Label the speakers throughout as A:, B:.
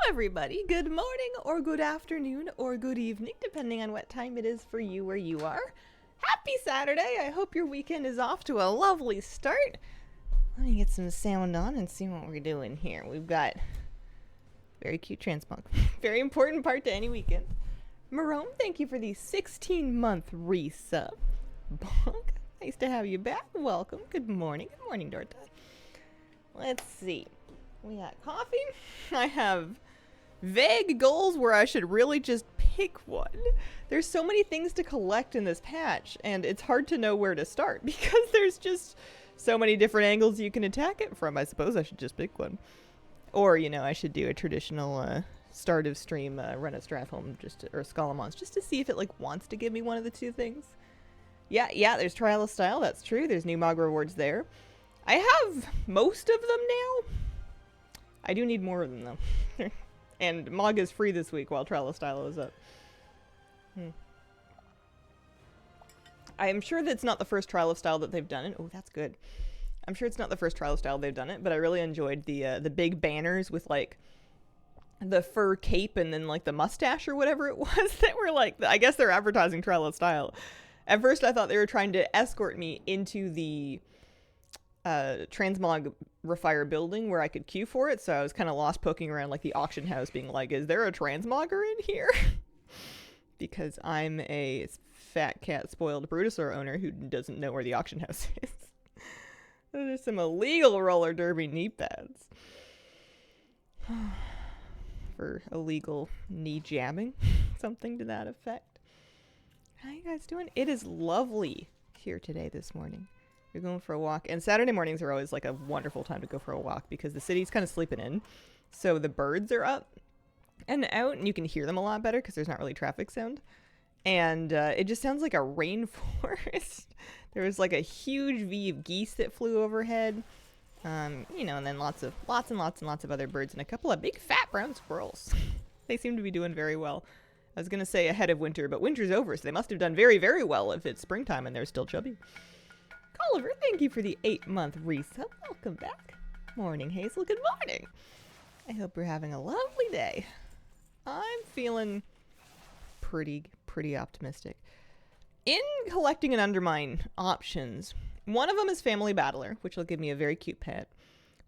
A: everybody. Good morning or good afternoon or good evening, depending on what time it is for you where you are. Happy Saturday. I hope your weekend is off to a lovely start. Let me get some sound on and see what we're doing here. We've got very cute transmog. Very important part to any weekend. Marone, thank you for the 16-month resub. Bonk, nice to have you back. Welcome. Good morning. Good morning, Dorta. Let's see. We got coffee. I have vague goals where I should really just pick one. There's so many things to collect in this patch, and it's hard to know where to start because there's just so many different angles you can attack it from. I suppose I should just pick one. Or, you know, I should do a traditional start of stream run at Stratholme or Scalamons just to see if it like wants to give me one of the two things. Yeah, there's Trial of Style, that's true. There's new Mog rewards there. I have most of them now. I do need more of them though. And Mog is free this week while Trial of Style is up. I am sure that it's not the first Trial of Style that they've done it. Oh, that's good. I'm sure it's not the first Trial of Style they've done it, but I really enjoyed the big banners with like the fur cape and then like the mustache or whatever it was that were like, I guess they're advertising Trial of Style. At first I thought they were trying to escort me into the transmog refire building where I could queue for it, so I was kind of lost poking around like the auction house being like, is there a transmogger in here? Because I'm a fat cat spoiled Brutosaur owner who doesn't know where the auction house is. Those are some illegal roller derby knee pads. For illegal knee jamming. Something to that effect. How you guys doing? It is lovely here today this morning. You're going for a walk. And Saturday mornings are always like a wonderful time to go for a walk because the city's kind of sleeping in. So the birds are up and out and you can hear them a lot better because there's not really traffic sound. And it just sounds like a rainforest. There was like a huge V of geese that flew overhead. You know, and then lots and lots of other birds and a couple of big fat brown squirrels. They seem to be doing very well. I was going to say ahead of winter, but winter's over, so they must have done very, very well if it's springtime and they're still chubby. Oliver, thank you for the 8-month resub. Welcome back. Morning, Hazel. Good morning. I hope you're having a lovely day. I'm feeling pretty optimistic. In collecting and Undermine options, one of them is Family Battler, which will give me a very cute pet.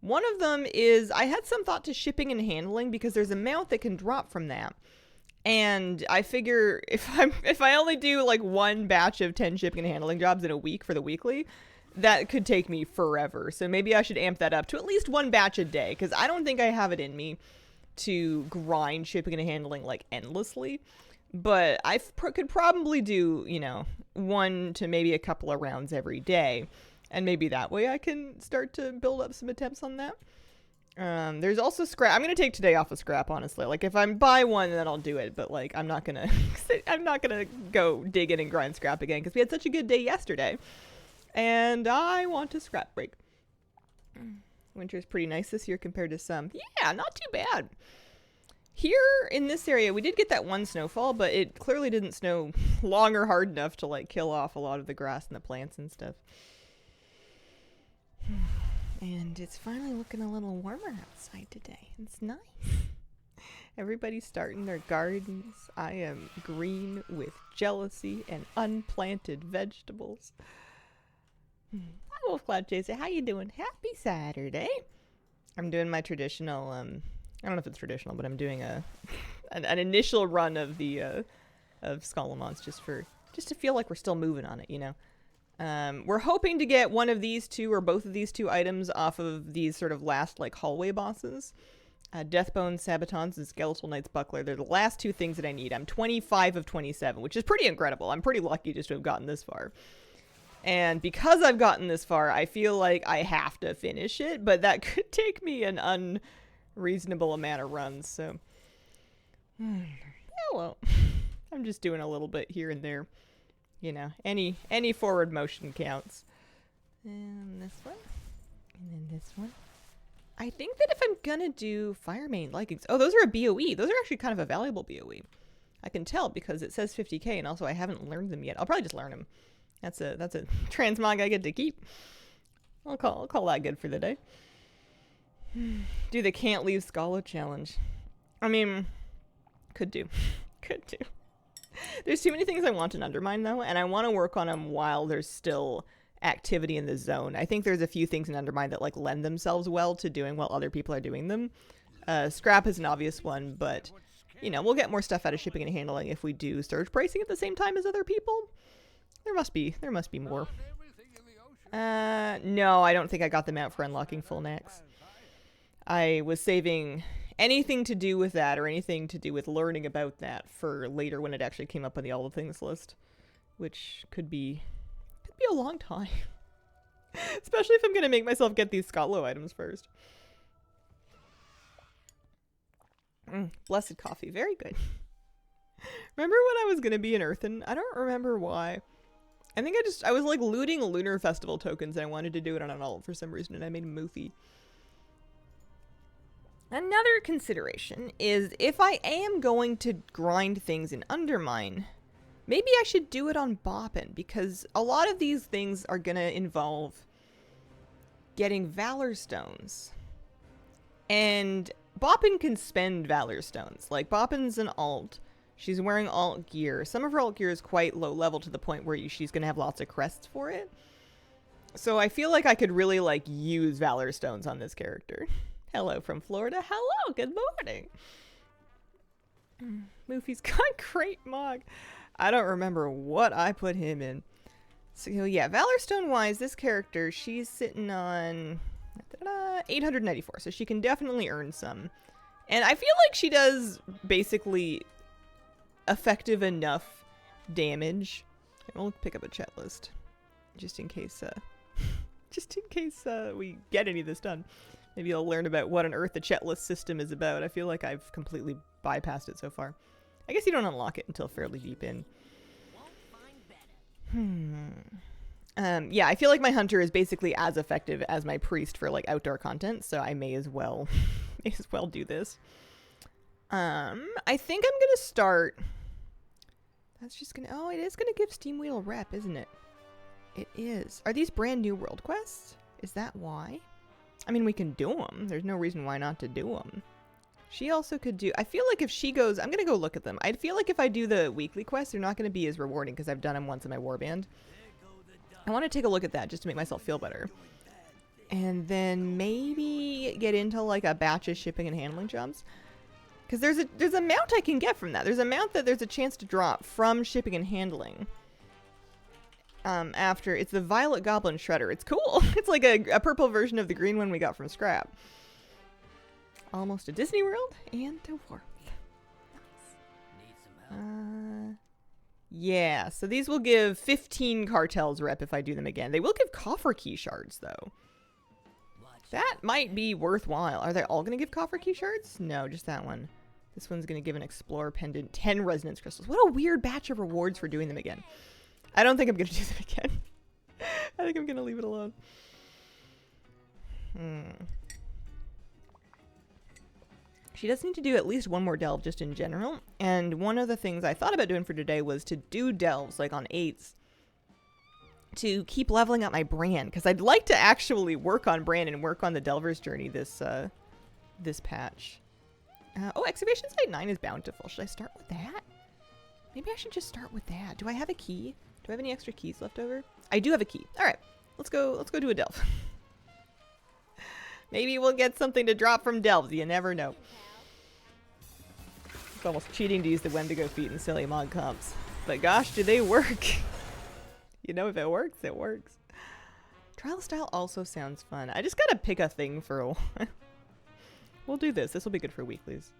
A: One of them is, I had some thought to shipping and handling because there's a mount that can drop from that. And I figure if I only do like one batch of 10 shipping and handling jobs in a week for the weekly, that could take me forever. So maybe I should amp that up to at least one batch a day because I don't think I have it in me to grind shipping and handling like endlessly. But I could probably do, you know, one to maybe a couple of rounds every day. And maybe that way I can start to build up some attempts on that. There's also scrap. I'm gonna take today off of scrap, honestly. Like if I'm buy one, then I'll do it. But like I'm not gonna go dig in and grind scrap again because we had such a good day yesterday, and I want a scrap break. Winter's pretty nice this year compared to some. Yeah, not too bad. Here in this area, we did get that one snowfall, but it clearly didn't snow long or hard enough to like kill off a lot of the grass and the plants and stuff. And it's finally looking a little warmer outside today. It's nice. Everybody's starting their gardens. I am green with jealousy and unplanted vegetables. Hi, Wolf Cloud Chaser. How you doing? Happy Saturday. I'm doing my traditional, I don't know if it's traditional, but I'm doing an initial run of the of Scalamons just to feel like we're still moving on it, you know. We're hoping to get one of these two or both of these two items off of these sort of last like hallway bosses. Deathbone, Sabatons, and Skeletal Knight's Buckler. They're the last two things that I need. I'm 25 of 27, which is pretty incredible. I'm pretty lucky just to have gotten this far. And because I've gotten this far, I feel like I have to finish it, but that could take me an unreasonable amount of runs, so. Hello. I'm just doing a little bit here and there. You know, any forward motion counts. And this one. And then this one. I think that if I'm gonna do Fire Main Leggings... Oh, those are a BOE. Those are actually kind of a valuable BOE. I can tell because it says 50k and also I haven't learned them yet. I'll probably just learn them. That's a transmog I get to keep. I'll call that good for the day. Do the can't leave Scala challenge. I mean, could do. Could do. There's too many things I want in Undermine, though, and I want to work on them while there's still activity in the zone. I think there's a few things in Undermine that like lend themselves well to doing while other people are doing them. Scrap is an obvious one, but you know, we'll get more stuff out of shipping and handling if we do surge pricing at the same time as other people. There must be more. No, I don't think I got them out for unlocking full necks. I was saving anything to do with that or anything to do with learning about that for later when it actually came up on the all the things list, which could be a long time. Especially if I'm going to make myself get these Scotlow items first. Blessed coffee. Very good. Remember when I was going to be in Earthen? I don't remember why. I think I was like looting Lunar Festival tokens and I wanted to do it on an alt for some reason and I made Moofy. Another consideration is if I am going to grind things in Undermine, maybe I should do it on Boppin because a lot of these things are going to involve getting Valor Stones. And Boppin can spend Valor Stones. Like, Boppin's an alt. She's wearing alt gear. Some of her alt gear is quite low level to the point where she's going to have lots of crests for it. So I feel like I could really, like, use Valor Stones on this character. Hello from Florida. Hello, good morning. Moofy's got great mog. I don't remember what I put him in. So yeah, Valor Stone wise, this character, she's sitting on 894, so she can definitely earn some. And I feel like she does basically effective enough damage. Okay, we'll pick up a chat list just in case we get any of this done. Maybe I'll learn about what on earth the chat list system is about. I feel like I've completely bypassed it so far. I guess you don't unlock it until fairly deep in. Yeah, I feel like my hunter is basically as effective as my priest for like outdoor content, so I may as well do this. I think I'm gonna start. That's just gonna. Oh, it is gonna give Steamwheel rep, isn't it? It is. Are these brand new world quests? Is that why? I mean, we can do them. There's no reason why not to do them. She also could do... I feel like if she goes... I'm going to go look at them. I feel like if I do the weekly quests, they're not going to be as rewarding because I've done them once in my warband. I want to take a look at that just to make myself feel better. And then maybe get into like a batch of shipping and handling jobs. Because there's a mount I can get from that. There's a mount that there's a chance to drop from shipping and handling. After it's the Violet Goblin Shredder. It's cool. It's like a purple version of the green one we got from Scrap. Almost a Disney World and a warmth. Nice. Yeah, so these will give 15 cartels rep if I do them again. They will give coffer key shards though. That might be worthwhile. Are they all going to give coffer key shards? No, just that one. This one's going to give an Explorer Pendant, 10 Resonance Crystals. What a weird batch of rewards for doing them again. I don't think I'm going to do them again. I think I'm going to leave it alone. She does need to do at least one more delve just in general. And one of the things I thought about doing for today was to do delves like on 8s. To keep leveling up my brand. Because I'd like to actually work on brand and work on the Delver's Journey this patch. Oh, Excavation Site 9 is Bountiful. Should I start with that? Maybe I should just start with that. Do I have a key? Do I have any extra keys left over? I do have a key. All right, let's go do a delve. Maybe we'll get something to drop from delves. You never know. It's almost cheating to use the Wendigo feet in silly mod comps. But gosh, do they work? You know, if it works, it works. Trial style also sounds fun. I just gotta pick a thing for a while. We'll do this. This will be good for weeklies.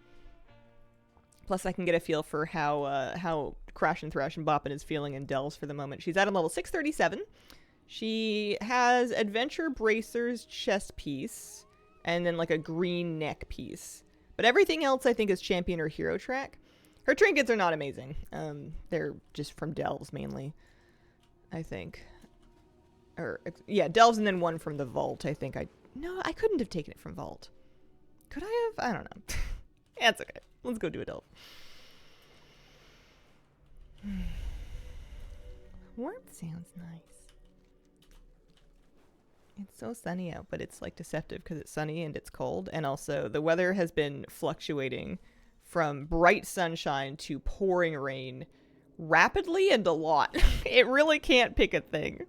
A: Plus, I can get a feel for how Crash and Thrash and Boppin is feeling in delves for the moment. She's at a level 637. She has Adventure Bracers chest piece and then like a green neck piece. But everything else I think is champion or hero track. Her trinkets are not amazing. They're just from delves mainly, I think. Or yeah, delves and then one from the vault. I think no, I couldn't have taken it from vault. Could I have? I don't know. That's okay. Let's go do a delve. Warmth sounds nice. It's so sunny out, but it's like deceptive because it's sunny and it's cold. And also the weather has been fluctuating from bright sunshine to pouring rain rapidly and a lot. It really can't pick a thing.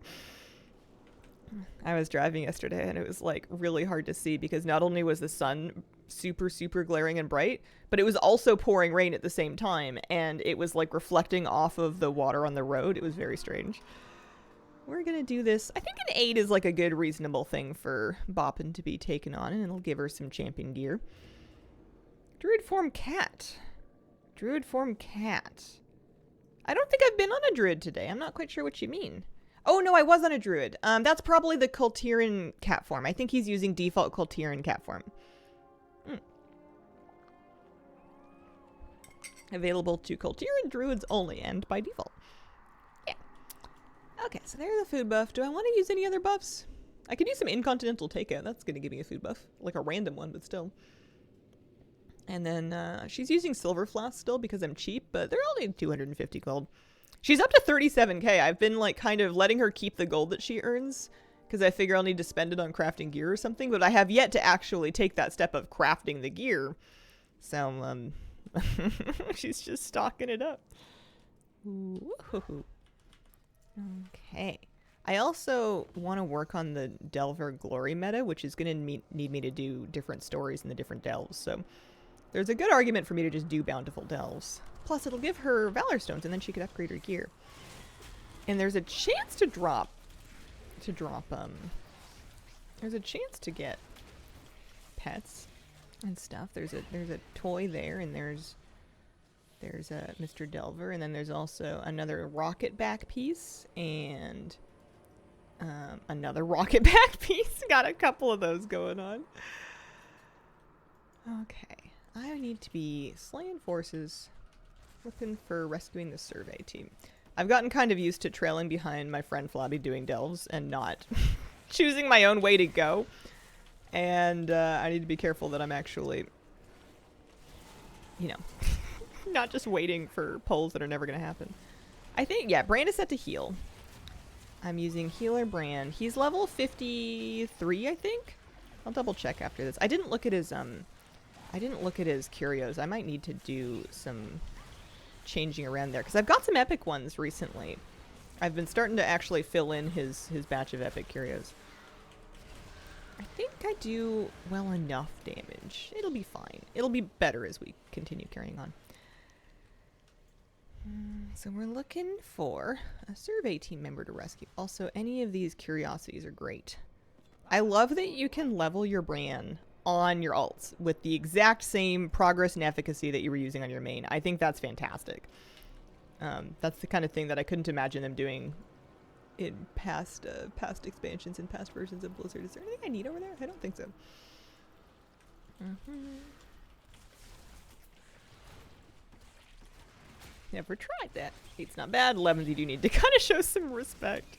A: I was driving yesterday and it was like really hard to see because not only was the sun super, super glaring and bright, but it was also pouring rain at the same time, and it was like reflecting off of the water on the road. It was very strange. We're gonna do this. I think an 8 is like a good reasonable thing for Boppin to be taken on, and it'll give her some champion gear. Druid form cat. Druid form cat. I don't think I've been on a druid today. I'm not quite sure what you mean. Oh no, I was on a druid. That's probably the Kultiran cat form. I think he's using default Kultiran cat form. Available to Kultiran druids only, and by default. Yeah. Okay, so there's a food buff. Do I want to use any other buffs? I could use some incontinental takeout. That's going to give me a food buff. Like a random one, but still. And then she's using silver flask still because I'm cheap, but they're only 250 gold. She's up to 37k. I've been like kind of letting her keep the gold that she earns because I figure I'll need to spend it on crafting gear or something, but I have yet to actually take that step of crafting the gear. So, she's just stocking it up. Ooh. Okay. I also want to work on the Delver Glory meta, which is going to need me to do different stories in the different delves, so there's a good argument for me to just do Bountiful delves. Plus, it'll give her Valor Stones, and then she could upgrade her gear. And there's a chance to drop... there's a chance to get pets and stuff. There's a toy there, and there's a Mr. Delver, and then there's also another rocket back piece, and another rocket back piece. Got a couple of those going on. Okay. I need to be slaying forces, looking for rescuing the survey team. I've gotten kind of used to trailing behind my friend Flabby doing delves and not choosing my own way to go. And I need to be careful that I'm actually, you know, not just waiting for pulls that are never going to happen. I think, yeah, Bran is set to heal. I'm using healer Bran. He's level 53, I think. I'll double check after this. I didn't look at his curios. I might need to do some changing around there because I've got some epic ones recently. I've been starting to actually fill in his batch of epic curios. I think I do well enough damage. It'll be fine. It'll be better as we continue carrying on. So we're looking for a survey team member to rescue. Also, any of these curiosities are great. I love that you can level your Bran on your alts with the exact same progress and efficacy that you were using on your main. I think that's fantastic. That's the kind of thing that I couldn't imagine them doing in past expansions and past versions of Blizzard. Is there anything I need over there? I don't think so. Never tried that. 8's not bad. 11s you do need to kind of show some respect.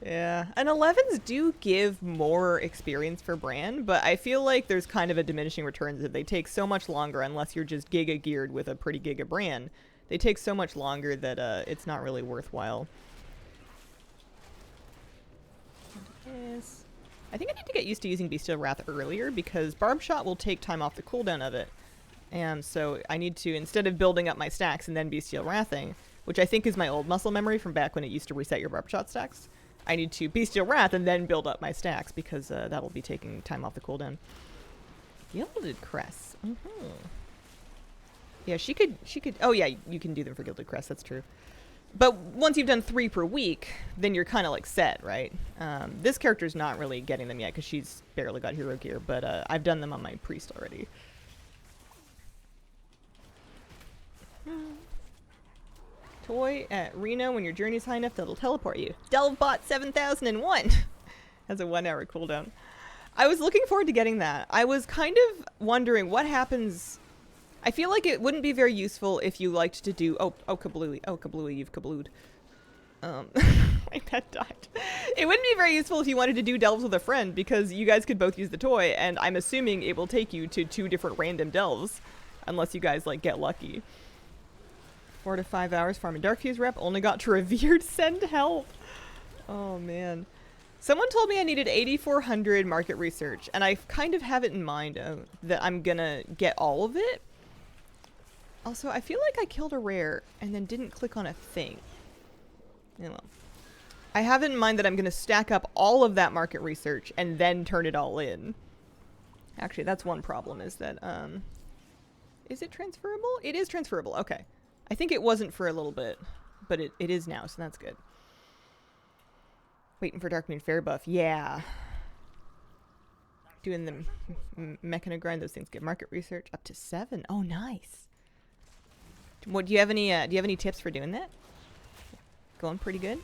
A: Yeah, and 11s do give more experience for Bran, but I feel like there's kind of a diminishing returns if they take so much longer unless you're just giga geared with a pretty giga Bran. They take so much longer that it's not really worthwhile. Yes. I think I need to get used to using Bestial Wrath earlier because Barb Shot will take time off the cooldown of it. And so I need to, instead of building up my stacks and then Bestial Wrathing, which I think is my old muscle memory from back when it used to reset your Barb Shot stacks, I need to Bestial Wrath and then build up my stacks because that'll be taking time off the cooldown. Gilded Crest. Yeah, she could, oh yeah, you can do them for Gilded Crest, that's true. But once you've done 3 per week, then you're kind of like set, right? This character's not really getting them yet because she's barely got hero gear, but I've done them on my priest already. Toy at Reno when your journey's high enough that'll teleport you. Delvebot 7001 has a 1-hour cooldown. I was looking forward to getting that. I was kind of wondering what happens. I feel like it wouldn't be very useful if you liked to do kablooey. Oh, kablooey, you've kablooed. My pet died. It wouldn't be very useful if you wanted to do delves with a friend because you guys could both use the toy, and I'm assuming it will take you to 2 different random delves unless you guys like get lucky. 4 to 5 hours farming Darkfuse rep. Only got to Revered. Send help. Oh, man. Someone told me I needed 8,400 market research, and I kind of have it in mind that I'm gonna get all of it. Also, I feel like I killed a rare and then didn't click on a thing. Yeah, well. I have it in mind that I'm going to stack up all of that market research and then turn it all in. Actually, that's one problem, is that, is it transferable? It is transferable, okay. I think it wasn't for a little bit, but it is now, so that's good. Waiting for Darkmoon Fair buff, yeah. Doing the mechanic grind, those things get market research up to 7. Oh, nice. What do you have any tips for doing that? Going pretty good?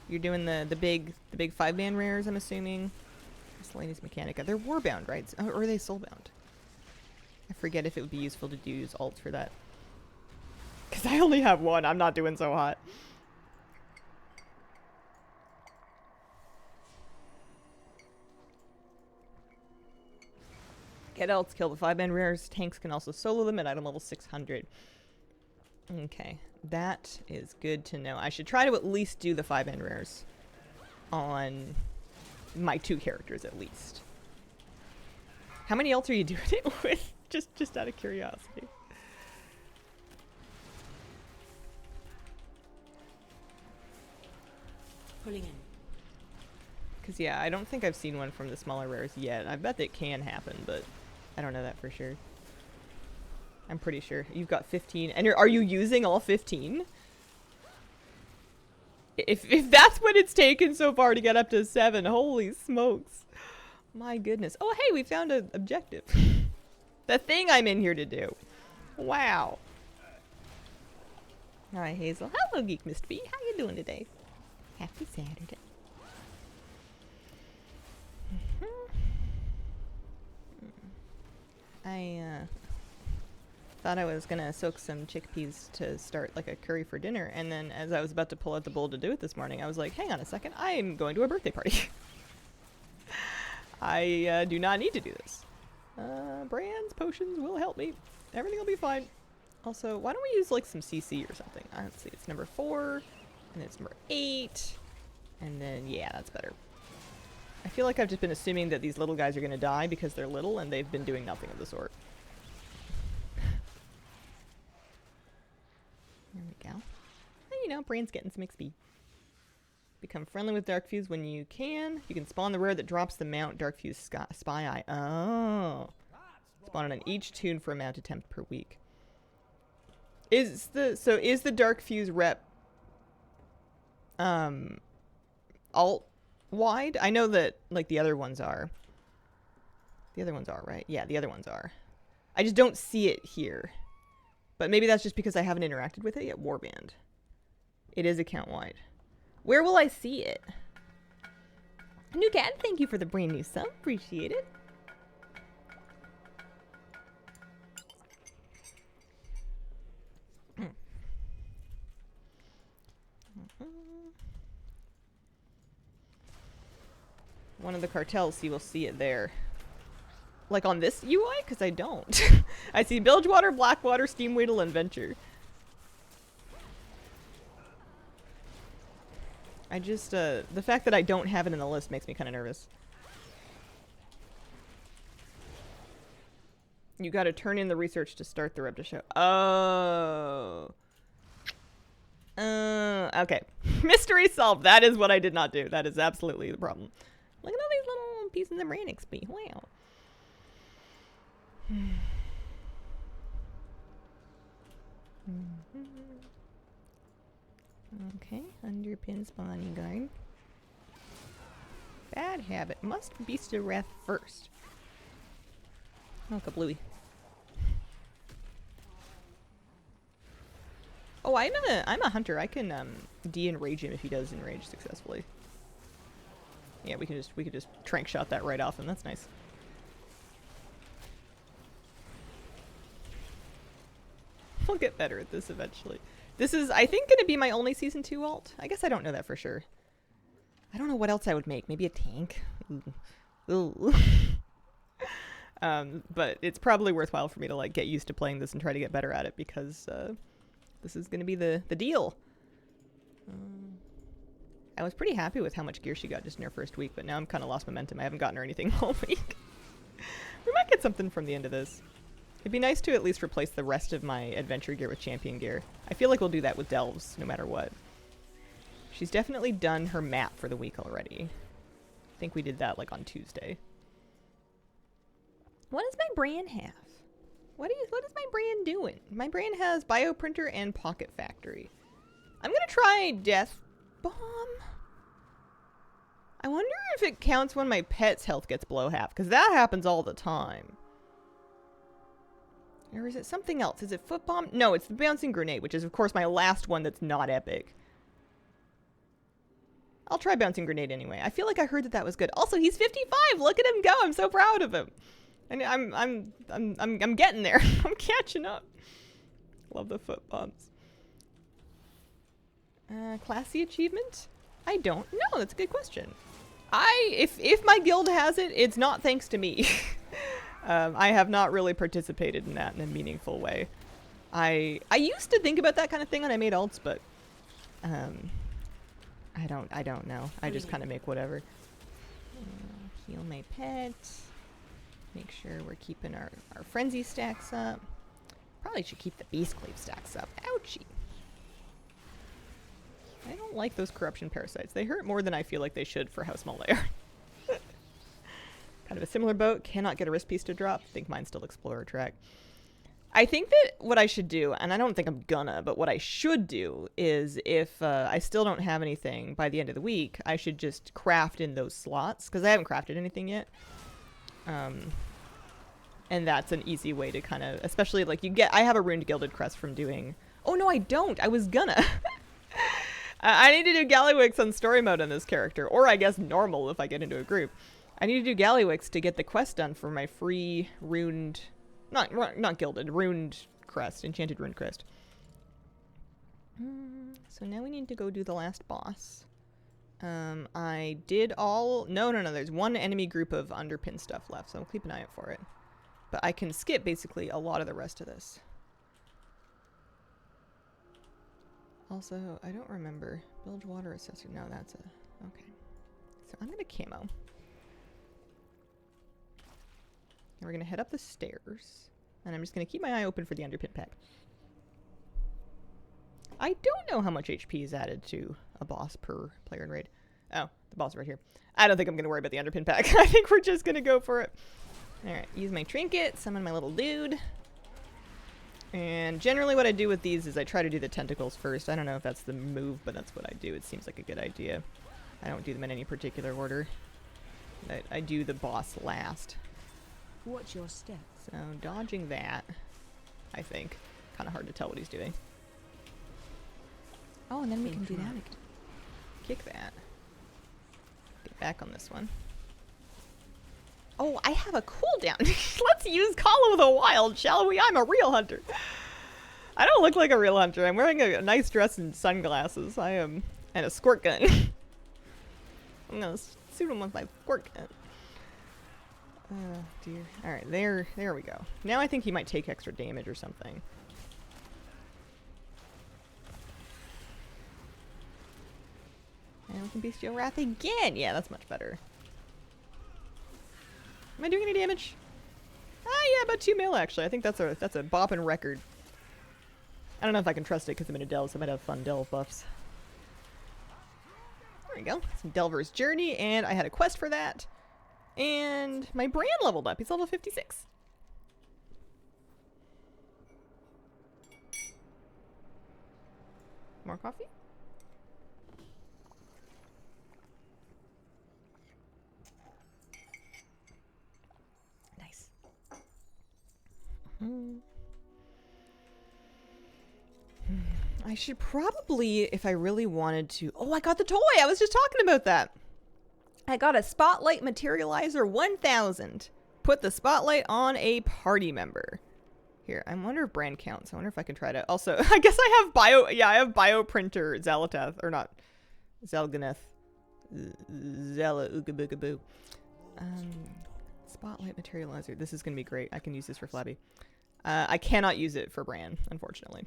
A: You're doing the big 5-man rares, I'm assuming. Miscellaneous Mechanica. They're warbound, right? Or are they soulbound? I forget if it would be useful to use alts for that. Because I only have one. I'm not doing so hot. Get alts, kill the 5-man rares. Tanks can also solo them at item level 600. Okay, that is good to know. I should try to at least do the 5-man rares on my 2 characters at least. How many alts are you doing it with? Just out of curiosity.
B: Pulling in.
A: Because yeah, I don't think I've seen one from the smaller rares yet. I bet that can happen, but I don't know that for sure. I'm pretty sure. You've got 15. And are you using all 15? If that's what it's taken so far to get up to 7, holy smokes. My goodness. Oh, hey, we found an objective. The thing I'm in here to do. Wow. Hi, Hazel. Hello, Geek Mist Bee. How you doing today? Happy Saturday. I thought I was gonna soak some chickpeas to start like a curry for dinner, and then as I was about to pull out the bowl to do it this morning, I was like, hang on a second, I'm going to a birthday party. I do not need to do this. Brands, potions will help me. Everything will be fine. Also, why don't we use like some CC or something? Let's see, it's number 4, and it's number 8, and then, yeah, that's better. I feel like I've just been assuming that these little guys are gonna die because they're little, and they've been doing nothing of the sort. There we go. And, you know, Brain's getting some XP. Become friendly with Darkfuse when you can. You can spawn the rare that drops the mount Darkfuse Spy Eye. Oh. Spawn it on each tune for a mount attempt per week. Is the Darkfuse rep alt wide? I know that like the other ones are. The other ones are, right? Yeah, the other ones are. I just don't see it here. But maybe that's just because I haven't interacted with it yet. Warband. It is account wide. Where will I see it? New Cat, thank you for the brand new sub. Appreciate it. One of the cartels, you will see it there. Like on this UI? Because I don't. I see Bilgewater, Blackwater, Steamweedle, and Venture. I just, the fact that I don't have it in the list makes me kind of nervous. You gotta turn in the research to start the rep to show. Oh. Okay. Mystery solved. That is what I did not do. That is absolutely the problem. Look at all these little pieces of brain XP. Wow. Okay, underpin spawning guard. Bad habit. Must beast of wrath first. Oh, kablooey. Oh, I'm a hunter. I can de-enrage him if he does enrage successfully. Yeah, we could just trank shot that right off him. That's nice. We'll get better at this eventually. This is, I think, gonna be my only season 2 alt. I guess I don't know that for sure. I don't know what else I would make. Maybe a tank. Ooh. But it's probably worthwhile for me to like get used to playing this and try to get better at it because this is gonna be the deal. I was pretty happy with how much gear she got just in her first week, but now I'm kind of lost momentum. I haven't gotten her anything all week. We might get something from the end of this. It'd be nice to at least replace the rest of my adventure gear with champion gear. I feel like we'll do that with Delves, no matter what. She's definitely done her map for the week already. I think we did that like on Tuesday. What does my Bran have? What is my Bran doing? My Bran has bioprinter and pocket factory. I'm gonna try death bomb. I wonder if it counts when my pet's health gets below half, because that happens all the time. Or is it something else? Is it foot bomb? No, it's the bouncing grenade, which is of course my last one that's not epic. I'll try bouncing grenade anyway. I feel like I heard that was good. Also, he's 55. Look at him go. I'm so proud of him. And I'm getting there. I'm catching up. Love the foot bombs. Classy achievement? I don't know. That's a good question. If my guild has it, it's not thanks to me. I have not really participated in that in a meaningful way. I used to think about that kind of thing when I made alts, but I don't know. I just kind of make whatever. Heal my pet. Make sure we're keeping our frenzy stacks up. Probably should keep the beast cleave stacks up. Ouchie. I don't like those corruption parasites. They hurt more than I feel like they should for how small they are. Kind of a similar boat. Cannot get a wrist piece to drop. I think mine's still Explorer track. I think that what I should do, and I don't think I'm gonna, but what I should do is if I still don't have anything by the end of the week, I should just craft in those slots, because I haven't crafted anything yet. And that's an easy way to kind of, especially like I have a runed gilded crest from doing, oh no I don't, I was gonna. I need to do Gallywix on story mode on this character, or I guess normal if I get into a group. I need to do Gallywix to get the quest done for my free runed, not gilded, runed crest, enchanted runed crest. So now we need to go do the last boss. I did all, no, there's one enemy group of underpin stuff left, so I'll keep an eye out for it. But I can skip basically a lot of the rest of this. Also, I don't remember. Bilge water assessor. No, that's a... Okay. So I'm going to camo. And we're going to head up the stairs. And I'm just going to keep my eye open for the underpin pack. I don't know how much HP is added to a boss per player in raid. Oh, the boss is right here. I don't think I'm going to worry about the underpin pack. I think we're just going to go for it. Alright, use my trinket, summon my little dude. And generally what I do with these is I try to do the tentacles first. I don't know if that's the move, but that's what I do. It seems like a good idea. I don't do them in any particular order. I do the boss last.
B: Watch your step.
A: So dodging that, I think. Kind of hard to tell what he's doing. Oh, and then we can do that. Kick that. Get back on this one. Oh, I have a cooldown. Let's use Call of the Wild, shall we? I'm a real hunter. I don't look like a real hunter. I'm wearing a nice dress and sunglasses. I am, and a squirt gun. I'm gonna shoot him with my squirt gun. Oh dear. All right, there we go. Now I think he might take extra damage or something. And we can Bestial Wrath again. Yeah, that's much better. Am I doing any damage? Yeah, about 2 mil actually. I think that's a bopping record. I don't know if I can trust it because I'm in a delve, so I might have fun delve buffs. There we go. Some Delver's Journey, and I had a quest for that. And my Bran leveled up. He's level 56. More coffee? I should probably, if I really wanted to... Oh, I got the toy! I was just talking about that! I got a Spotlight Materializer 1000. Put the spotlight on a party member. Here, I wonder if brand counts. I wonder if I can try to... Also, I guess I have I have bioprinter Zalatath. Or not. Zelganeth. Zella Oogaboo. Spotlight Materializer. This is going to be great. I can use this for Flabby. I cannot use it for Bran, unfortunately.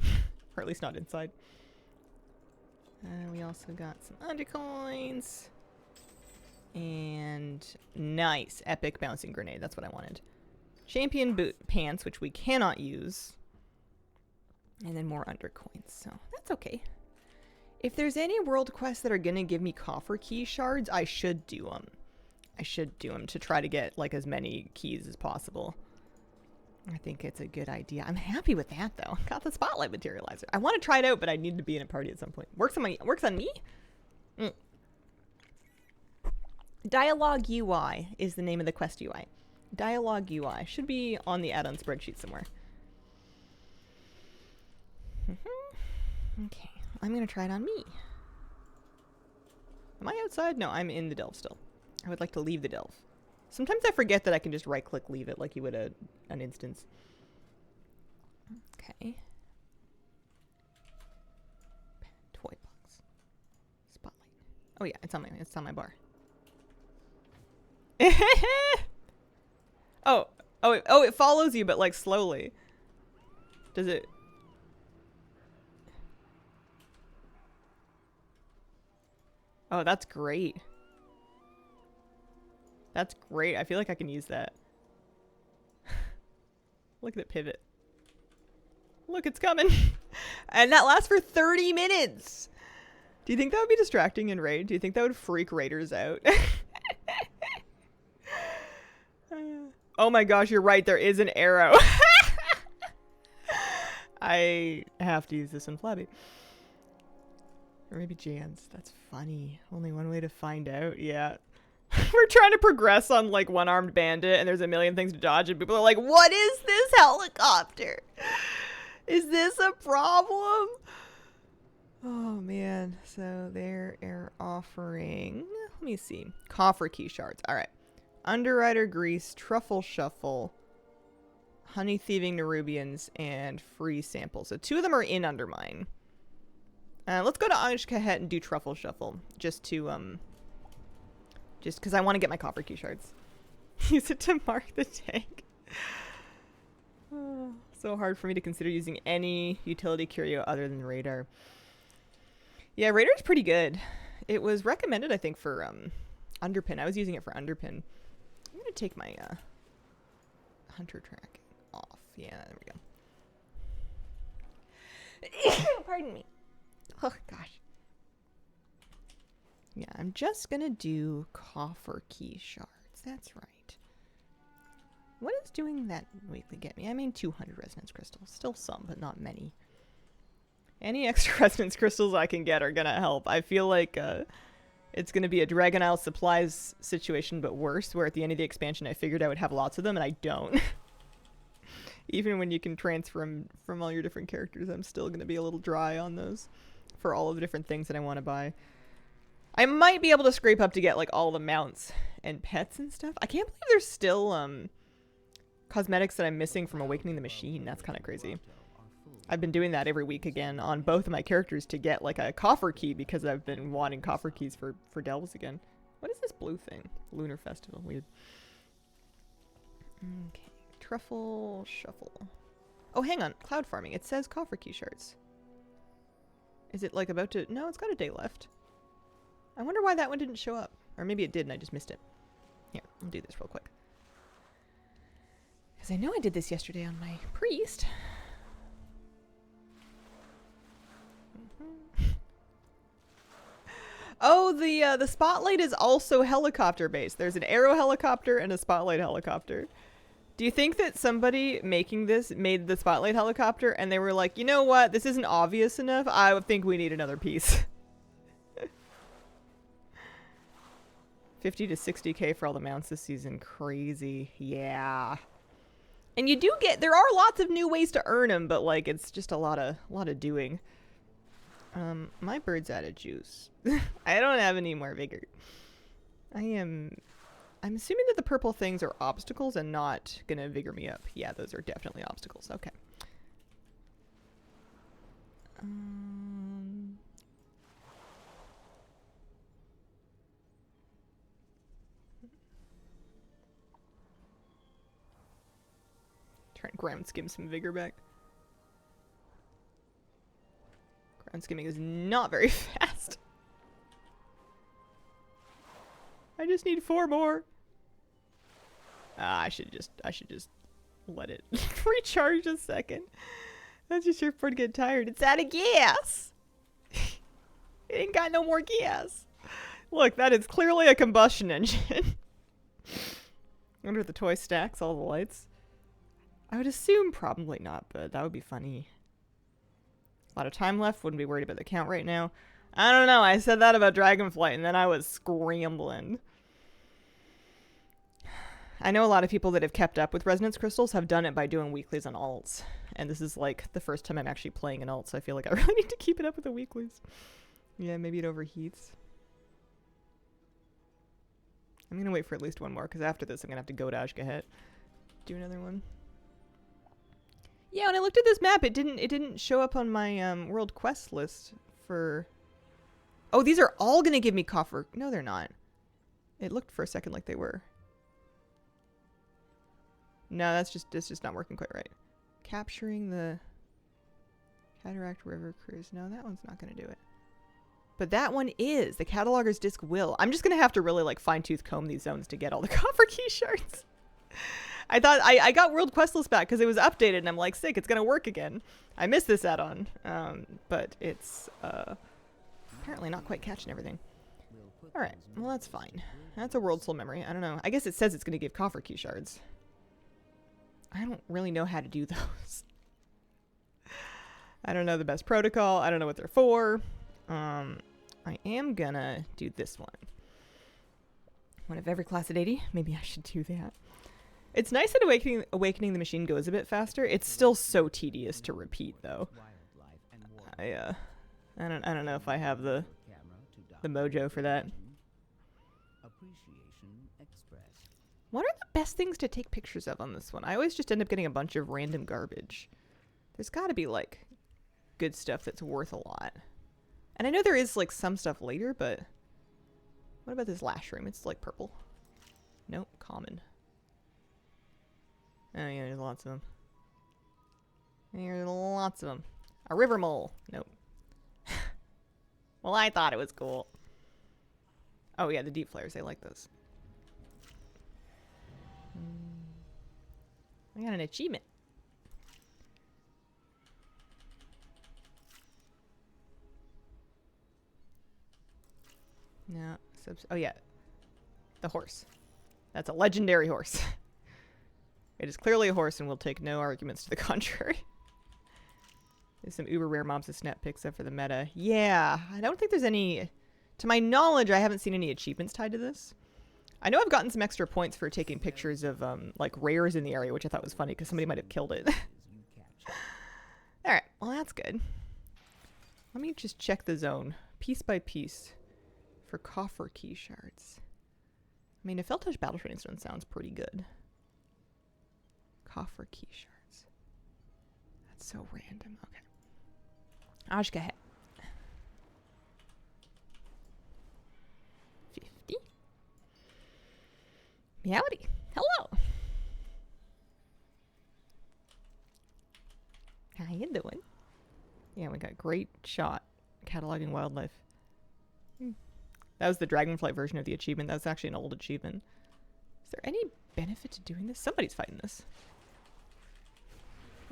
A: Or at least not inside. We also got some undercoins. And nice. Epic bouncing grenade. That's what I wanted. Champion boot pants, which we cannot use. And then more undercoins, so that's okay. If there's any world quests that are gonna give me coffer key shards, I should do them. I should do them to try to get like as many keys as possible. I think it's a good idea. I'm happy with that though. Got the spotlight materializer. I want to try it out, but I need to be in a party at some point. Works on me? Mm. Dialogue UI is the name of the quest UI. Dialogue UI should be on the add-on spreadsheet somewhere. Okay, I'm gonna try it on me. Am I outside? No, I'm in the delve still. I would like to leave the delve. Sometimes I forget that I can just right-click leave it like you would an instance. Okay. Toy box. Spotlight. Oh yeah, it's on my bar. Oh, it follows you, but like slowly. Does it? Oh, that's great. That's great. I feel like I can use that. Look at it pivot. Look, it's coming. And that lasts for 30 minutes. Do you think that would be distracting in raid? Do you think that would freak raiders out? Oh my gosh, you're right. There is an arrow. I have to use this in Flabby. Or maybe Jan's. That's funny. Only one way to find out. Yeah. We're trying to progress on like one-armed bandit and there's a million things to dodge and people are like, what is this helicopter? Is this a problem? Oh man. So they're offering, let me see. Coffer key shards. All right. Underwriter grease, truffle shuffle, honey thieving Nerubians, and free samples. So 2 of them are in Undermine. Let's go to Anishkahet and do truffle shuffle just to just because I want to get my copper key shards. Use it to mark the tank. So hard for me to consider using any utility curio other than radar. Yeah, radar's pretty good. It was recommended, I think, for underpin. I was using it for underpin. I'm gonna take my hunter tracking off. Yeah, there we go. Pardon me. Oh gosh. Yeah, I'm just gonna do coffer key shards. That's right. What is doing that weekly get me? I mean 200 resonance crystals. Still some, but not many. Any extra resonance crystals I can get are gonna help. I feel like it's gonna be a Dragon Isle supplies situation, but worse, where at the end of the expansion I figured I would have lots of them, and I don't. Even when you can transfer them from all your different characters, I'm still gonna be a little dry on those for all of the different things that I want to buy. I might be able to scrape up to get like all the mounts and pets and stuff. I can't believe there's still cosmetics that I'm missing from Awakening the Machine. That's kind of crazy. I've been doing that every week again on both of my characters to get like a coffer key because I've been wanting coffer keys for delves again. What is this blue thing? Lunar Festival. Weird. Okay. Truffle shuffle. Oh, hang on. Cloud farming. It says coffer key shards. Is it like about to... No, it's got a day left. I wonder why that one didn't show up. Or maybe it did and I just missed it. Here, I'll do this real quick. Because I know I did this yesterday on my priest. Oh, the spotlight is also helicopter based. There's an arrow helicopter and a spotlight helicopter. Do you think that somebody making this made the spotlight helicopter and they were like, you know what, this isn't obvious enough, I would think we need another piece. 50 to 60k for all the mounts this season. Crazy. Yeah. And you do get, there are lots of new ways to earn them, but like it's just a lot of doing. My bird's out of juice. I don't have any more vigor. I'm assuming that the purple things are obstacles and not gonna vigor me up. Yeah, those are definitely obstacles. Okay. Trying to ground skim some vigor back. Ground skimming is not very fast. I just need 4 more. I should just let it recharge a second. That's just your foot getting tired. It's out of gas. It ain't got no more gas. Look, that is clearly a combustion engine. Under the toy stacks, all the lights. I would assume probably not, but that would be funny. A lot of time left. Wouldn't be worried about the count right now. I don't know. I said that about Dragonflight, and then I was scrambling. I know a lot of people that have kept up with Resonance Crystals have done it by doing weeklies on alts. And this is like the first time I'm actually playing an alt, so I feel like I really need to keep it up with the weeklies. Yeah, maybe it overheats. I'm going to wait for at least one more, because after this I'm going to have to go to Ashgahet. Do another one. Yeah, when I looked at this map, it didn't show up on my world quest list for... Oh, these are all going to give me coffer. No, they're not. It looked for a second like they were. No, it's just not working quite right. Capturing the Cataract River Cruise. No, that one's not going to do it. But that one is. The Cataloger's Disc will. I'm just going to have to really like fine-tooth comb these zones to get all the copper key shards. I thought I got World Quest list back because it was updated and I'm like, sick, it's going to work again. I missed this add-on. But it's apparently not quite catching everything. Alright, well that's fine. That's a World Soul memory. I don't know. I guess it says it's going to give copper key shards. I don't really know how to do those. I don't know the best protocol. I don't know what they're for. I am gonna do this one. One of every class at 80. Maybe I should do that. It's nice that awakening the machine goes a bit faster. It's still so tedious to repeat, though. I don't know if I have the mojo for that. What are the best things to take pictures of on this one? I always just end up getting a bunch of random garbage. There's got to be, like, good stuff that's worth a lot. And I know there is, like, some stuff later, but... What about this lash room? It's, like, purple. Nope, common. Oh, yeah, there's lots of them. There's lots of them. A river mole. Nope. Well, I thought it was cool. Oh, yeah, the deep flares. I like those. I got an achievement. No. Oh, yeah. The horse. That's a legendary horse. It is clearly a horse and will take no arguments to the contrary. There's some uber rare mobs to snap pics up for the meta. Yeah. I don't think there's any... To my knowledge, I haven't seen any achievements tied to this. I know I've gotten some extra points for taking pictures of, like, rares in the area, which I thought was funny, because somebody might have killed it. Alright, well, that's good. Let me just check the zone, piece by piece, for coffer key shards. I mean, a Feltouch Battle Training Stone sounds pretty good. Coffer key shards. That's so random. Okay. Ashgahet. 50. Meowdy. Hello. How you doing? Yeah, we got great shot. Cataloging wildlife. That was the Dragonflight version of the achievement. That was actually an old achievement. Is there any benefit to doing this? Somebody's fighting this.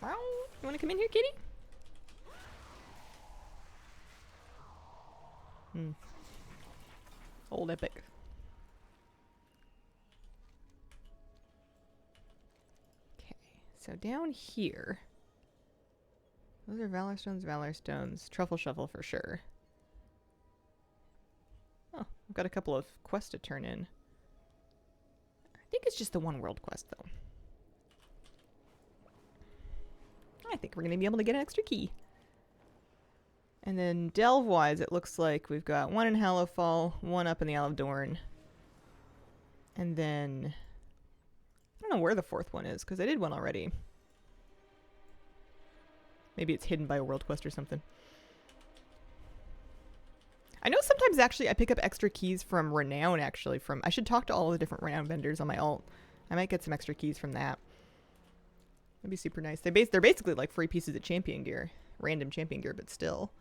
A: Wow. You want to come in here, kitty? Old epic. Okay, so down here, those are Valor Stones, Truffle Shuffle for sure. Oh, I've got a couple of quests to turn in. I think it's just the one world quest, though. I think we're going to be able to get an extra key. And then delve-wise, it looks like we've got one in Hallowfall, one up in the Isle of Dorn. And then... I don't know where the fourth one is, because I did one already. Maybe it's hidden by a world quest or something. I know sometimes, actually, I pick up extra keys from Renown, actually. I should talk to all the different Renown vendors on my alt. I might get some extra keys from that. That'd be super nice. They're basically like free pieces of champion gear. Random champion gear, but still.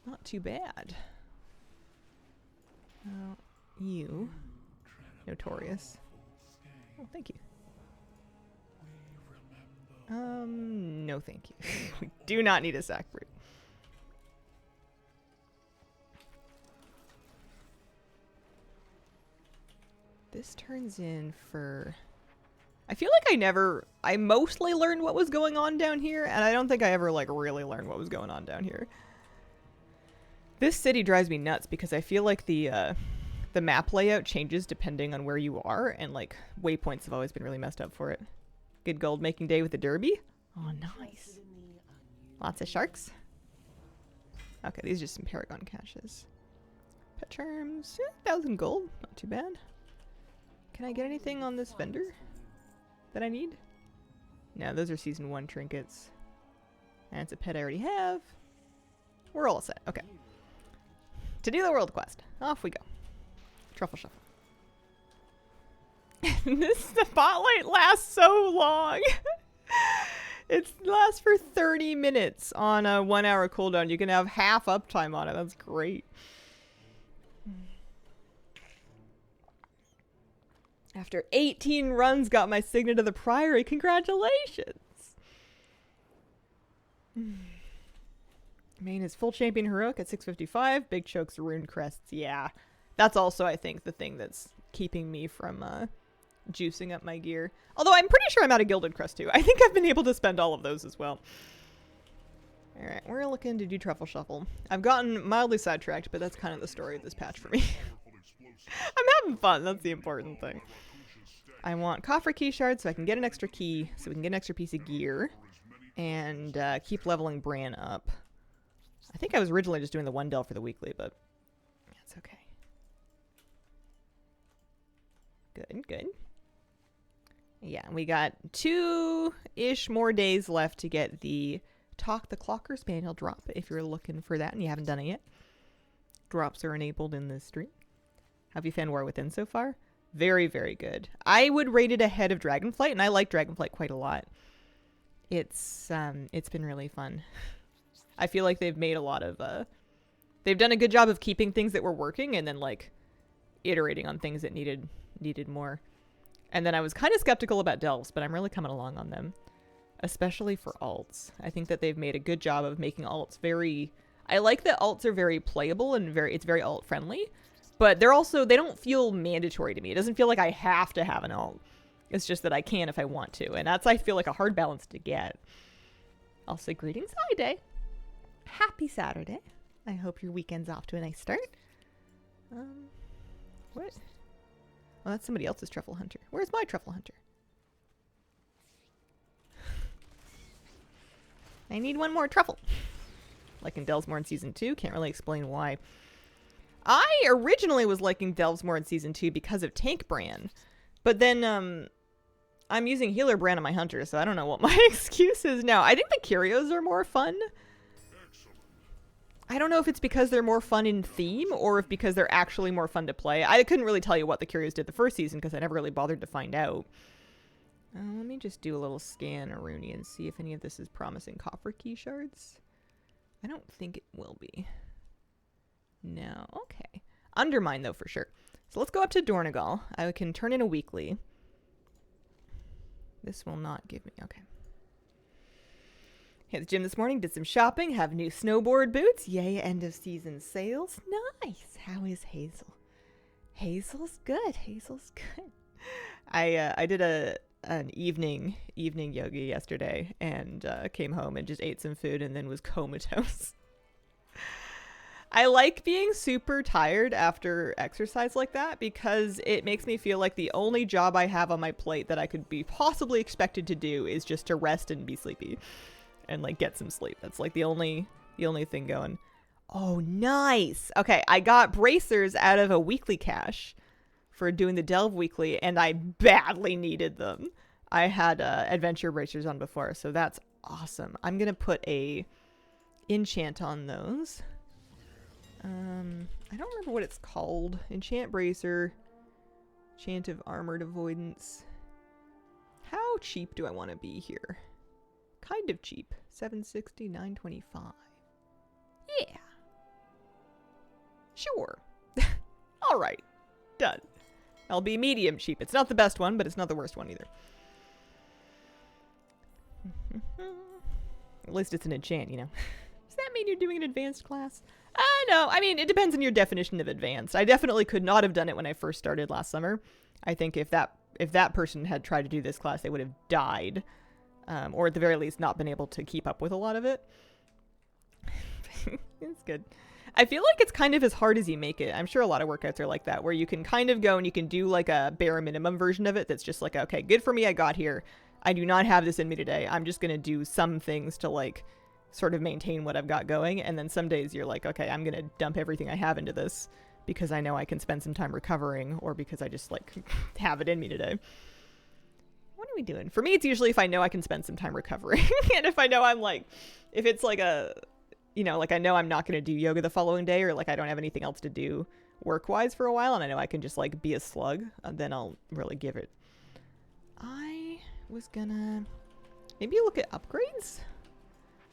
A: Not too bad. You. Notorious. Oh, thank you. No thank you. We do not need a sack brute. This turns in for... I feel like I mostly learned what was going on down here, and I don't think I ever, like, really learned what was going on down here. This city drives me nuts because I feel like the map layout changes depending on where you are, and, like, waypoints have always been really messed up for it. Good gold making day with the derby. Oh, nice. Lots of sharks. Okay, these are just some Paragon caches. Pet charms, 1,000 gold, not too bad. Can I get anything on this vendor that I need? No, those are season 1 trinkets. And it's a pet I already have. We're all set. Okay. To do the world quest. Off we go. Truffle shuffle. This spotlight lasts so long. It lasts for 30 minutes on a 1 hour cooldown. You can have half uptime on it. That's great. After 18 runs, got my signet of the Priory. Congratulations! Main is full champion heroic at 655. Big chokes, rune crests. Yeah. That's also, I think, the thing that's keeping me from juicing up my gear. Although I'm pretty sure I'm out of gilded crest too. I think I've been able to spend all of those as well. Alright, we're looking to do truffle shuffle. I've gotten mildly sidetracked, but that's kind of the story of this patch for me. I'm having fun. That's the important thing. I want coffer key shards so I can get an extra key, so we can get an extra piece of gear, and keep leveling Bran up. I think I was originally just doing the 1 delve for the weekly, but that's okay. Good, good. Yeah, we got 2-ish more days left to get the Talk the Clocker Spaniel drop, if you're looking for that and you haven't done it yet. Drops are enabled in this stream. How have you found War Within so far? Very, very good. I would rate it ahead of Dragonflight, and I like Dragonflight quite a lot. It's been really fun. I feel like they've made a lot of, they've done a good job of keeping things that were working and then, like, iterating on things that needed more. And then I was kind of skeptical about delves, but I'm really coming along on them. Especially for alts. I think that they've made a good job of making alts very... I like that alts are very playable and it's very alt friendly. But they're also, they don't feel mandatory to me. It doesn't feel like I have to have an alt. It's just that I can if I want to. And that's, I feel like, a hard balance to get. I'll say greetings. Hi, Day. Happy Saturday. I hope your weekend's off to a nice start. What? Oh, that's somebody else's truffle hunter. Where's my truffle hunter? I need one more truffle. Like in Delves more in Season 2. Can't really explain why. I originally was liking Delves more in Season 2 because of Tank Bran. But then, I'm using Healer Bran on my hunter, so I don't know what my excuse is now. I think the Curios are more fun. I don't know if it's because they're more fun in theme, or if because they're actually more fun to play. I couldn't really tell you what the Curios did the first season, because I never really bothered to find out. Let me just do a little scan Aruni and see if any of this is promising copper key shards. I don't think it will be. No, okay. Undermine, though, for sure. So let's go up to Dornegal. I can turn in a weekly. This will not give me... Okay. Hit the gym this morning, did some shopping, have new snowboard boots. Yay, end of season sales. Nice. How is Hazel? Hazel's good. Hazel's good. I did an evening yoga yesterday and came home and just ate some food and then was comatose. I like being super tired after exercise like that because it makes me feel like the only job I have on my plate that I could be possibly expected to do is just to rest and be sleepy and like get some sleep. That's like the only thing going. Oh, nice. Okay, I got bracers out of a weekly cache for doing the Delve weekly and I badly needed them. I had adventure bracers on before, so that's awesome. I'm going to put a enchant on those. I don't remember what it's called. Enchant bracer. Enchant of armored avoidance. How cheap do I want to be here? Kind of cheap. 760, 925. Yeah. Sure. All right. Done. I'll be medium cheap. It's not the best one, but it's not the worst one either. At least it's an enchant, you know. Does that mean you're doing an advanced class? No. I mean, it depends on your definition of advanced. I definitely could not have done it when I first started last summer. I think if that person had tried to do this class, they would have died. Or at the very least not been able to keep up with a lot of it. It's good. I feel like it's kind of as hard as you make it. I'm sure a lot of workouts are like that, where you can kind of go and you can do like a bare minimum version of it that's just like, okay, good for me, I got here. I do not have this in me today. I'm just going to do some things to like sort of maintain what I've got going. And then some days you're like, okay, I'm going to dump everything I have into this because I know I can spend some time recovering, or because I just like have it in me today. What are we doing? For me, it's usually if I know I can spend some time recovering. And if I know I'm like, if it's like a, you know, like I know I'm not going to do yoga the following day, or like I don't have anything else to do work-wise for a while, and I know I can just like be a slug, then I'll really give it. I was gonna maybe look at upgrades.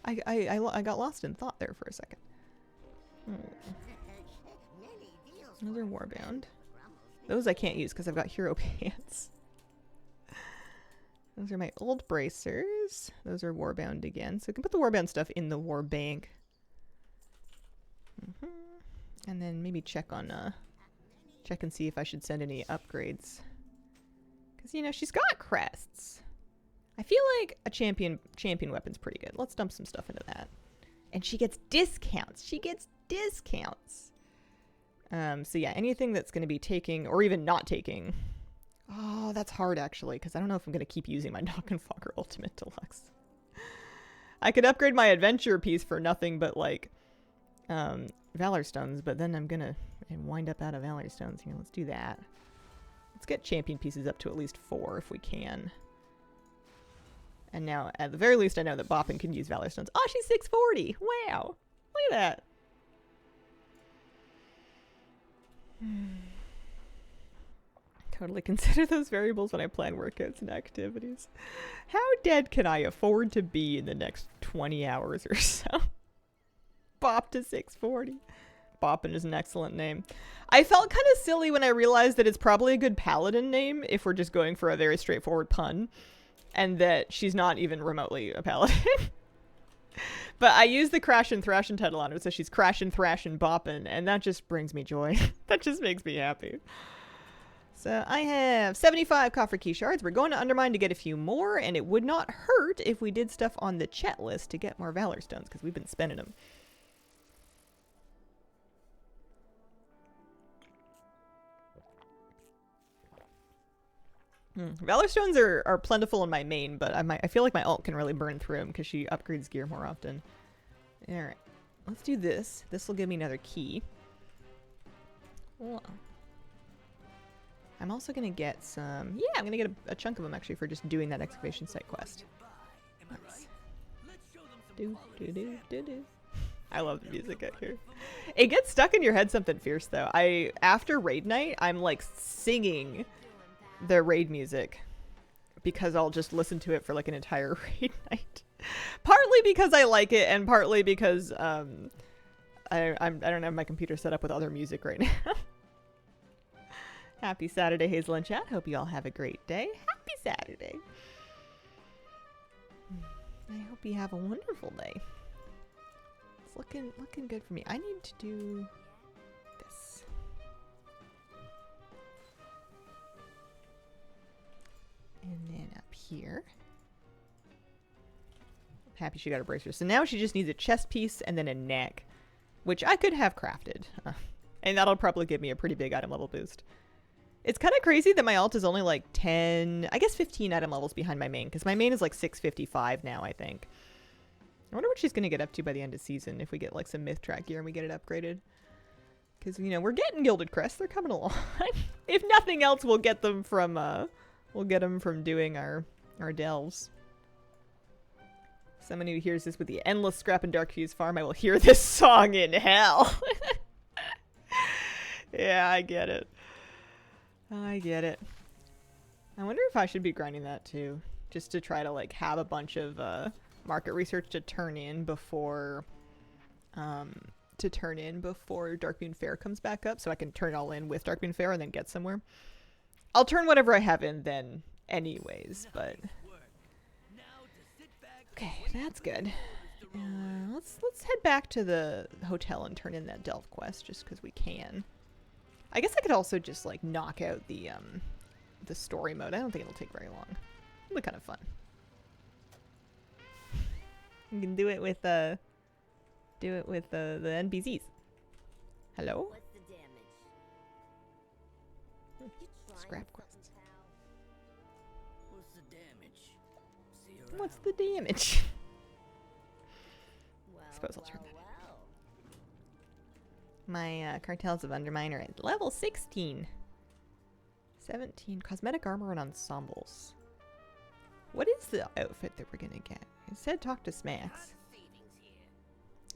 A: I got lost in thought there for a second. Those are warbound. Those I can't use because I've got hero pants. Those are my old bracers. Those are warbound again. So I can put the warbound stuff in the war bank. And then maybe check and see if I should send any upgrades. Because, you know, she's got crests. I feel like a champion weapon's pretty good. Let's dump some stuff into that. And she gets discounts. So yeah, anything that's going to be taking, or even not taking. Oh, that's hard actually, because I don't know if I'm going to keep using my Knockenfogger Ultimate Deluxe. I could upgrade my adventure piece for nothing but like Valor Stones, but then I'm going to wind up out of Valor Stones here. Let's do that. Let's get champion pieces up to at least 4 if we can. And now, at the very least, I know that Boppin can use Valor Stones. Oh, she's 640! Wow! Look at that! Totally consider those variables when I plan workouts and activities. How dead can I afford to be in the next 20 hours or so? Bop to 640. Boppin is an excellent name. I felt kind of silly when I realized that it's probably a good paladin name if we're just going for a very straightforward pun. And that she's not even remotely a paladin. But I use the Crash and Thrash title on her, so she's Crash and Thrash and Boppin, and that just brings me joy. That just makes me happy. So I have 75 coffer key shards. We're going to Undermine to get a few more, and it would not hurt if we did stuff on the chat list to get more Valor Stones, because we've been spending them. Valor Stones are plentiful in my main, but I feel like my ult can really burn through them because she upgrades gear more often. Alright, let's do this. This will give me another key. Hold on. I'm also going to get some... Yeah, I'm going to get a chunk of them actually for just doing that excavation site quest. Let's do. I love the music out here. It gets stuck in your head something fierce though. After raid night, I'm like singing the raid music because I'll just listen to it for like an entire raid night. Partly because I like it, and partly because I don't have my computer set up with other music right now. Happy Saturday, Hazel and chat. Hope you all have a great day. Happy Saturday. I hope you have a wonderful day. It's looking good for me. I need to do this. And then up here. Happy she got a bracer. So now she just needs a chest piece and then a neck, which I could have crafted. And that'll probably give me a pretty big item level boost. It's kind of crazy that my alt is only like 10, I guess 15 item levels behind my main, because my main is like 655 now, I think. I wonder what she's going to get up to by the end of season if we get like some myth track gear and we get it upgraded. Because, you know, we're getting Gilded Crests. They're coming along. If nothing else, we'll get them from doing our delves. Someone who hears this with the endless scrap and dark fuse farm, I will hear this song in hell. Yeah, I get it. I get it. I wonder if I should be grinding that too, just to try to like have a bunch of market research to turn in before Darkmoon Fair comes back up, so I can turn it all in with Darkmoon Fair and then get somewhere. I'll turn whatever I have in then anyways, but Okay, that's good. Let's head back to the hotel and turn in that Delve quest just because we can. I guess I could also just like knock out the story mode. I don't think it'll take very long. It'll be kind of fun. You can do it with the NPCs. Hello?
C: What's the damage? You trying
A: Scrap
C: something,
A: quests.
C: pal?
D: What's the damage? See you
A: What's
D: around.
A: the damage?
C: Well,
A: Suppose I'll turn that in.
C: well.
A: My cartels of Undermine are at level 16. 17. Cosmetic armor and ensembles. What is the outfit that we're gonna get? It said talk to Smacks.
C: Savings here.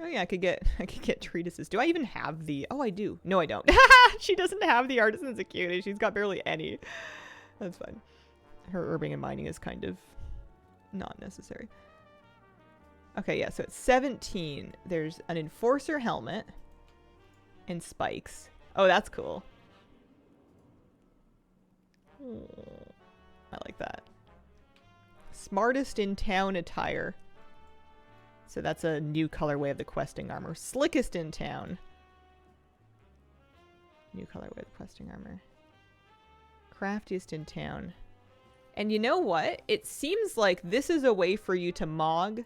A: Oh yeah, I could get treatises. Do I even have the... Oh, I do. No, I don't. She doesn't have the artisan's acuity. She's got barely any. That's fine. Her herbing and mining is kind of not necessary. Okay, yeah, so it's 17. There's an enforcer helmet and spikes. Oh, that's cool. I like that. Smartest in town attire. So that's a new colorway of the questing armor. Slickest in town. New colorway of the questing armor. Craftiest in town. And you know what? It seems like this is a way for you to mog.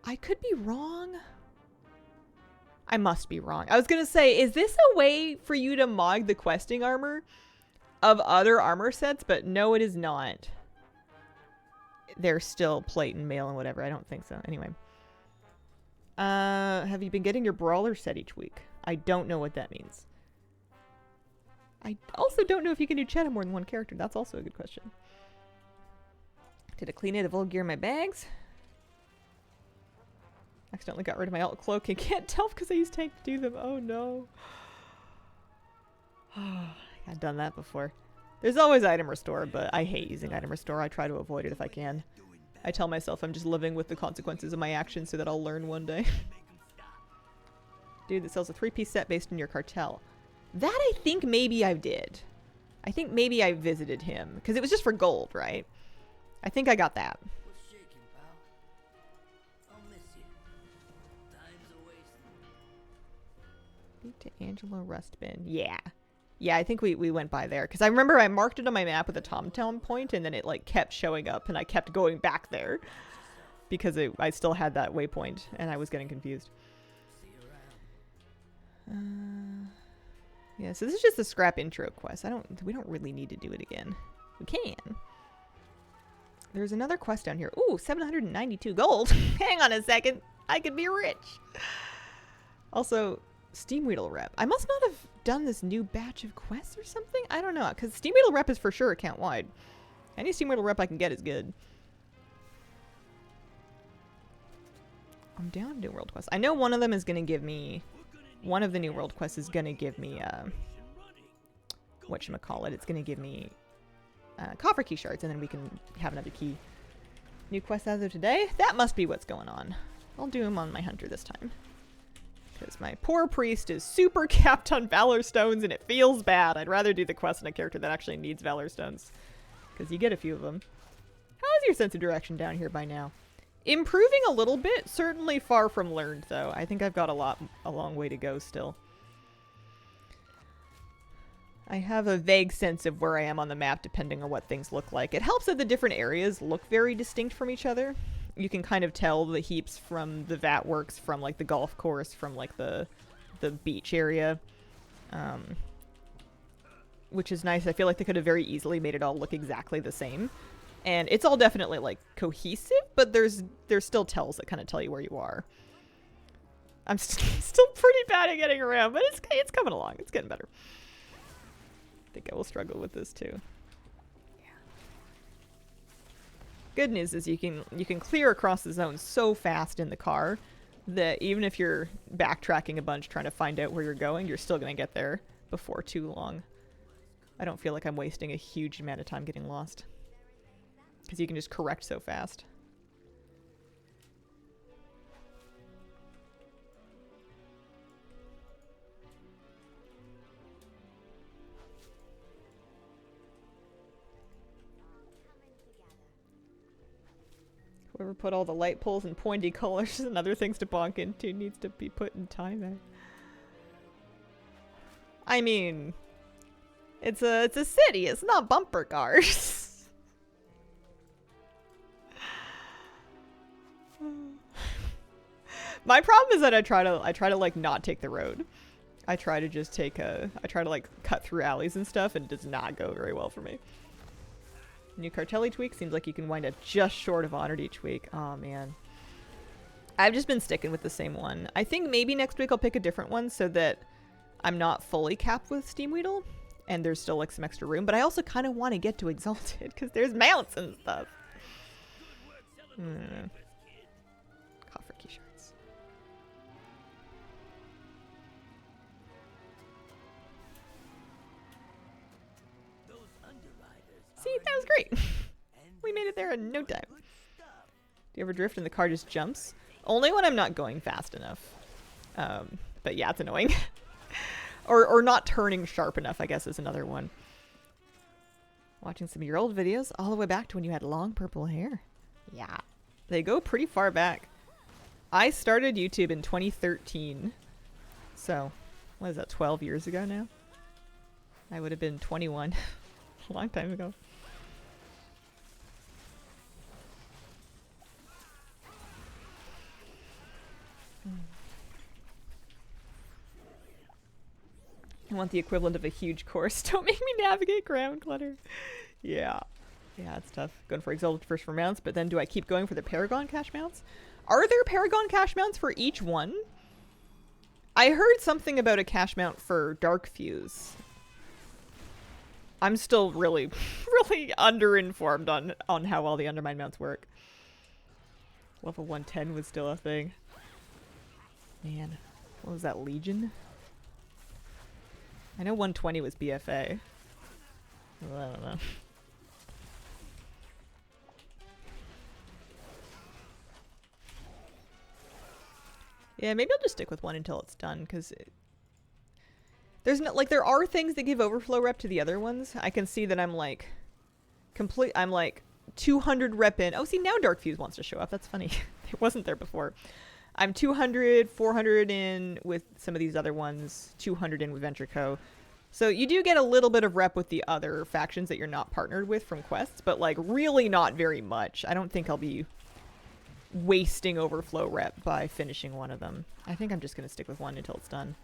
A: I could be wrong. I must be wrong. I was going to say, is this a way for you to mog the questing armor of other armor sets? But no, it is not. They're still plate and mail and whatever. I don't think so. Anyway. Have you been getting your brawler set each week? I don't know what that means. I also don't know if you can do chat on more than one character. That's also a good question. Did I clean it of old gear in my bags? Accidentally got rid of my alt cloak and can't tell because I used tank to do them. Oh no. I've done that before. There's always item restore, but I hate using item restore. I try to avoid it if I can. I tell myself I'm just living with the consequences of my actions so that I'll learn one day. Dude that sells a 3-piece set based on your cartel. That I think maybe I did. I think maybe I visited him. Because it was just for gold, right? I think I got that.
D: What's shaking, pal? I'll miss you. Time's a wasting.
A: Speak to Angelo Rustbin. Yeah. Yeah, I think we went by there. Because I remember I marked it on my map with a TomTom point, and then it like kept showing up, and I kept going back there. Because I still had that waypoint, and I was getting confused.
D: See you around.
A: Yeah, so this is just a scrap intro quest. We don't really need to do it again. We can. There's another quest down here. Ooh, 792 gold. Hang on a second. I could be rich. Also, Steam Weedle rep. I must not have done this new batch of quests or something. I don't know, because Steam Weedle rep is for sure account wide. Any Steam Weedle rep I can get is good. I'm down to New World Quest. I know one of them is going to give me... One of the New World Quests is going to give me... whatchamacallit. It's going to give me... coffer key shards, and then we can have another key. New quest as of today? That must be what's going on. I'll do him on my hunter this time. Because my poor priest is super capped on Valor Stones, and it feels bad. I'd rather do the quest on a character that actually needs Valor Stones. Because you get a few of them. How's your sense of direction down here by now? Improving a little bit. Certainly far from learned, though. I think I've got a long way to go still. I have a vague sense of where I am on the map depending on what things look like. It helps that the different areas look very distinct from each other. You can kind of tell the heaps from the vat works, from like the golf course, from like the beach area. Which is nice. I feel like they could have very easily made it all look exactly the same. And it's all definitely like cohesive, but there's still tells that kind of tell you where you are. I'm still pretty bad at getting around, but it's coming along. It's getting better. I think I will struggle with this too. Yeah. Good news is you can clear across the zone so fast in the car that even if you're backtracking a bunch trying to find out where you're going, you're still going to get there before too long. I don't feel like I'm wasting a huge amount of time getting lost. Because you can just correct so fast. Whoever Or put all the light poles and pointy colors and other things to bonk into needs to be put in time. I mean, it's a city. It's not bumper cars. My problem is that I try to like not take the road. I try to just take I try to like cut through alleys and stuff, and it does not go very well for me. New cartel each week. Seems like you can wind up just short of honored each week. Oh man. I've just been sticking with the same one. I think maybe next week I'll pick a different one so that I'm not fully capped with Steam Weedle and there's still like some extra room, but I also kind of want to get to Exalted because there's mounts and stuff. Coffer key shards. See, that was great. We made it there in no time. Do you ever drift and the car just jumps? Only when I'm not going fast enough. But yeah, it's annoying. or not turning sharp enough, I guess, is another one. Watching some of your old videos all the way back to when you had long purple hair. Yeah. They go pretty far back. I started YouTube in 2013. So, what is that, 12 years ago now? I would have been 21. A long time ago. I want the equivalent of a huge course. Don't make me navigate ground clutter. Yeah. Yeah, it's tough. Going for Exalted first for mounts, but then do I keep going for the Paragon cash mounts? Are there Paragon cash mounts for each one? I heard something about a cash mount for Dark Fuse. I'm still really, really underinformed on how all the Undermine mounts work. Level 110 was still a thing. Man, what was that, Legion? I know 120 was BFA. Well, I don't know. Yeah, maybe I'll just stick with one until it's done, because there's no, like, there are things that give overflow rep to the other ones. I can see that I'm like I'm like 200 rep in. Oh, see, now Dark Fuse wants to show up. That's funny. It wasn't there before. I'm 200, 400 in with some of these other ones, 200 in with Venture Co. So you do get a little bit of rep with the other factions that you're not partnered with from quests, but like really not very much. I don't think I'll be wasting overflow rep by finishing one of them. I think I'm just going to stick with one until it's done.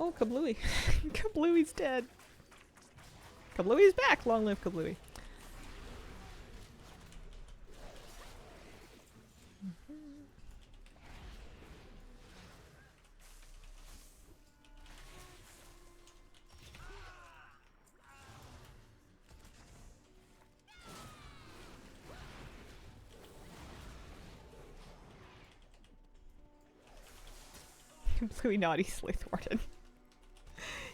A: Oh, Kablooey. Kablooey's dead. Kablooey's back. Long live Kablooey. Kablooey not easily thwarted.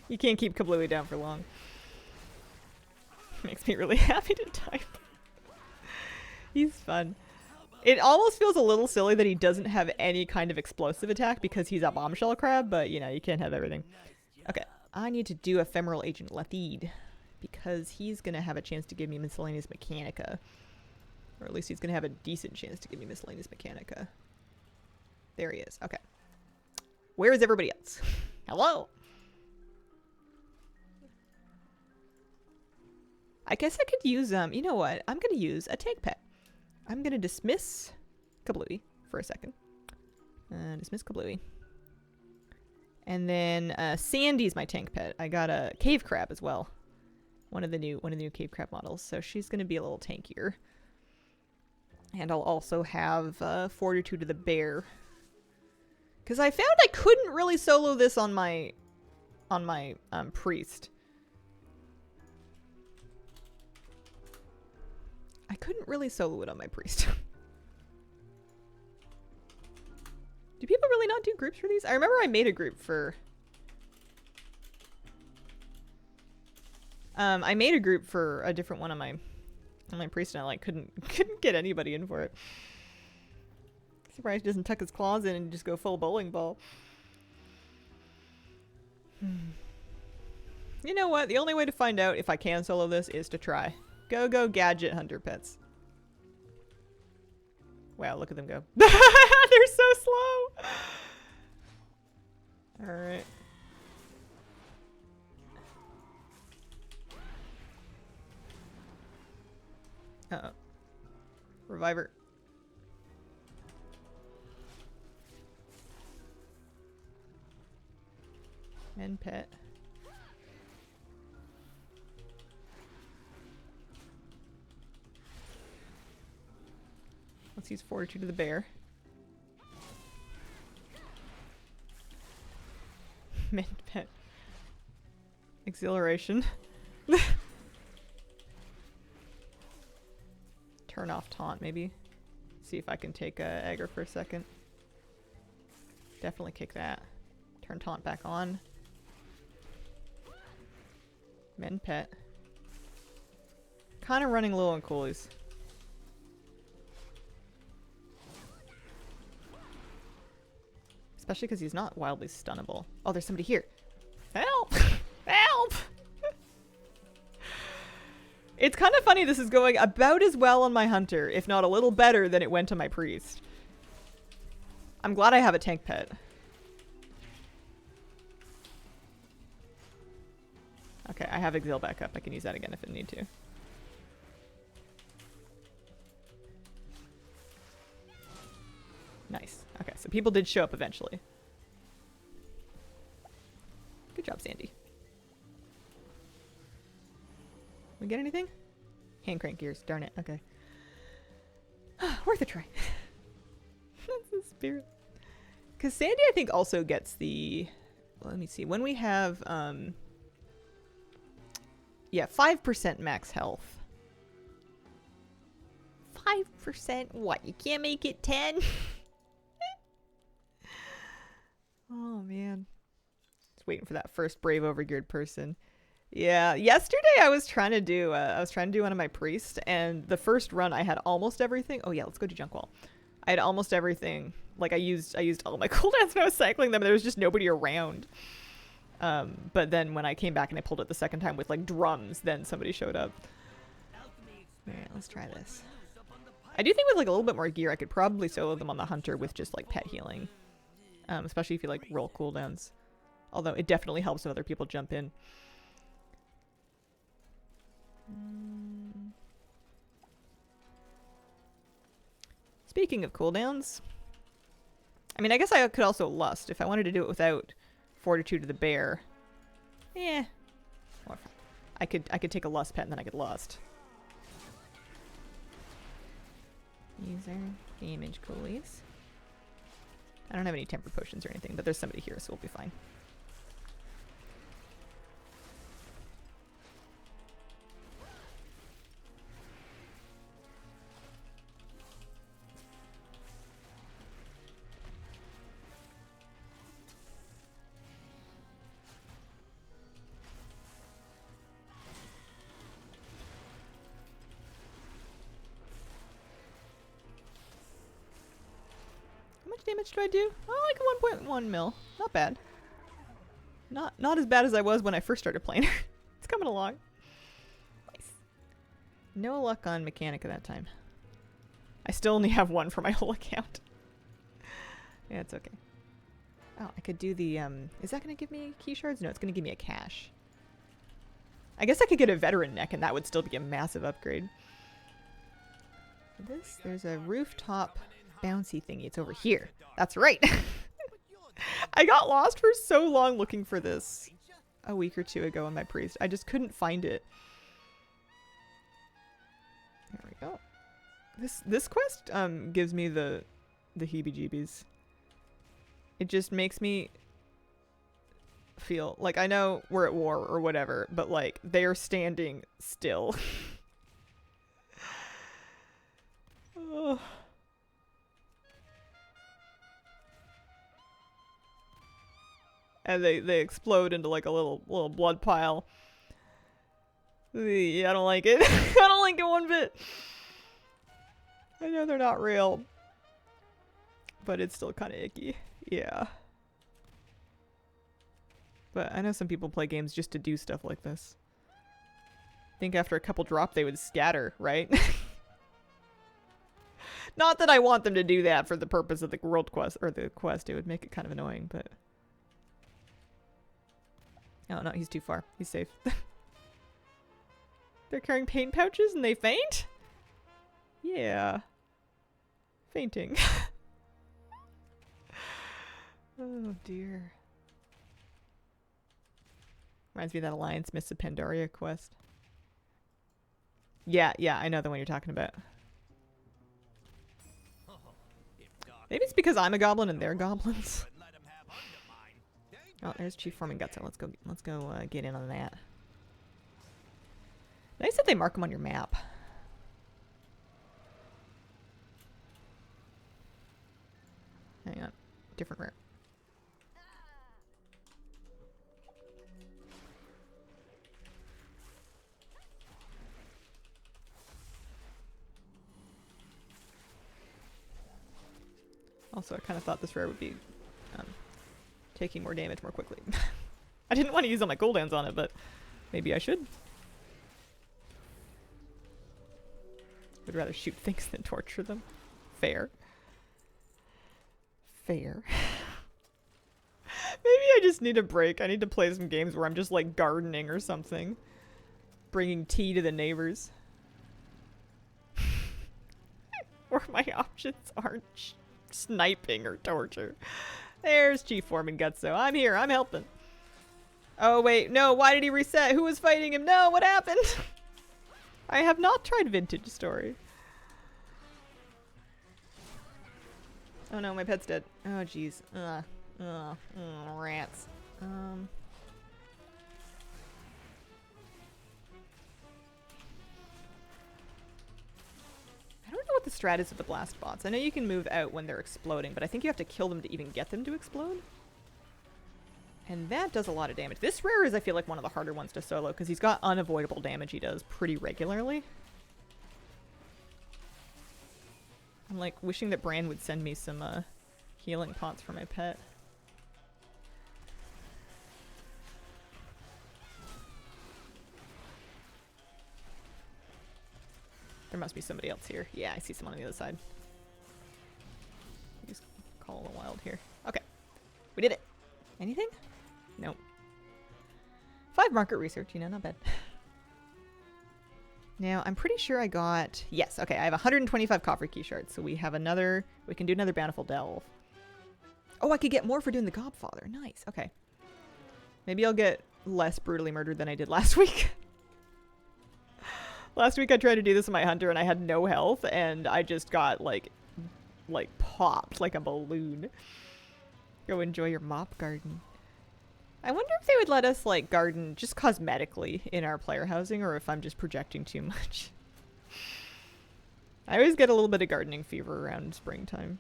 A: You can't keep Kablooey down for long. Makes me really happy to type. He's fun. It almost feels a little silly that he doesn't have any kind of explosive attack because he's a bombshell crab, but you know, you can't have everything. Okay, I need to do Ephemeral Agent Lathid because he's going to have a chance to give me Miscellaneous Mechanica. Or at least he's going to have a decent chance to give me Miscellaneous Mechanica. There he is. Okay. Where is everybody else? Hello? I guess I could use, you know what? I'm going to use a tank pet. I'm going to dismiss Kablooey for a second. Dismiss Kablooey. And then Sandy's my tank pet. I got a cave crab as well. One of the new cave crab models. So she's going to be a little tankier. And I'll also have Fortitude of the bear. Because I found I couldn't really solo this on my priest. I couldn't really solo it on my priest. Do people really not do groups for these? I remember I made a group for... I made a group for a different one on my priest and I like couldn't get anybody in for it. Surprised he doesn't tuck his claws in and just go full bowling ball. You know what? The only way to find out if I can solo this is to try. Go gadget hunter pets. Wow, look at them go. They're so slow. Alright. Uh-oh. Reviver. And pet. Let's use fortitude to the bear. Mint pet. Exhilaration. Turn off taunt, maybe. See if I can take aggro for a second. Definitely kick that. Turn taunt back on. Men pet. Kind of running low on coolies. Especially because he's not wildly stunnable. Oh, there's somebody here. Help! Help! It's kind of funny this is going about as well on my hunter, if not a little better than it went on my priest. I'm glad I have a tank pet. Okay, I have Exil back up. I can use that again if I need to. Nice. Okay, so people did show up eventually. Good job, Sandy. We get anything? Hand crank gears. Darn it. Okay. Worth a try. That's the spirit. Because Sandy, I think, also gets the... Let me see. When we have... Yeah, 5% max health. 5%? What? You can't make it 10? Oh, man. Just waiting for that first brave overgeared person. Yeah, yesterday I was trying to do one of my priests, and the first run I had almost everything. Oh yeah, let's go to Junkwall. I had almost everything. Like I used all my cooldowns when I was cycling them, and there was just nobody around. But then when I came back and I pulled it the second time with like drums, then somebody showed up. Alright, let's try this. I do think with like a little bit more gear I could probably solo them on the hunter with just like pet healing. Especially if you like roll cooldowns. Although it definitely helps if other people jump in. Speaking of cooldowns, I mean, I guess I could also lust if I wanted to do it without fortitude to the bear. Yeah, or I could take a lust pet and then I could lust. These are damage coolies. I don't have any temper potions or anything, but there's somebody here, so we'll be fine. How much damage do I do? Oh, like 1.1 mil. Not bad. Not as bad as I was when I first started playing her. It's coming along. Nice. No luck on Mechanica that time. I still only have one for my whole account. Yeah, it's okay. Oh, I could do the, is that going to give me key shards? No, it's going to give me a cache. I guess I could get a veteran neck and that would still be a massive upgrade. This, there's a rooftop bouncy thingy. It's over here. That's right. I got lost for so long looking for this a week or two ago on my priest. I just couldn't find it. There we go. This quest gives me the heebie-jeebies. It just makes me feel like I know we're at war or whatever, but like they are standing still. Oh. And they explode into like a little blood pile. I don't like it. I don't like it one bit. I know they're not real. but it's still kind of icky. Yeah. But I know some people play games just to do stuff like this. I think after a couple drop, they would scatter, right? Not that I want them to do that for the purpose of the world quest, or the quest. It would make it kind of annoying, but... Oh, no, he's too far. He's safe. They're carrying paint pouches and they faint? Yeah. Fainting. Oh, dear. Reminds me of that Alliance Mists of Pandaria quest. Yeah, I know the one you're talking about. Maybe it's because I'm a goblin and they're goblins. Oh, there's Chief Foreman Gutso. Let's go get in on that. Nice that they mark them on your map. Hang on. Different rare. Also, I kind of thought this rare would be taking more damage more quickly. I didn't want to use all my cooldowns on it, but maybe I should. Would rather shoot things than torture them. Fair. Fair. Maybe I just need a break. I need to play some games where I'm just like gardening or something. Bringing tea to the neighbors. Or my options aren't sniping or torture. There's Chief Foreman Gutso. I'm here. I'm helping. Oh, wait. No, why did he reset? Who was fighting him? No, what happened? I have not tried Vintage Story. Oh no, my pet's dead. Oh jeez. Rats. I don't know what the strat is of the blast bots. I know you can move out when they're exploding, but I think you have to kill them to even get them to explode. And that does a lot of damage. This rare is, I feel like, one of the harder ones to solo, because he's got unavoidable damage he does pretty regularly. I'm like wishing that Bran would send me some healing pots for my pet. There must be somebody else here. Yeah, I see someone on the other side. Just call a wild here. Okay. We did it. Anything? Nope. 5 market research, you know, not bad. Now, I'm pretty sure I got... Yes, okay, I have 125 coffer key shards, so we have another... We can do another Bountiful Delve. Oh, I could get more for doing the Godfather. Nice, okay. Maybe I'll get less brutally murdered than I did last week. Last week I tried to do this with my hunter and I had no health, and I just got, like popped like a balloon. Go enjoy your mop garden. I wonder if they would let us, like, garden just cosmetically in our player housing, or if I'm just projecting too much. I always get a little bit of gardening fever around springtime.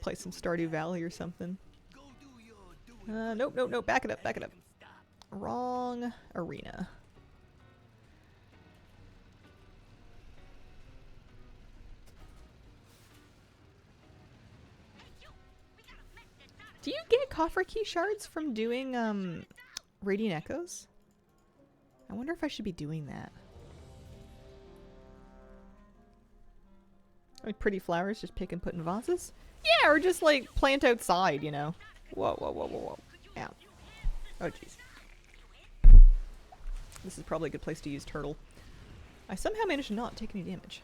A: Play some Stardew Valley or something. Nope. Back it up. Wrong arena. Do you get coffer key shards from doing Radiant Echoes? I wonder if I should be doing that. Like pretty flowers, just pick and put in vases? Yeah, or just like plant outside, you know. Whoa. Ow. Oh jeez. This is probably a good place to use turtle. I somehow managed to not take any damage.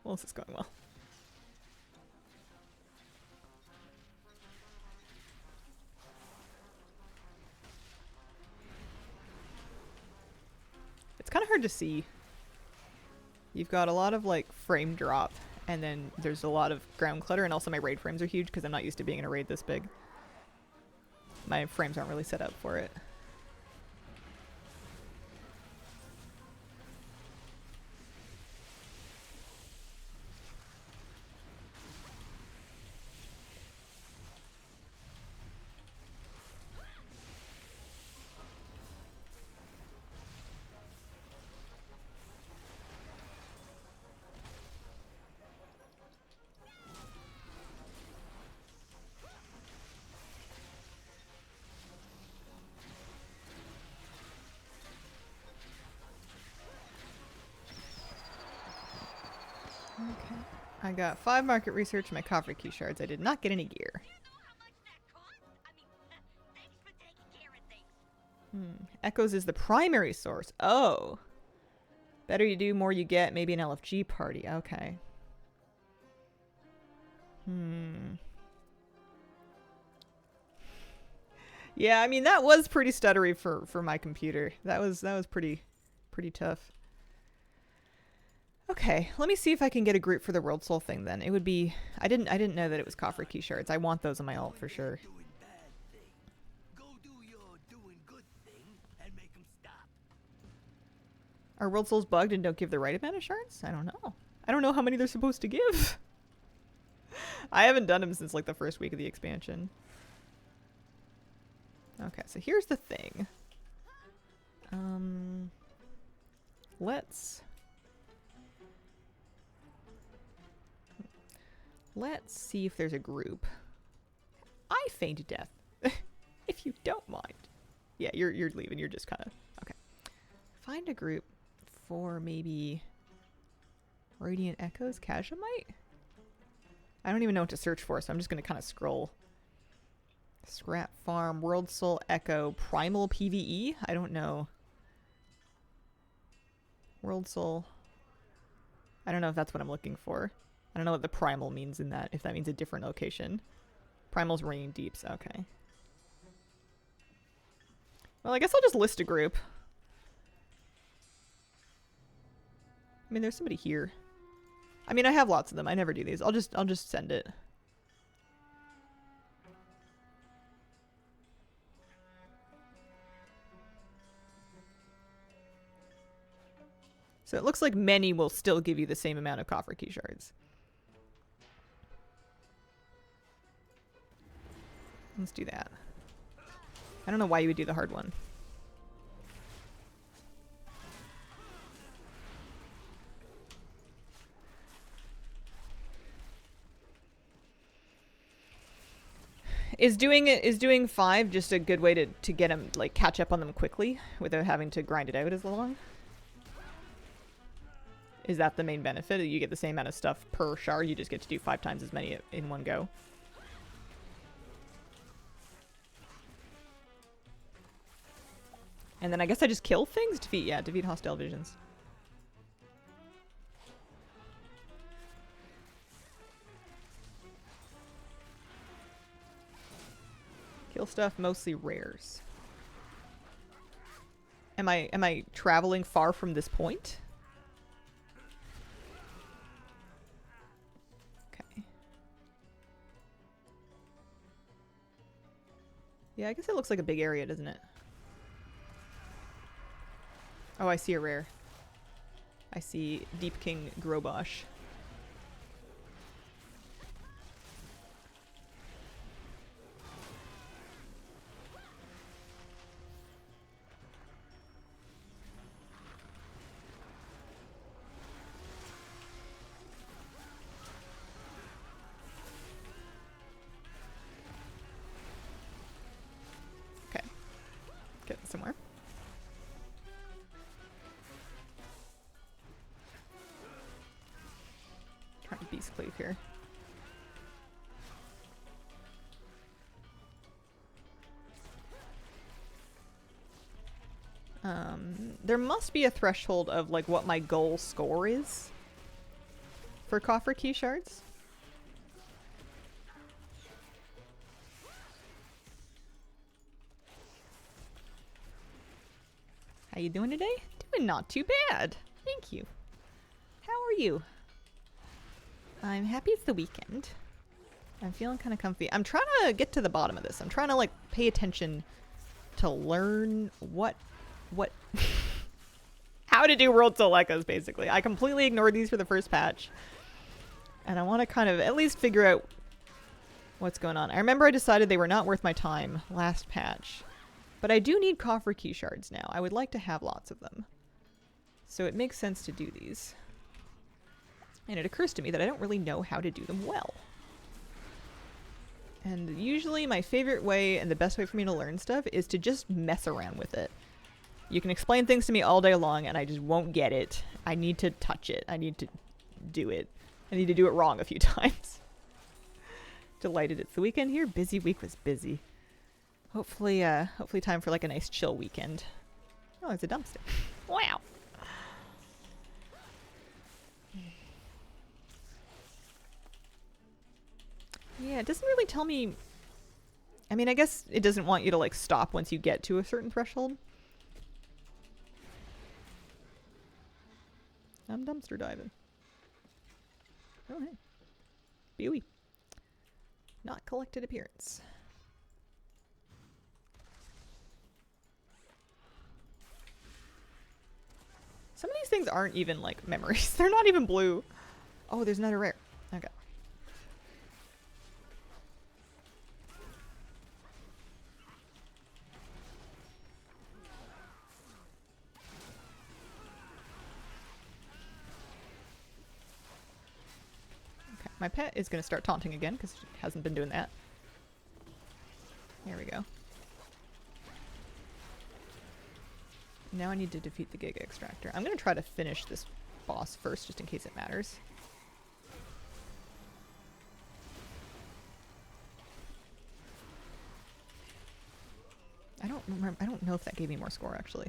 A: Well, this is going well. It's kind of hard to see. You've got a lot of like frame drop, and then there's a lot of ground clutter, and also my raid frames are huge because I'm not used to being in a raid this big. My frames aren't really set up for it. I got 5 market research and my coffer key shards. I did not get any gear. Echoes is the primary source. Oh. Better you do, more you get. Maybe an LFG party. Okay. Yeah, I mean, that was pretty stuttery for my computer. That was pretty tough. Okay, let me see if I can get a group for the World Soul thing then. It would be... I didn't know that it was coffer key shards. I want those on my alt for sure. Are World Souls bugged and don't give the right amount of shards? I don't know. I don't know how many they're supposed to give. I haven't done them since like the first week of the expansion. Okay, so here's the thing. Let's see if there's a group. I faint death. If you don't mind. Yeah, you're leaving. You're just kind of... Okay. Find a group for maybe Radiant Echoes, Casualmite? I don't even know what to search for, so I'm just going to kind of scroll. Scrap Farm, World Soul Echo, Primal PvE? I don't know. World Soul. I don't know if that's what I'm looking for. I don't know what the Primal means in that, if that means a different location. Primal's Raining Deeps, okay. Well, I guess I'll just list a group. I mean, there's somebody here. I mean, I have lots of them. I never do these. I'll just send it. So it looks like many will still give you the same amount of coffer key shards. Let's do that. I don't know why you would do the hard one. Is doing 5 just a good way to get them, like, catch up on them quickly without having to grind it out as long? Is that the main benefit? You get the same amount of stuff per shard, you just get to do 5 times as many in one go. And then I guess I just kill things? Defeat hostile visions. Kill stuff, mostly rares. Am I traveling far from this point? Okay. Yeah, I guess it looks like a big area, doesn't it? Oh, I see a rare. I see Deep King Grobosh. Okay. Getting somewhere. Trying to beast cleave here. There must be a threshold of like what my goal score is for coffer key shards. How you doing today? Doing not too bad. Thank you. How are you? I'm happy it's the weekend. I'm feeling kind of comfy. I'm trying to get to the bottom of this. I'm trying to like pay attention to learn what how to do World Soul Echoes, basically. I completely ignored these for the first patch. And I want to kind of at least figure out what's going on. I remember I decided they were not worth my time last patch. But I do need coffer key shards now. I would like to have lots of them. So it makes sense to do these. And it occurs to me that I don't really know how to do them well. And usually my favorite way and the best way for me to learn stuff is to just mess around with it. You can explain things to me all day long and I just won't get it. I need to touch it. I need to do it. I need to do it wrong a few times. Delighted it's the weekend here. Busy week was busy. Hopefully time for like a nice chill weekend. Oh, there's a dumpster. Wow. Yeah, it doesn't really tell me. I mean, I guess it doesn't want you to like stop once you get to a certain threshold. I'm dumpster diving. Oh, hey. Buoy. Not collected appearance. Some of these things aren't even like memories. They're not even blue. Oh, there's another rare. Okay. Okay, my pet is going to start taunting again because she hasn't been doing that. There we go. Now I need to defeat the Giga Extractor. I'm going to try to finish this boss first just in case it matters. I don't remember. I don't know if that gave me more score actually.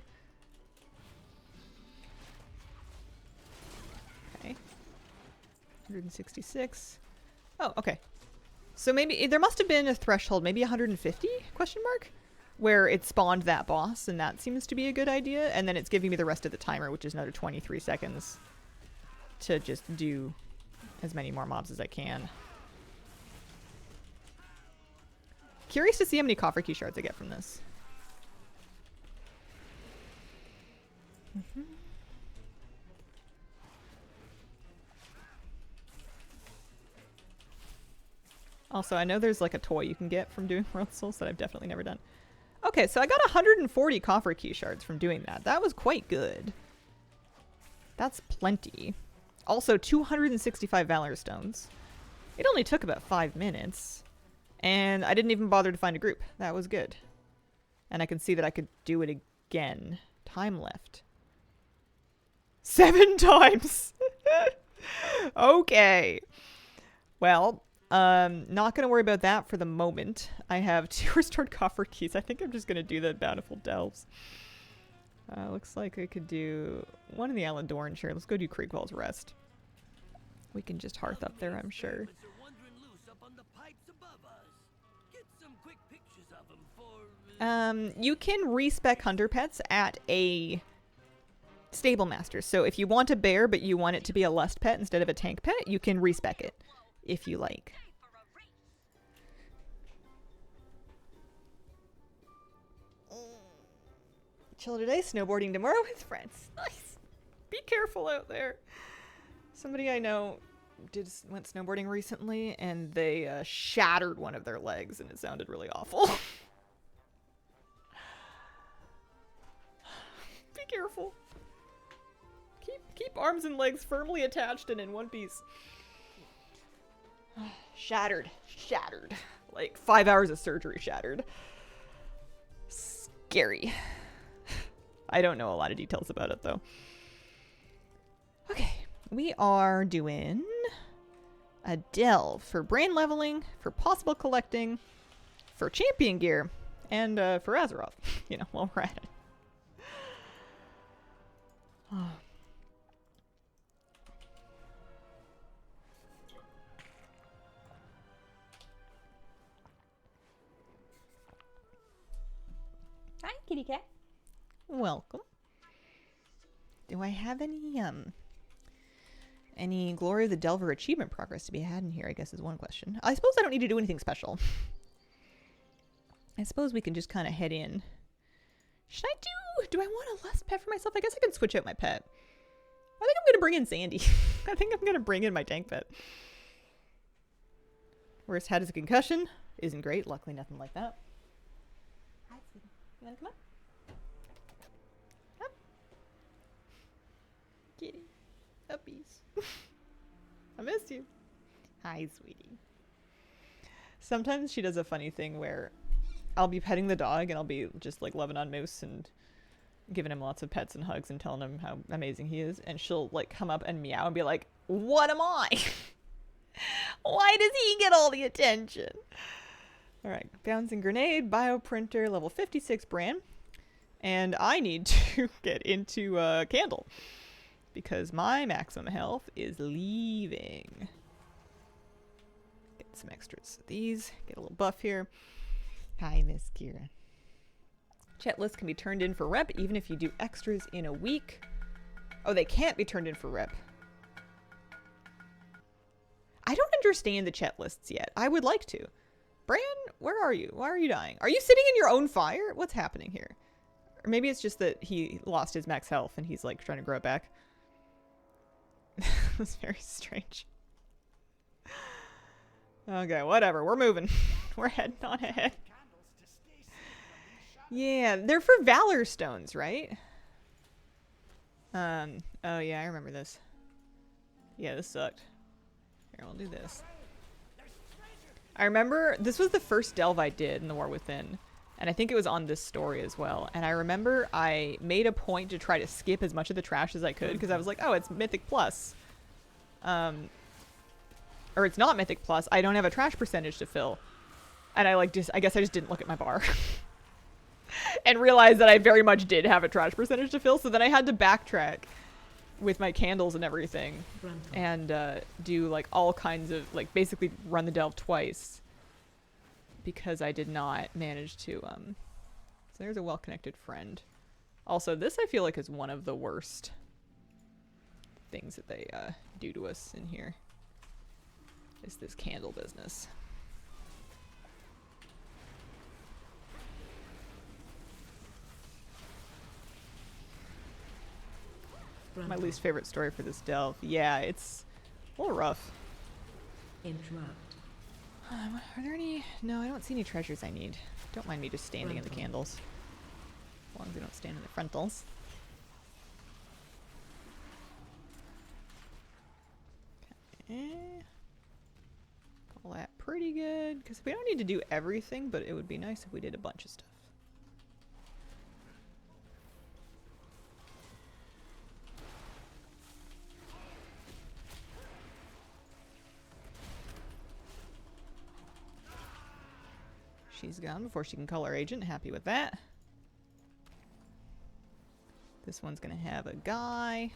A: Okay. 166. Oh, okay. So maybe there must have been a threshold, maybe 150 question mark, where it spawned that boss, and that seems to be a good idea. And then it's giving me the rest of the timer, which is another 23 seconds to just do as many more mobs as I can. Curious to see how many coffer key shards I get from this. Also, I know there's like a toy you can get from doing World Souls that I've definitely never done. Okay, so I got 140 coffer key shards from doing that. That was quite good. That's plenty. Also, 265 Valor Stones. It only took about 5 minutes. And I didn't even bother to find a group. That was good. And I can see that I could do it again. Time left. 7 times! Okay. Well, not going to worry about that for the moment. I have 2 restored coffer keys. I think I'm just going to do the Bountiful Delves. Looks like I could do one in the Alan share. Let's go do Kriegwald's Rest. We can just hearth up there, I'm sure. You can respec hunter pets at a stable master. So if you want a bear, but you want it to be a lust pet instead of a tank pet, you can respec it if you like. Chill today, snowboarding tomorrow with friends. Nice. Be careful out there. Somebody I know went snowboarding recently, and they shattered one of their legs, and it sounded really awful. Be careful. Keep arms and legs firmly attached and in one piece. Shattered. Like 5 hours of surgery shattered. Scary. I don't know a lot of details about it, though. Okay, we are doing a delve for brain leveling, for possible collecting, for champion gear, and for Azeroth. You know, while we're at it. Oh. Hi, kitty cat. Welcome. Do I have any Glory of the Delver achievement progress to be had in here, I guess is one question. I suppose I don't need to do anything special. I suppose we can just kind of head in. Should I do I want a lust pet for myself? I guess I can switch out my pet. I think I'm going to bring in Sandy. I think I'm going to bring in my tank pet. Worst had is a concussion. Isn't great. Luckily, nothing like that. Hi, sweetie. You want to come up? Up. Kitty. Uppies. I missed you. Hi, sweetie. Sometimes she does a funny thing where I'll be petting the dog and I'll be just like loving on Moose and giving him lots of pets and hugs and telling him how amazing he is. And she'll like come up and meow and be like, what am I? Why does he get all the attention? All right, bouncing grenade, bioprinter, level 56 brand. And I need to get into candle because my maximum health is leaving. Get some extras of these, get a little buff here. Hi, Miss Kira. Chat lists can be turned in for rep even if you do extras in a week. Oh, they can't be turned in for rep. I don't understand the chat lists yet. I would like to. Bran, where are you? Why are you dying? Are you sitting in your own fire? What's happening here? Or maybe it's just that he lost his max health and he's like trying to grow it back. That's very strange. Okay, whatever. We're moving. We're heading on ahead. Yeah, they're for Valor Stones, right? Oh yeah, I remember this. Yeah, this sucked. Here, we'll do this. I remember this was the first delve I did in the War Within, and I think it was on this story as well. And I remember I made a point to try to skip as much of the trash as I could because I was like, oh, it's Mythic Plus. Or it's not Mythic Plus. I don't have a trash percentage to fill. And I guess I just didn't look at my bar. And realized that I very much did have a trash percentage to fill. So then I had to backtrack with my candles and everything. And do like all kinds of, like basically run the delve twice. Because I did not manage to, so there's a well-connected friend. Also, this I feel like is one of the worst things that they do to us in here. Is this candle business. My least favorite story for this delve. Yeah, it's a little rough.
B: Interrupt.
A: Are there any? No, I don't see any treasures I need. Don't mind me just standing in the candles. As long as I don't stand in the frontals. Okay. Call that pretty good. Because we don't need to do everything, but it would be nice if we did a bunch of stuff. She's gone before she can call her agent. Happy with that. This one's gonna have a guy.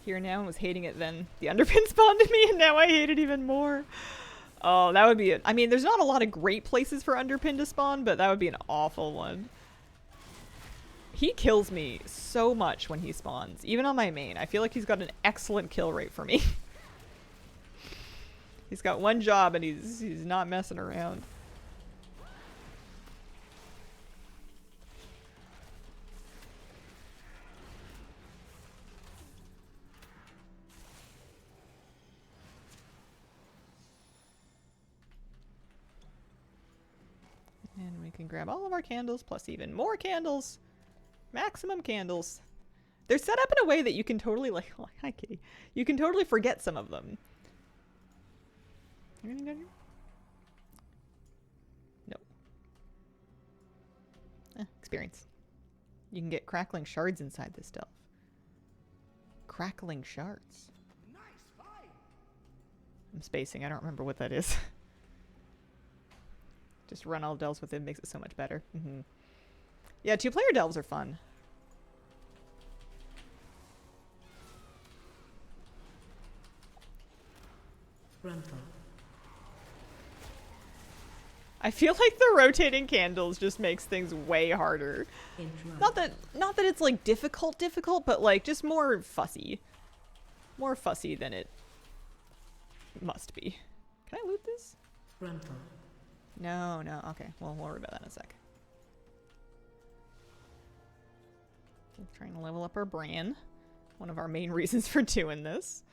A: Here now and was hating it then. The underpin spawned to me and now I hate it even more. Oh, that would be it. I mean, there's not a lot of great places for underpin to spawn, but that would be an awful one. He kills me so much when he spawns, even on my main. I feel like he's got an excellent kill rate for me. He's got one job and he's not messing around. And we can grab all of our candles plus even more candles. Maximum candles. They're set up in a way that you can totally like, oh, hi kitty. You can totally forget some of them. Anything down here? No. Experience. You can get crackling shards inside this stuff. Crackling shards. I'm spacing. I don't remember what that is. Just run all delves with it makes it so much better. Yeah, 2-player delves are fun. I feel like the rotating candles just makes things way harder. Not that it's like difficult, but like just more fussy. More fussy than it must be. Can I loot this? No, okay. Well, we'll worry about that in a sec. We're trying to level up our Bran. One of our main reasons for doing this.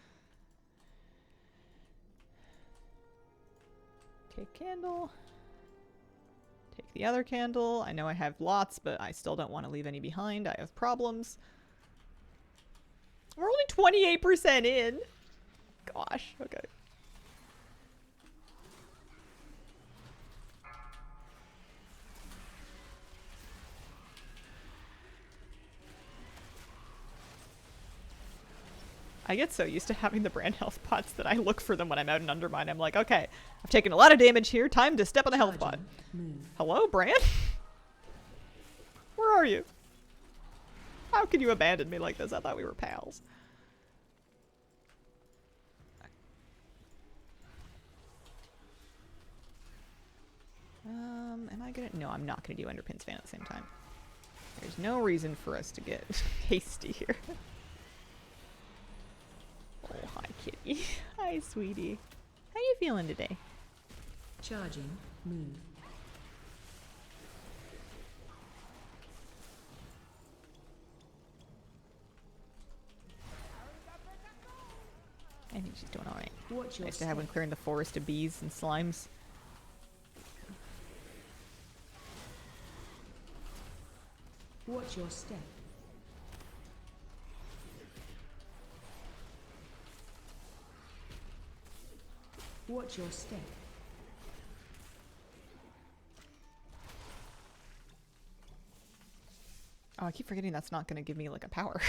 A: Take candle. Take the other candle. I know I have lots, but I still don't want to leave any behind. I have problems. We're only 28% in. Gosh, okay. I get so used to having the brand health pots that I look for them when I'm out in Undermine. I'm like, okay, I've taken a lot of damage here. Time to step on the health pot.
B: Move.
A: Hello, Brand? Where are you? How can you abandon me like this? I thought we were pals. Am I gonna? No, I'm not gonna do Underpin's fan at the same time. There's no reason for us to get hasty here. Oh, hi, kitty. Hi, sweetie. How you feeling today?
B: Charging. Move.
A: I think she's doing all right.
B: Watch your
A: Nice to have when
B: step.
A: clearing the forest of bees and slimes.
B: Watch your step. Watch your step.
A: Oh, I keep forgetting that's not going to give me like a power.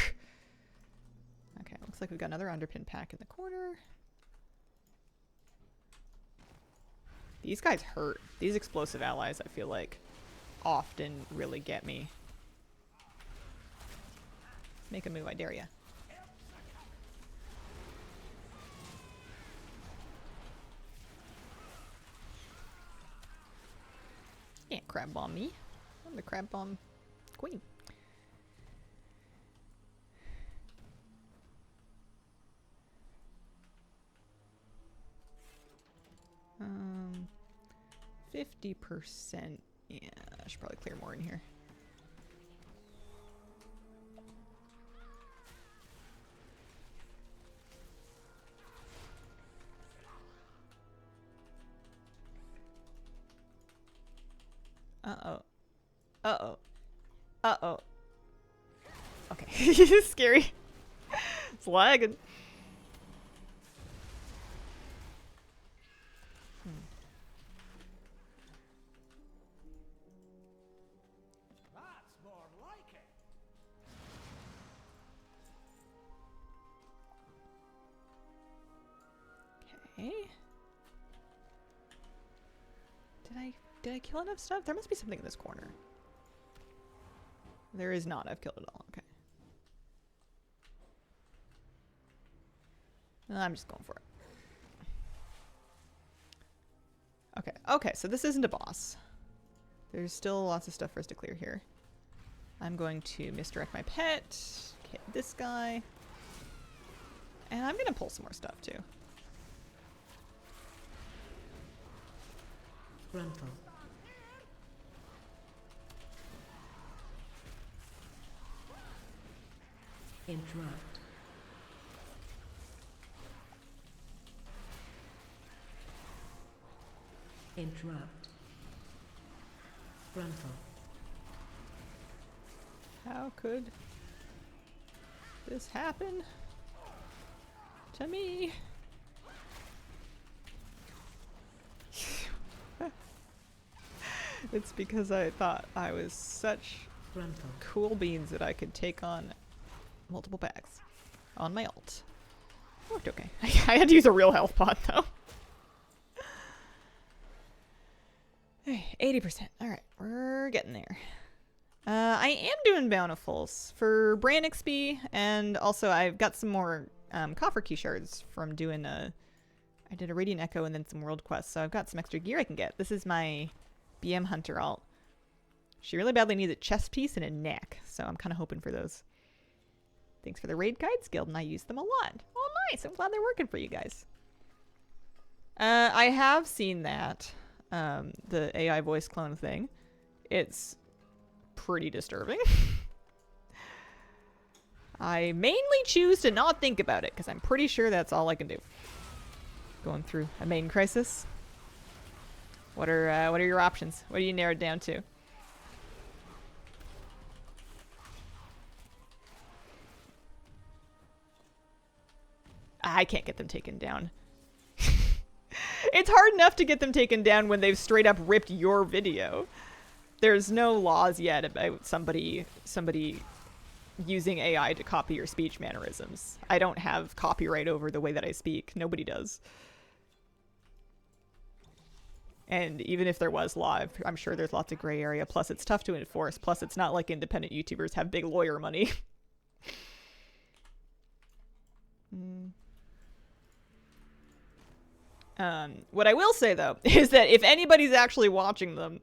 A: Okay, looks like we've got another underpin pack in the corner. These guys hurt. These explosive allies, I feel like, often really get me. Make a move, I dare ya. Can't crab bomb me. I'm the crab bomb queen. 50%. Yeah, I should probably clear more in here. Uh-oh. Uh-oh. Uh-oh. Okay. Scary. It's lagging.
D: That's more like it.
A: Okay. Did I kill enough stuff? There must be something in this corner. There is not. I've killed it all. Okay. I'm just going for it. Okay. Okay, so this isn't a boss. There's still lots of stuff for us to clear here. I'm going to misdirect my pet. Hit this guy. And I'm going to pull some more stuff too.
B: Frontal. Interrupt. Interrupt. Frontal.
A: How could this happen to me? It's because I thought I was such
B: Frontal.
A: cool beans that I could take on multiple packs on my ult. Worked okay. I had to use a real health pot though. Hey, 80%. Alright, we're getting there. I am doing Bountifuls for Brand XP, and also I've got some more coffer key shards from doing I did a Radiant Echo and then some world quests, so I've got some extra gear I can get. This is my BM Hunter alt. She really badly needs a chest piece and a neck, so I'm kind of hoping for those. Thanks for the raid guides, Guild, and I use them a lot. Oh, nice. I'm glad they're working for you guys. I have seen that, the AI voice clone thing. It's pretty disturbing. I mainly choose to not think about it, because I'm pretty sure that's all I can do. Going through a main crisis. What are your options? What do you narrow it down to? I can't get them taken down. It's hard enough to get them taken down when they've straight up ripped your video. There's no laws yet about somebody using AI to copy your speech mannerisms. I don't have copyright over the way that I speak. Nobody does. And even if there was law, I'm sure there's lots of gray area. Plus, it's tough to enforce. Plus, it's not like independent YouTubers have big lawyer money. What I will say, though, is that if anybody's actually watching them,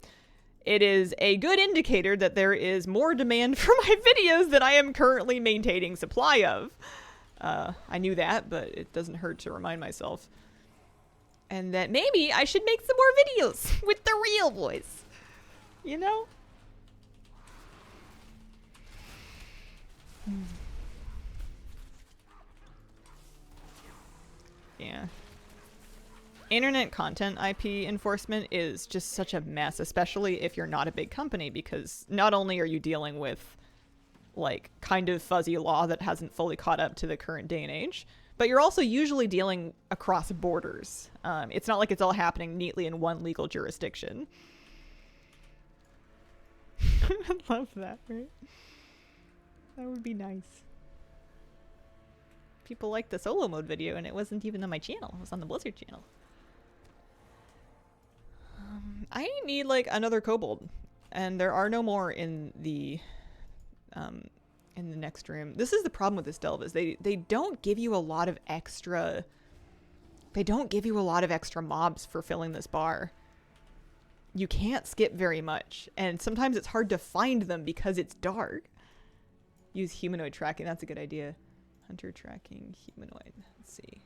A: it is a good indicator that there is more demand for my videos than I am currently maintaining supply of. I knew that, but it doesn't hurt to remind myself. And that maybe I should make some more videos with the real voice. You know? Yeah. Internet content IP enforcement is just such a mess, especially if you're not a big company, because not only are you dealing with like kind of fuzzy law that hasn't fully caught up to the current day and age, but you're also usually dealing across borders. It's not like it's all happening neatly in one legal jurisdiction. I love that, right? That would be nice. People liked the solo mode video and it wasn't even on my channel. It was on the Blizzard channel. I need like another kobold, and there are no more in the next room. This is the problem with this delve, is they don't give you a lot of extra. They don't give you a lot of extra mobs for filling this bar. You can't skip very much, and sometimes it's hard to find them because it's dark. Use humanoid tracking. That's a good idea. Hunter tracking humanoid. Let's see.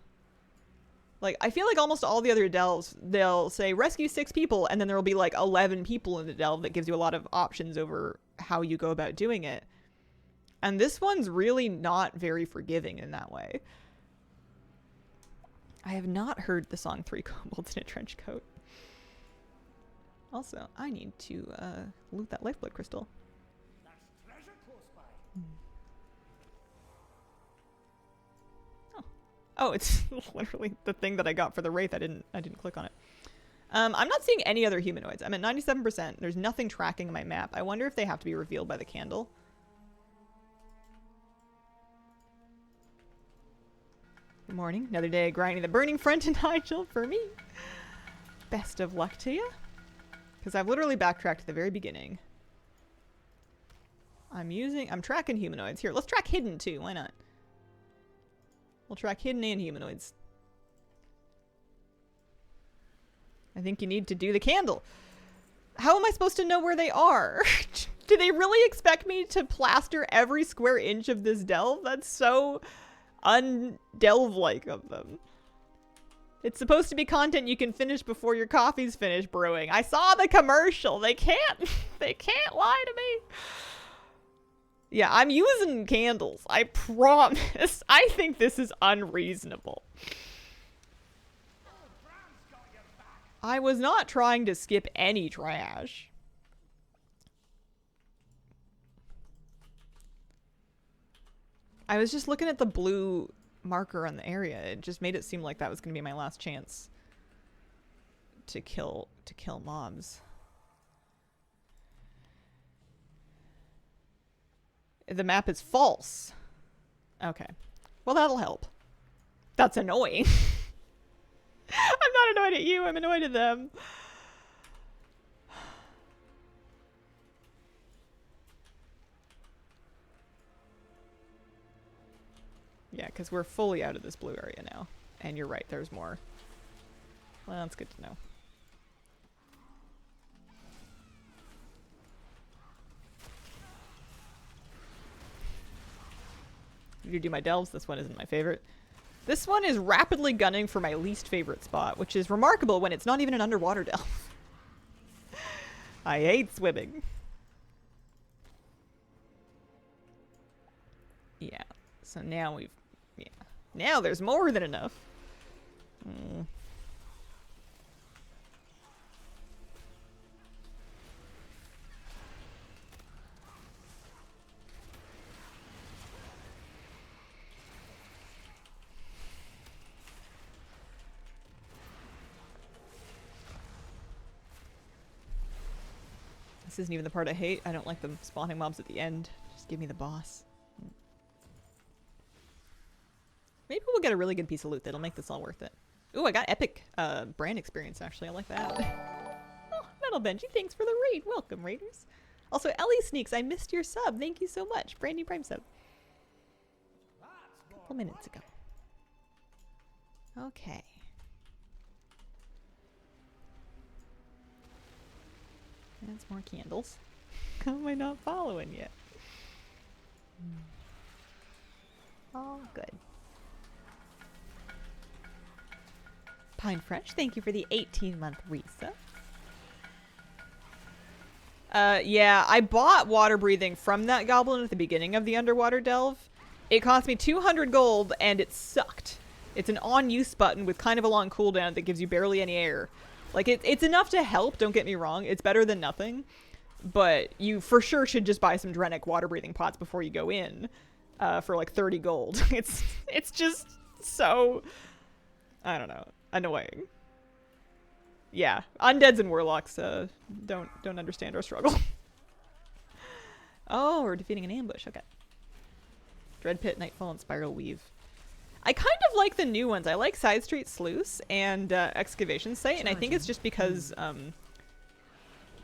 A: Like, I feel like almost all the other delves, they'll say rescue 6 people, and then there will be like 11 people in the delve that gives you a lot of options over how you go about doing it. And this one's really not very forgiving in that way. I have not heard the song 3 Kobolds in a Trench Coat. Also, I need to loot that lifeblood crystal. Oh, it's literally the thing that I got for the Wraith. I didn't click on it. I'm not seeing any other humanoids. I'm at 97%. There's nothing tracking my map. I wonder if they have to be revealed by the candle. Good morning. Another day grinding the Burning Front in Nigel for me. Best of luck to you. Because I've literally backtracked to the very beginning. I'm tracking humanoids. Here, let's track hidden too. Why not? We'll track hidden and humanoids. I think you need to do the candle. How am I supposed to know where they are? Do they really expect me to plaster every square inch of this delve? That's so un-delve-like of them. It's supposed to be content you can finish before your coffee's finished brewing. I saw the commercial. They can't lie to me. Yeah, I'm using candles. I promise. I think this is unreasonable. I was not trying to skip any trash. I was just looking at the blue marker on the area. It just made it seem like that was going to be my last chance to kill mobs. The map is false. Okay. Well, that'll help. That's annoying. I'm not annoyed at you. I'm annoyed at them. Yeah, because we're fully out of this blue area now. And you're right, there's more. Well, that's good to know. You do my delves. This one isn't my favorite. This one is rapidly gunning for my least favorite spot, which is remarkable when it's not even an underwater delve. I hate swimming. Yeah. So now we've... Yeah. Now there's more than enough. This isn't even the part I hate. I don't like them spawning mobs at the end. Just give me the boss. Maybe we'll get a really good piece of loot that'll make this all worth it. Ooh, I got epic brand experience, actually. I like that. Oh, Metal Benji, thanks for the raid. Welcome, raiders. Also, Ellie Sneaks, I missed your sub. Thank you so much. Brand new Prime sub. A couple minutes ago. Okay. That's more candles. How am I not following yet? All good. Pine Fresh, thank you for the 18-month resub. Yeah, I bought water breathing from that goblin at the beginning of the underwater delve. It cost me 200 gold and it sucked. It's an on-use button with kind of a long cooldown that gives you barely any air. Like, it's enough to help, don't get me wrong. It's better than nothing. But you for sure should just buy some Drenic water breathing pots before you go in for like 30 gold. It's just so, I don't know, annoying. Yeah, undeads and warlocks don't understand our struggle. Oh, we're defeating an ambush. Okay. Dread Pit, Nightfall, and Spiral Weave. I kind of like the new ones. I like Side Street Sluice and Excavation Site, and I think it's just because, I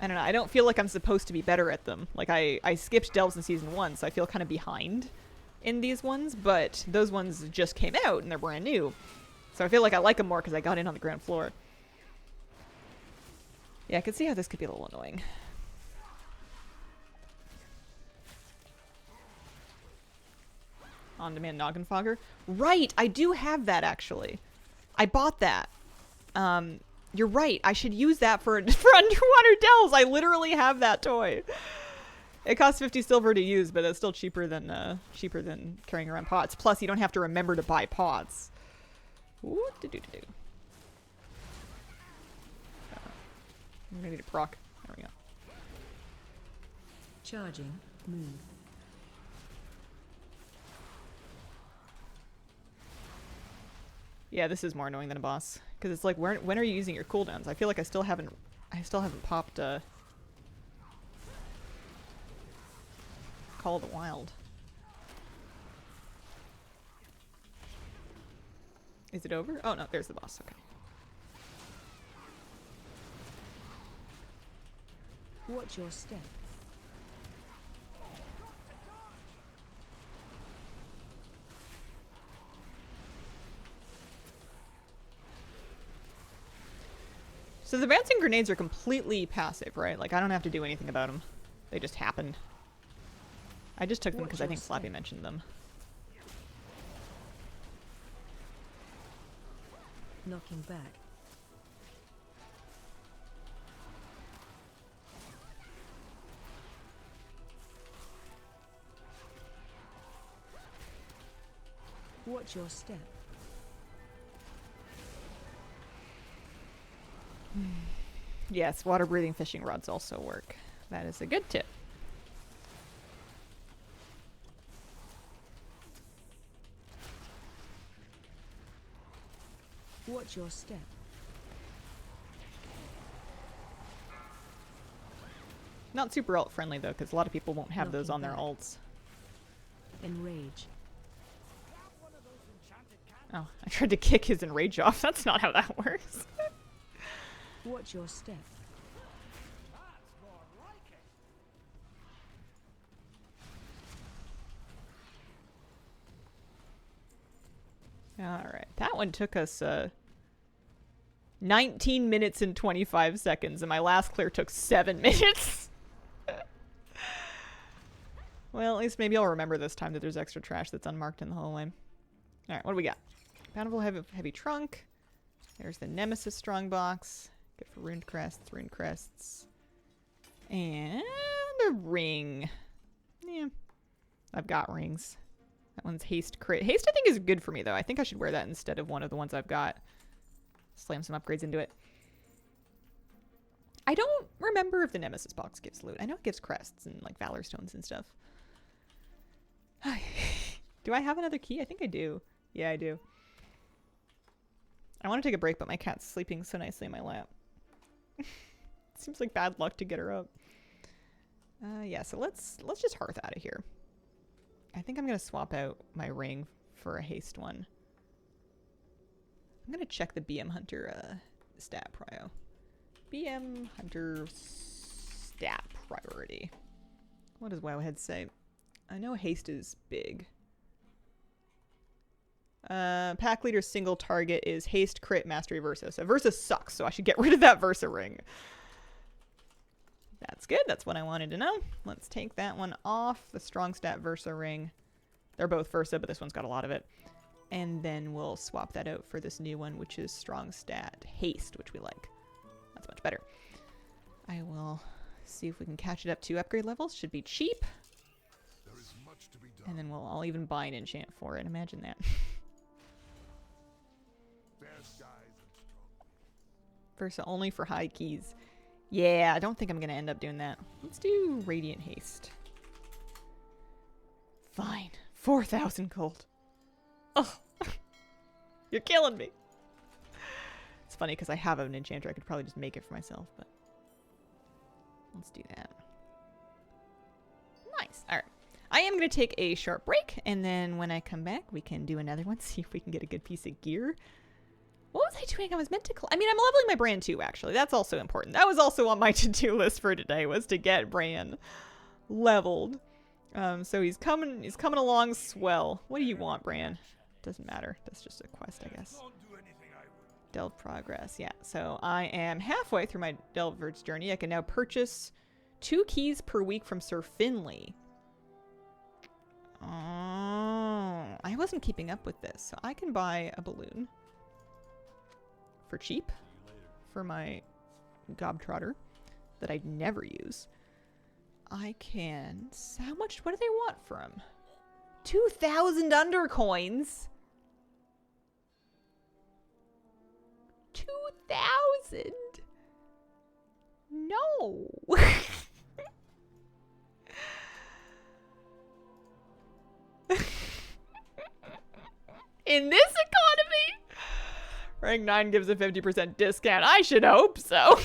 A: don't know, I don't feel like I'm supposed to be better at them. Like, I skipped Delves in Season 1, so I feel kind of behind in these ones, but those ones just came out, and they're brand new. So I feel like I like them more because I got in on the ground floor. Yeah, I could see how this could be a little annoying. On-demand Noggin Fogger. Right, I do have that, actually. I bought that. You're right. I should use that for underwater delves. I literally have that toy. It costs 50 silver to use, but it's still cheaper than carrying around pots. Plus, you don't have to remember to buy pots. What-do-do-do-do. I'm gonna need a proc. There we go.
B: Charging. Move.
A: Yeah, this is more annoying than a boss because it's like, when are you using your cooldowns? I feel like I still haven't popped Call of the Wild. Is it over? Oh no, there's the boss. Okay.
B: Watch your step.
A: So the bouncing grenades are completely passive, right? Like, I don't have to do anything about them. They just happen. I just took them because I think Slappy mentioned them.
B: Knocking back. Watch your step.
A: Yes, water breathing fishing rods also work. That is a good tip.
B: Watch your step.
A: Not super alt friendly though, because a lot of people won't have those on their alts.
B: Enrage.
A: Oh, I tried to kick his enrage off. That's not how that works.
B: Watch your step.
A: Alright, that one took us 19 minutes and 25 seconds, and my last clear took 7 minutes. Well, at least maybe I'll remember this time that there's extra trash that's unmarked in the hallway. Alright, what do we got? Bountiful heavy trunk. There's the Nemesis strongbox. Good for runed crests. And a ring. Yeah, I've got rings. That one's haste crit. Haste I think is good for me though. I think I should wear that instead of one of the ones I've got. Slam some upgrades into it. I don't remember if the Nemesis box gives loot. I know it gives crests and like Valor Stones and stuff. Do I have another key? I think I do. Yeah, I do. I want to take a break, but my cat's sleeping so nicely in my lap. Seems like bad luck to get her up. Yeah, so let's just hearth out of here. I think I'm gonna swap out my ring for a haste one. I'm gonna check the BM Hunter stat prio. BM Hunter stat priority. What does Wowhead say? I know haste is big. Pack leader's single target is haste, crit, mastery, Versa. So Versa sucks, so I should get rid of that Versa ring. That's good. That's what I wanted to know. Let's take that one off. The strong stat Versa ring. They're both Versa, but this one's got a lot of it. And then we'll swap that out for this new one, which is strong stat haste, which we like. That's much better. I will see if we can catch it up to upgrade levels. Should be cheap.
C: There is much to be done.
A: And then I'll even buy an enchant for it. Imagine that.
C: Fair skies and strong.
A: Versa only for high keys. Yeah, I don't think I'm going to end up doing that. Let's do Radiant Haste. Fine. 4,000 gold. Oh, you're killing me. It's funny because I have an enchanter. I could probably just make it for myself, but let's do that. Nice. All right. I am going to take a short break, and then when I come back, we can do another one, see if we can get a good piece of gear. What was I doing? I was meant to... I mean, I'm leveling my Bran too, actually. That's also important. That was also on my to-do list for today, was to get Bran leveled. So he's coming along swell. What do you want, Bran? Doesn't matter. That's just a quest, I guess. Delve progress, yeah. So I am halfway through my Delver's journey. I can now purchase 2 keys per week from Sir Finley. Oh, I wasn't keeping up with this. So I can buy a balloon for cheap for my Gobtrotter that I'd never use. I can... How much? What do they want from? 2,000 undercoins. 2,000. No. In this economy, rank 9 gives a 50% discount. I should hope so.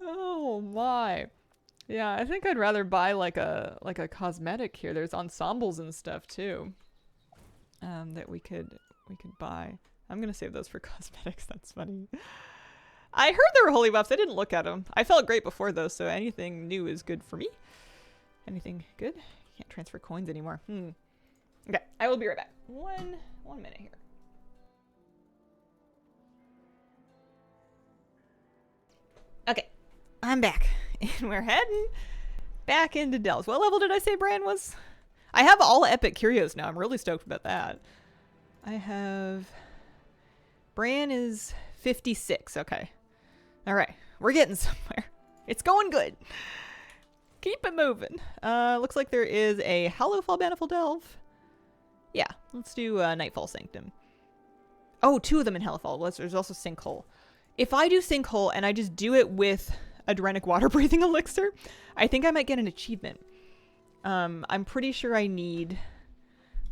A: Oh my. Yeah, I think I'd rather buy like a cosmetic here. There's ensembles and stuff too. That we could buy. I'm gonna save those for cosmetics. That's funny. I heard there were holy buffs. I didn't look at them. I felt great before those, so anything new is good for me. Anything good? Can't transfer coins anymore. Okay, I will be right back. One minute here. Okay, I'm back. And we're heading back into Delves. What level did I say Bran was? I have all epic curios now. I'm really stoked about that. I have... Bran is 56. Okay. All right. We're getting somewhere. It's going good. Keep it moving. Looks like there is a Hallowfall Bountiful Delve. Yeah. Let's do Nightfall Sanctum. Oh, 2 of them in Hallowfall. There's also Sinkhole. If I do Sinkhole and I just do it with Adrenic Water Breathing Elixir, I think I might get an achievement. I'm pretty sure I need...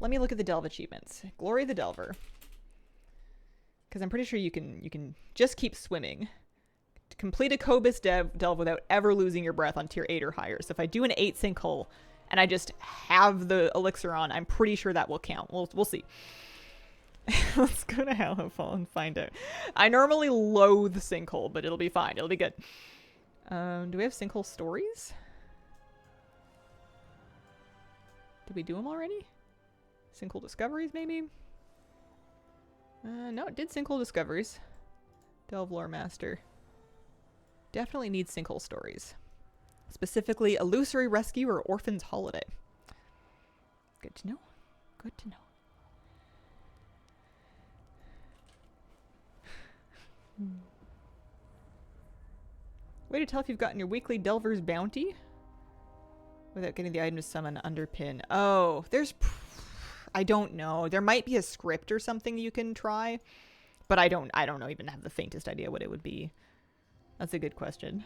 A: Let me look at the Delve achievements. Glory the Delver. Because I'm pretty sure you can just keep swimming. To complete a Cobus Delve without ever losing your breath on tier 8 or higher. So if I do an 8 Sinkhole and I just have the elixir on, I'm pretty sure that will count. We'll see. Let's go to Hallowfall and find out. I normally loathe Sinkhole, but it'll be fine. It'll be good. Do we have Sinkhole stories? Did we do them already? Sinkhole discoveries, maybe? No, it did Sinkhole discoveries. Delve Lore Master. Definitely needs Sinkhole stories. Specifically, Illusory Rescue or Orphan's Holiday. Good to know. Good to know. Way to tell if you've gotten your weekly Delver's Bounty without getting the item to summon Underpin. Oh, there's... I don't know. There might be a script or something you can try, but I don't know, even have the faintest idea what it would be. That's a good question.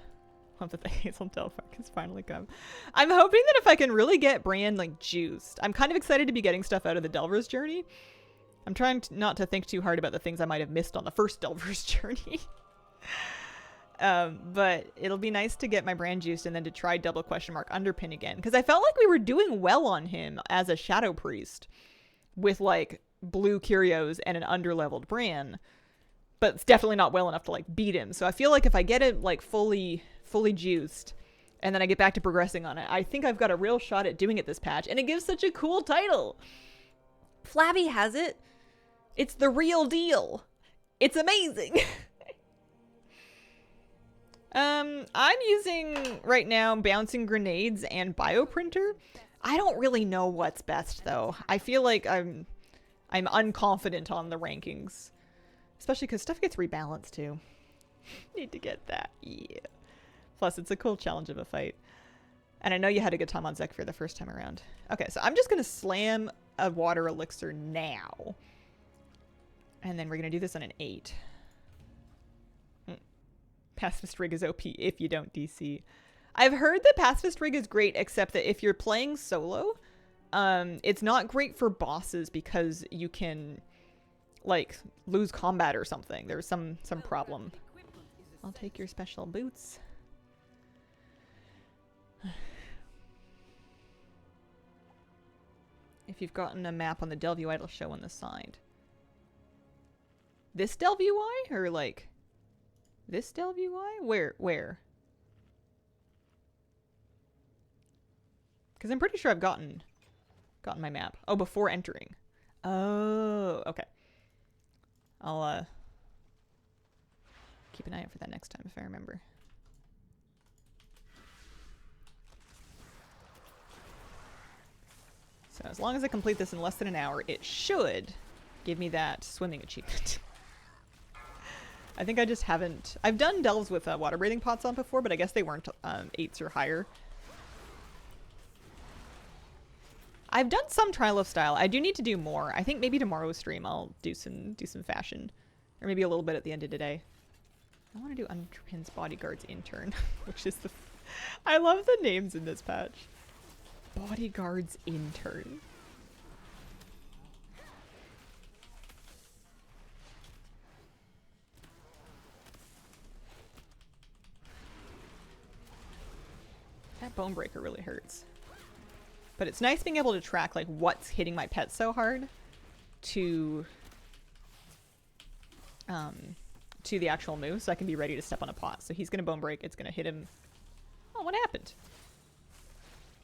A: Love that the Hazel Delph arc has finally come. I'm hoping that if I can really get Bran like juiced. I'm kind of excited to be getting stuff out of the Delver's journey. I'm trying not to think too hard about the things I might have missed on the first Delver's journey. But it'll be nice to get my Bran juiced and then to try double question mark Underpin again. Because I felt like we were doing well on him as a Shadow Priest. with like blue curios and an underleveled Bran, but it's definitely not well enough to like beat him. So I feel like if I get it like fully juiced and then I get back to progressing on it, I think I've got a real shot at doing it this patch. And it gives such a cool title. Flabby has it. It's the real deal. It's amazing. I'm using right now bouncing grenades and bioprinter. I don't really know what's best though. I feel like I'm unconfident on the rankings, especially because stuff gets rebalanced too. Need to get that. Yeah. Plus, it's a cool challenge of a fight. And I know you had a good time on Zekfir the first time around. Okay, so I'm just going to slam a water elixir now. And then we're going to do this on an 8. Pacifist Rig is OP if you don't DC. I've heard that Pacifist Rig is great, except that if you're playing solo, it's not great for bosses because you can, like, lose combat or something. There's some problem. I'll take your special boots. If you've gotten a map on the Delve UI, it'll show on the side. This Delve UI? Or, like, this Delve UI? Where? Because I'm pretty sure I've gotten my map. Oh, before entering. Oh, okay. I'll, keep an eye out for that next time if I remember. So as long as I complete this in less than an hour, it should give me that swimming achievement. I think I just haven't... I've done delves with water breathing pots on before, but I guess they weren't 8s or higher. I've done some trial of style. I do need to do more. I think maybe tomorrow's stream I'll do some fashion. Or maybe a little bit at the end of today. I want to do Underpin's Bodyguard's Intern, which is the... I love the names in this patch. Bodyguard's Intern. That bone breaker really hurts. But it's nice being able to track like what's hitting my pet so hard to the actual move, so I can be ready to step on a pot. So he's gonna bone break, it's gonna hit him. Oh, what happened?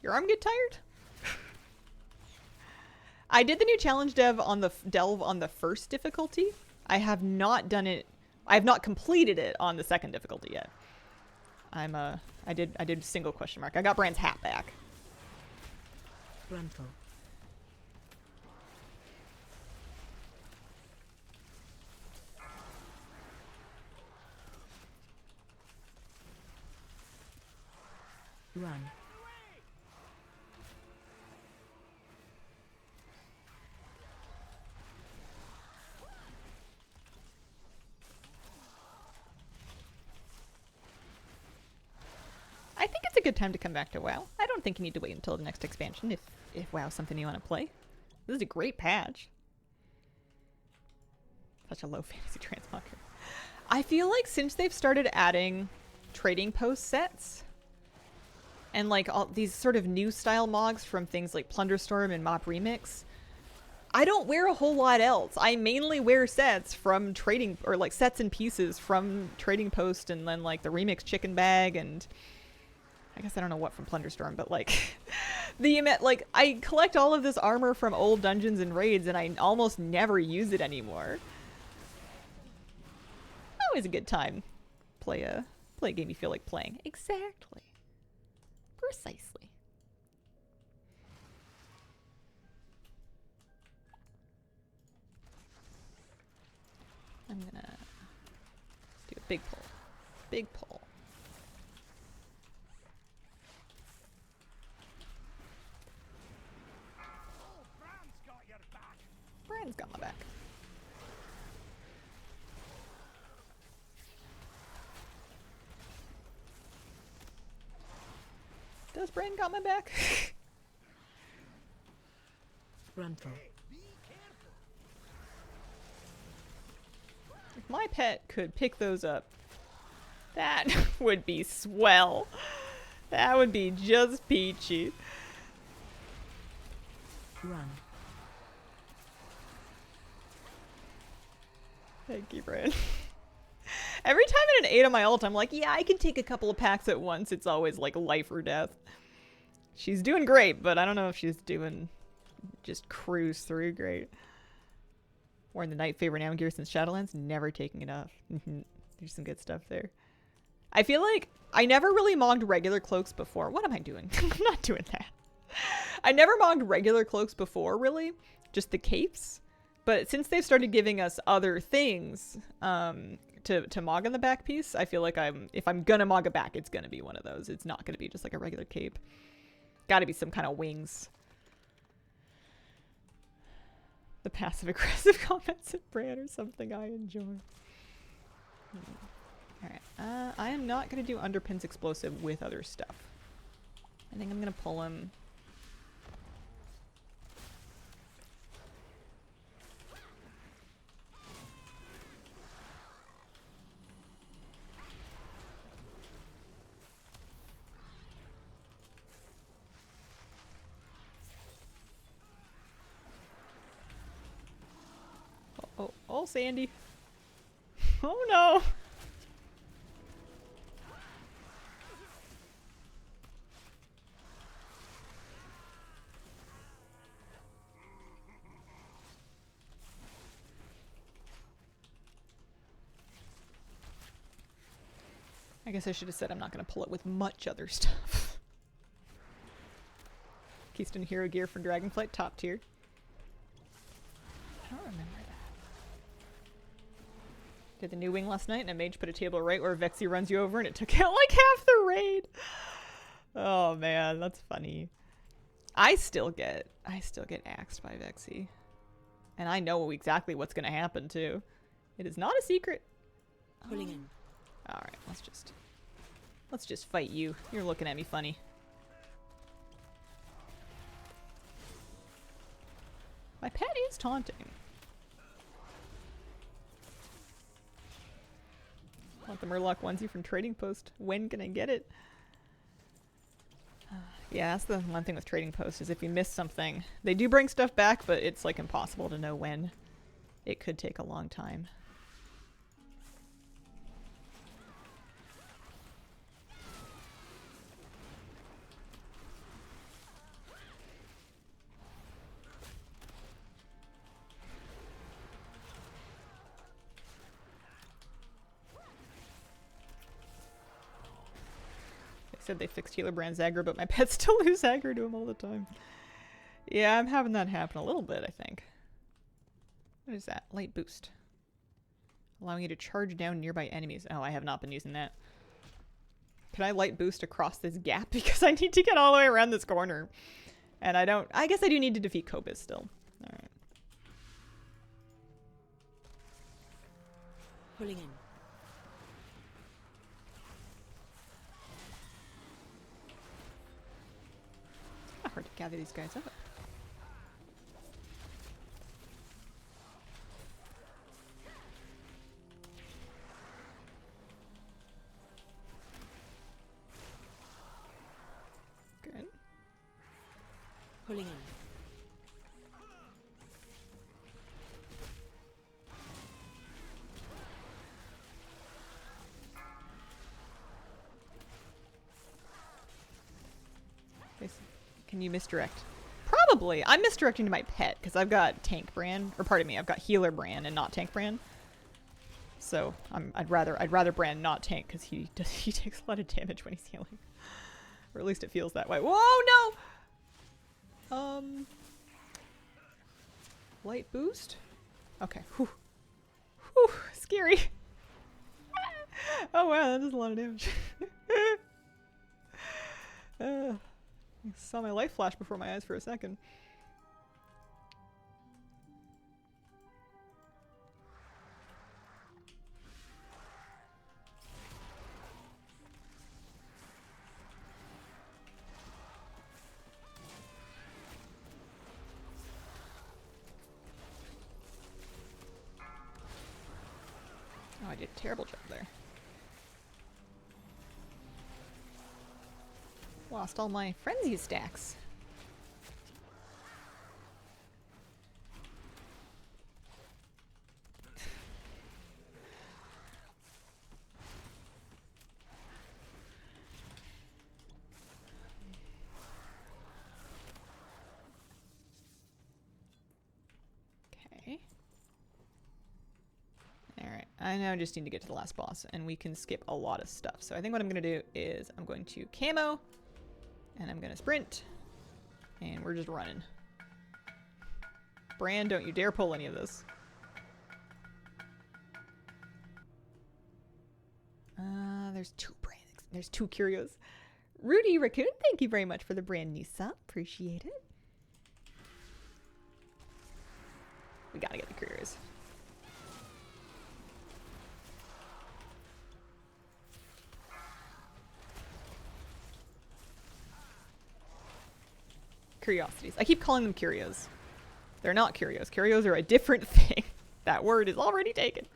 A: Your arm get tired? I did the new challenge delve on the first difficulty. I have not done it. I have not completed it on the second difficulty yet. I did single question mark. I got Bran's hat back.
B: Bountiful. Run.
A: I think it's a good time to come back to WoW. I don't think you need to wait until the next expansion if WoW's something you want to play. This is a great patch. Such a low fantasy transmogger. I feel like since they've started adding trading post sets and like all these sort of new style mogs from things like Plunderstorm and Mop Remix, I don't wear a whole lot else. I mainly wear sets from trading, or like sets and pieces from Trading Post, and then like the Remix Chicken Bag, and I guess I don't know what from Plunderstorm, but like like I collect all of this armor from old dungeons and raids, and I almost never use it anymore. Always a good time. Play a game you feel like playing. Exactly. Precisely. I'm gonna do a big pull. Big pull. Bran's got my back. Does Bran got my back?
B: Bountiful.
A: If my pet could pick those up, that would be swell. That would be just peachy.
B: Run.
A: Thank you, Brad. Every time at an 8 on my ult, I'm like, yeah, I can take a couple of packs at once. It's always like life or death. She's doing great, but I don't know if she's doing just cruise through great. Wearing the night favorite now gear since Shadowlands, never taking it off. There's some good stuff there. I feel like I never really mogged regular cloaks before. What am I doing? I'm not doing that. I never mogged regular cloaks before, really. Just the capes. But since they've started giving us other things to mog on the back piece, I feel like if I'm gonna mog a back, it's gonna be one of those. It's not gonna be just like a regular cape. Gotta be some kind of wings. The passive-aggressive comments at Brand are something I enjoy. Alright, I am not gonna do Underpin's explosive with other stuff. I think I'm gonna pull him. Oh, Sandy. Oh no. I guess I should have said I'm not going to pull it with much other stuff. Keystone Hero gear for Dragonflight, top tier. I don't remember that. Did the new wing last night and a mage put a table right where Vexy runs you over and it took out like half the raid. Oh man, that's funny. I still get axed by Vexy. And I know exactly what's going to happen too. It is not a secret.
B: Pulling in.
A: Alright, let's just fight you. You're looking at me funny. My pet is taunting. Want the Murloc onesie from Trading Post. When can I get it? Yeah, that's the one thing with Trading Post is if you miss something, they do bring stuff back, but it's like impossible to know when. It could take a long time. Said they fixed Healer Brand's aggro, but my pets still lose aggro to him all the time. Yeah, I'm having that happen a little bit, I think. What is that? Light boost. Allowing you to charge down nearby enemies. Oh, I have not been using that. Can I light boost across this gap? Because I need to get all the way around this corner. And I guess I do need to defeat Kobus still. Alright.
B: Pulling in.
A: Hard to gather these guys up. Good.
B: Pulling in.
A: Can you misdirect? Probably. I'm misdirecting to my pet because I've got tank brand, or pardon me, I've got healer brand and not tank brand. So I'd rather brand not tank because he takes a lot of damage when he's healing, or at least it feels that way. Whoa, no. Light boost. Okay. Whew. Whew. Scary. Oh wow, that does a lot of damage. I saw my life flash before my eyes for a second. Oh, I did a terrible job there. Lost all my frenzy stacks. I now just need to get to the last boss, and we can skip a lot of stuff. So I think what I'm going to do is I'm going to camo, and I'm going to sprint, and we're just running. Bran, don't you dare pull any of this. There's two Bran. There's two Curios. Rudy Raccoon, thank you very much for the brand new sub. Appreciate it. We gotta get the Curios. Curiosities. I keep calling them Curios. They're not Curios. Curios are a different thing. That word is already taken.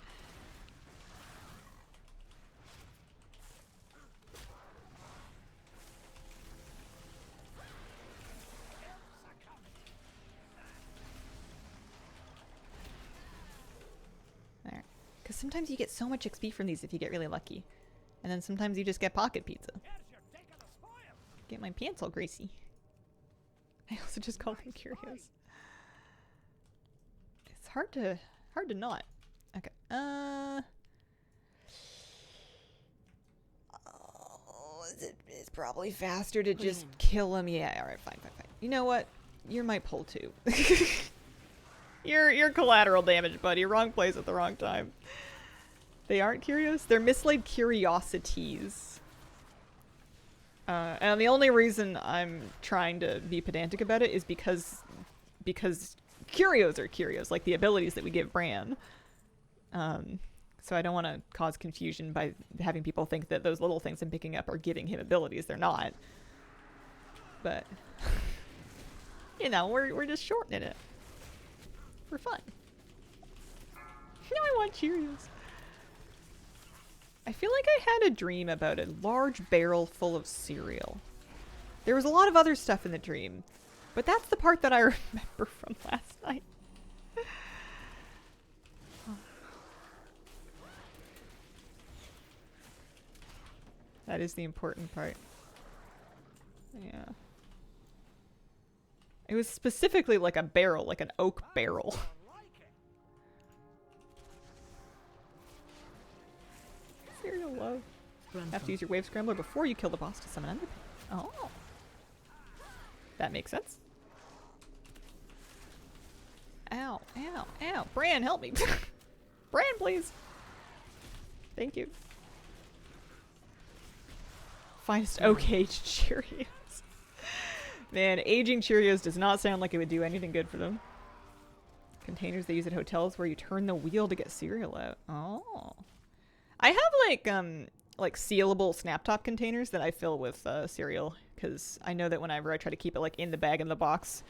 A: There. Because sometimes you get so much XP from these if you get really lucky. And then sometimes you just get pocket pizza. Get my pants all greasy. I also just call them Curios. It's hard to not. Okay. It's probably faster to just kill him. Yeah, alright, fine. You know what? You're my pull too. You're collateral damage, buddy. Wrong place at the wrong time. They aren't curios? They're mislaid curiosities. And the only reason I'm trying to be pedantic about it is because curios are curios, like the abilities that we give Bran. So I don't want to cause confusion by having people think that those little things I'm picking up are giving him abilities. They're not. But, you know, we're just shortening it. For fun. Now I want Cheerios. I feel like I had a dream about a large barrel full of cereal. There was a lot of other stuff in the dream, but that's the part that I remember from last night. That is the important part. Yeah. It was specifically like a barrel, like an oak barrel. Cereal love. Have to use your wave scrambler before you kill the boss to summon Undermine. Oh. That makes sense. Ow, ow, ow. Bran, help me. Bran, please. Thank you. Finest oak-aged Cheerios. Man, aging Cheerios does not sound like it would do anything good for them. Containers they use at hotels where you turn the wheel to get cereal out. Oh. I have like sealable snap top containers that I fill with cereal because I know that whenever I try to keep it like in the bag and the box,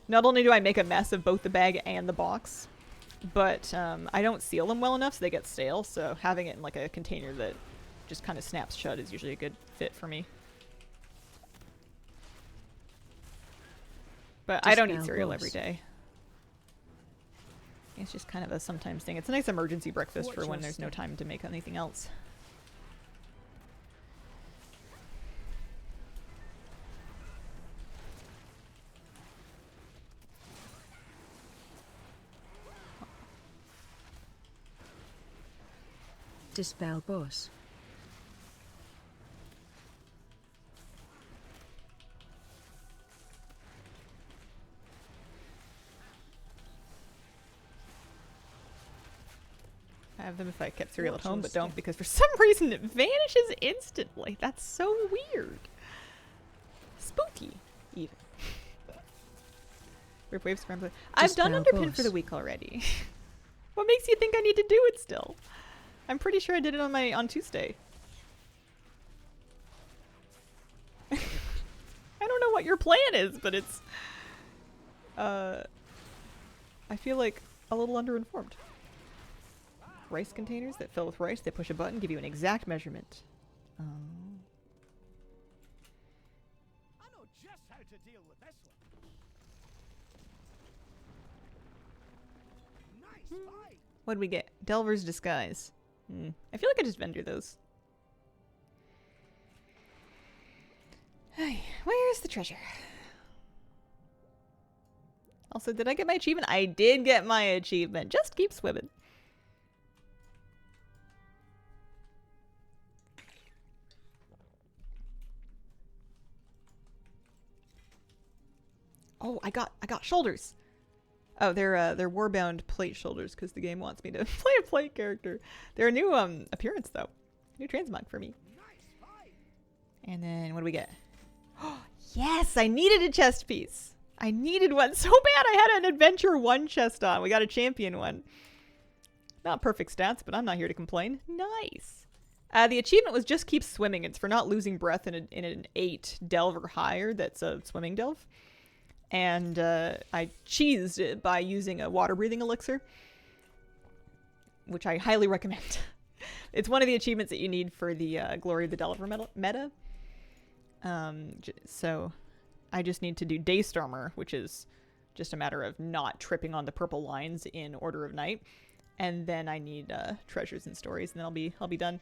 A: not only do I make a mess of both the bag and the box, but I don't seal them well enough so they get stale. So having it in like a container that just kind of snaps shut is usually a good fit for me. But I don't eat cereal every day. It's just kind of a sometimes thing. It's a nice emergency breakfast for when there's no time to make anything else.
B: Dispel boss.
A: I have them if I kept cereal at home, but don't because for some reason it vanishes instantly. That's so weird. Spooky, even. Rip wave scrambler. I've done Underpin for the week already. What makes you think I need to do it still? I'm pretty sure I did it on Tuesday. I don't know what your plan is, but it's I feel like a little underinformed. Rice containers that fill with rice, they push a button, give you an exact measurement.
E: I know just how to deal with this one. Nice fight.
A: What'd we get? Delver's Disguise. I feel like I just vendor those. Hey, where's the treasure? Also, did I get my achievement? I did get my achievement. Just keep swimming. Oh, I got shoulders. Oh, they're warbound plate shoulders because the game wants me to play a plate character. They're a new appearance though. New transmog for me.
E: Nice fight.
A: And then what do we get? Oh, yes, I needed a chest piece. I needed one so bad. I had an adventure 1 chest on. We got a champion one. Not perfect stats, but I'm not here to complain. Nice. The achievement was just keep swimming. It's for not losing breath in an 8 delve or higher. That's a swimming delve. And I cheesed it by using a water breathing elixir, which I highly recommend. It's one of the achievements that you need for the Glory of the Delver meta. So I just need to do Daystormer, which is just a matter of not tripping on the purple lines in Order of Night. And then I need treasures and stories, and then I'll be done.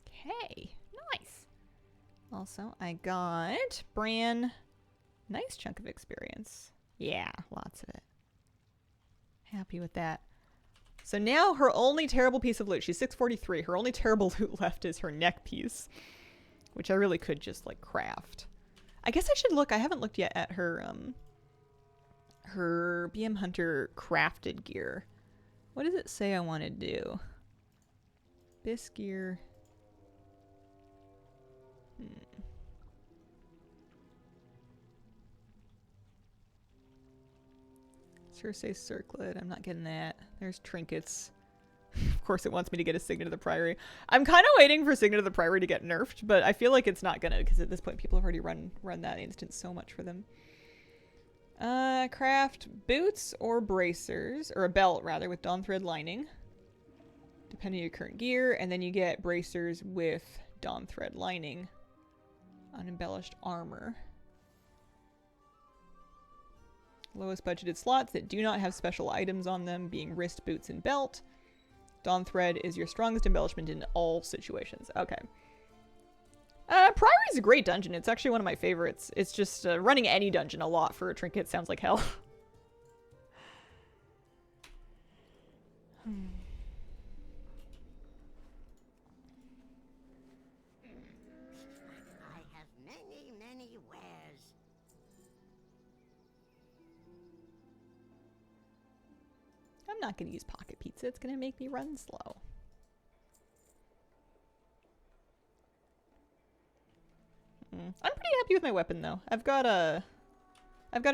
A: Okay. Nice. Also, I got Bran. Nice chunk of experience. Yeah, lots of it. Happy with that. So now her only terrible piece of loot, she's 643. Her only terrible loot left is her neck piece, which I really could just like craft. I guess I should look. I haven't looked yet at her BM Hunter crafted gear. What does it say I want to do? Bis gear. Circe circlet. I'm not getting that. There's trinkets. Of course it wants me to get a Signet of the Priory. I'm kind of waiting for Signet of the Priory to get nerfed, but I feel like it's not gonna, because at this point people have already run that instance so much for them. Craft boots or bracers, or a belt rather, with Dawn Thread lining, depending on your current gear, and then you get bracers with Dawn Thread lining on embellished armor. Lowest budgeted slots that do not have special items on them, being wrist, boots, and belt. Dawn Thread is your strongest embellishment in all situations. Okay. Priory is a great dungeon. It's actually one of my favorites. It's just running any dungeon a lot for a trinket sounds like hell.
D: I have many, many wares.
A: I'm not going to use pocket pizza. It's going to make me run slow. I'm pretty happy with my weapon though. I've got a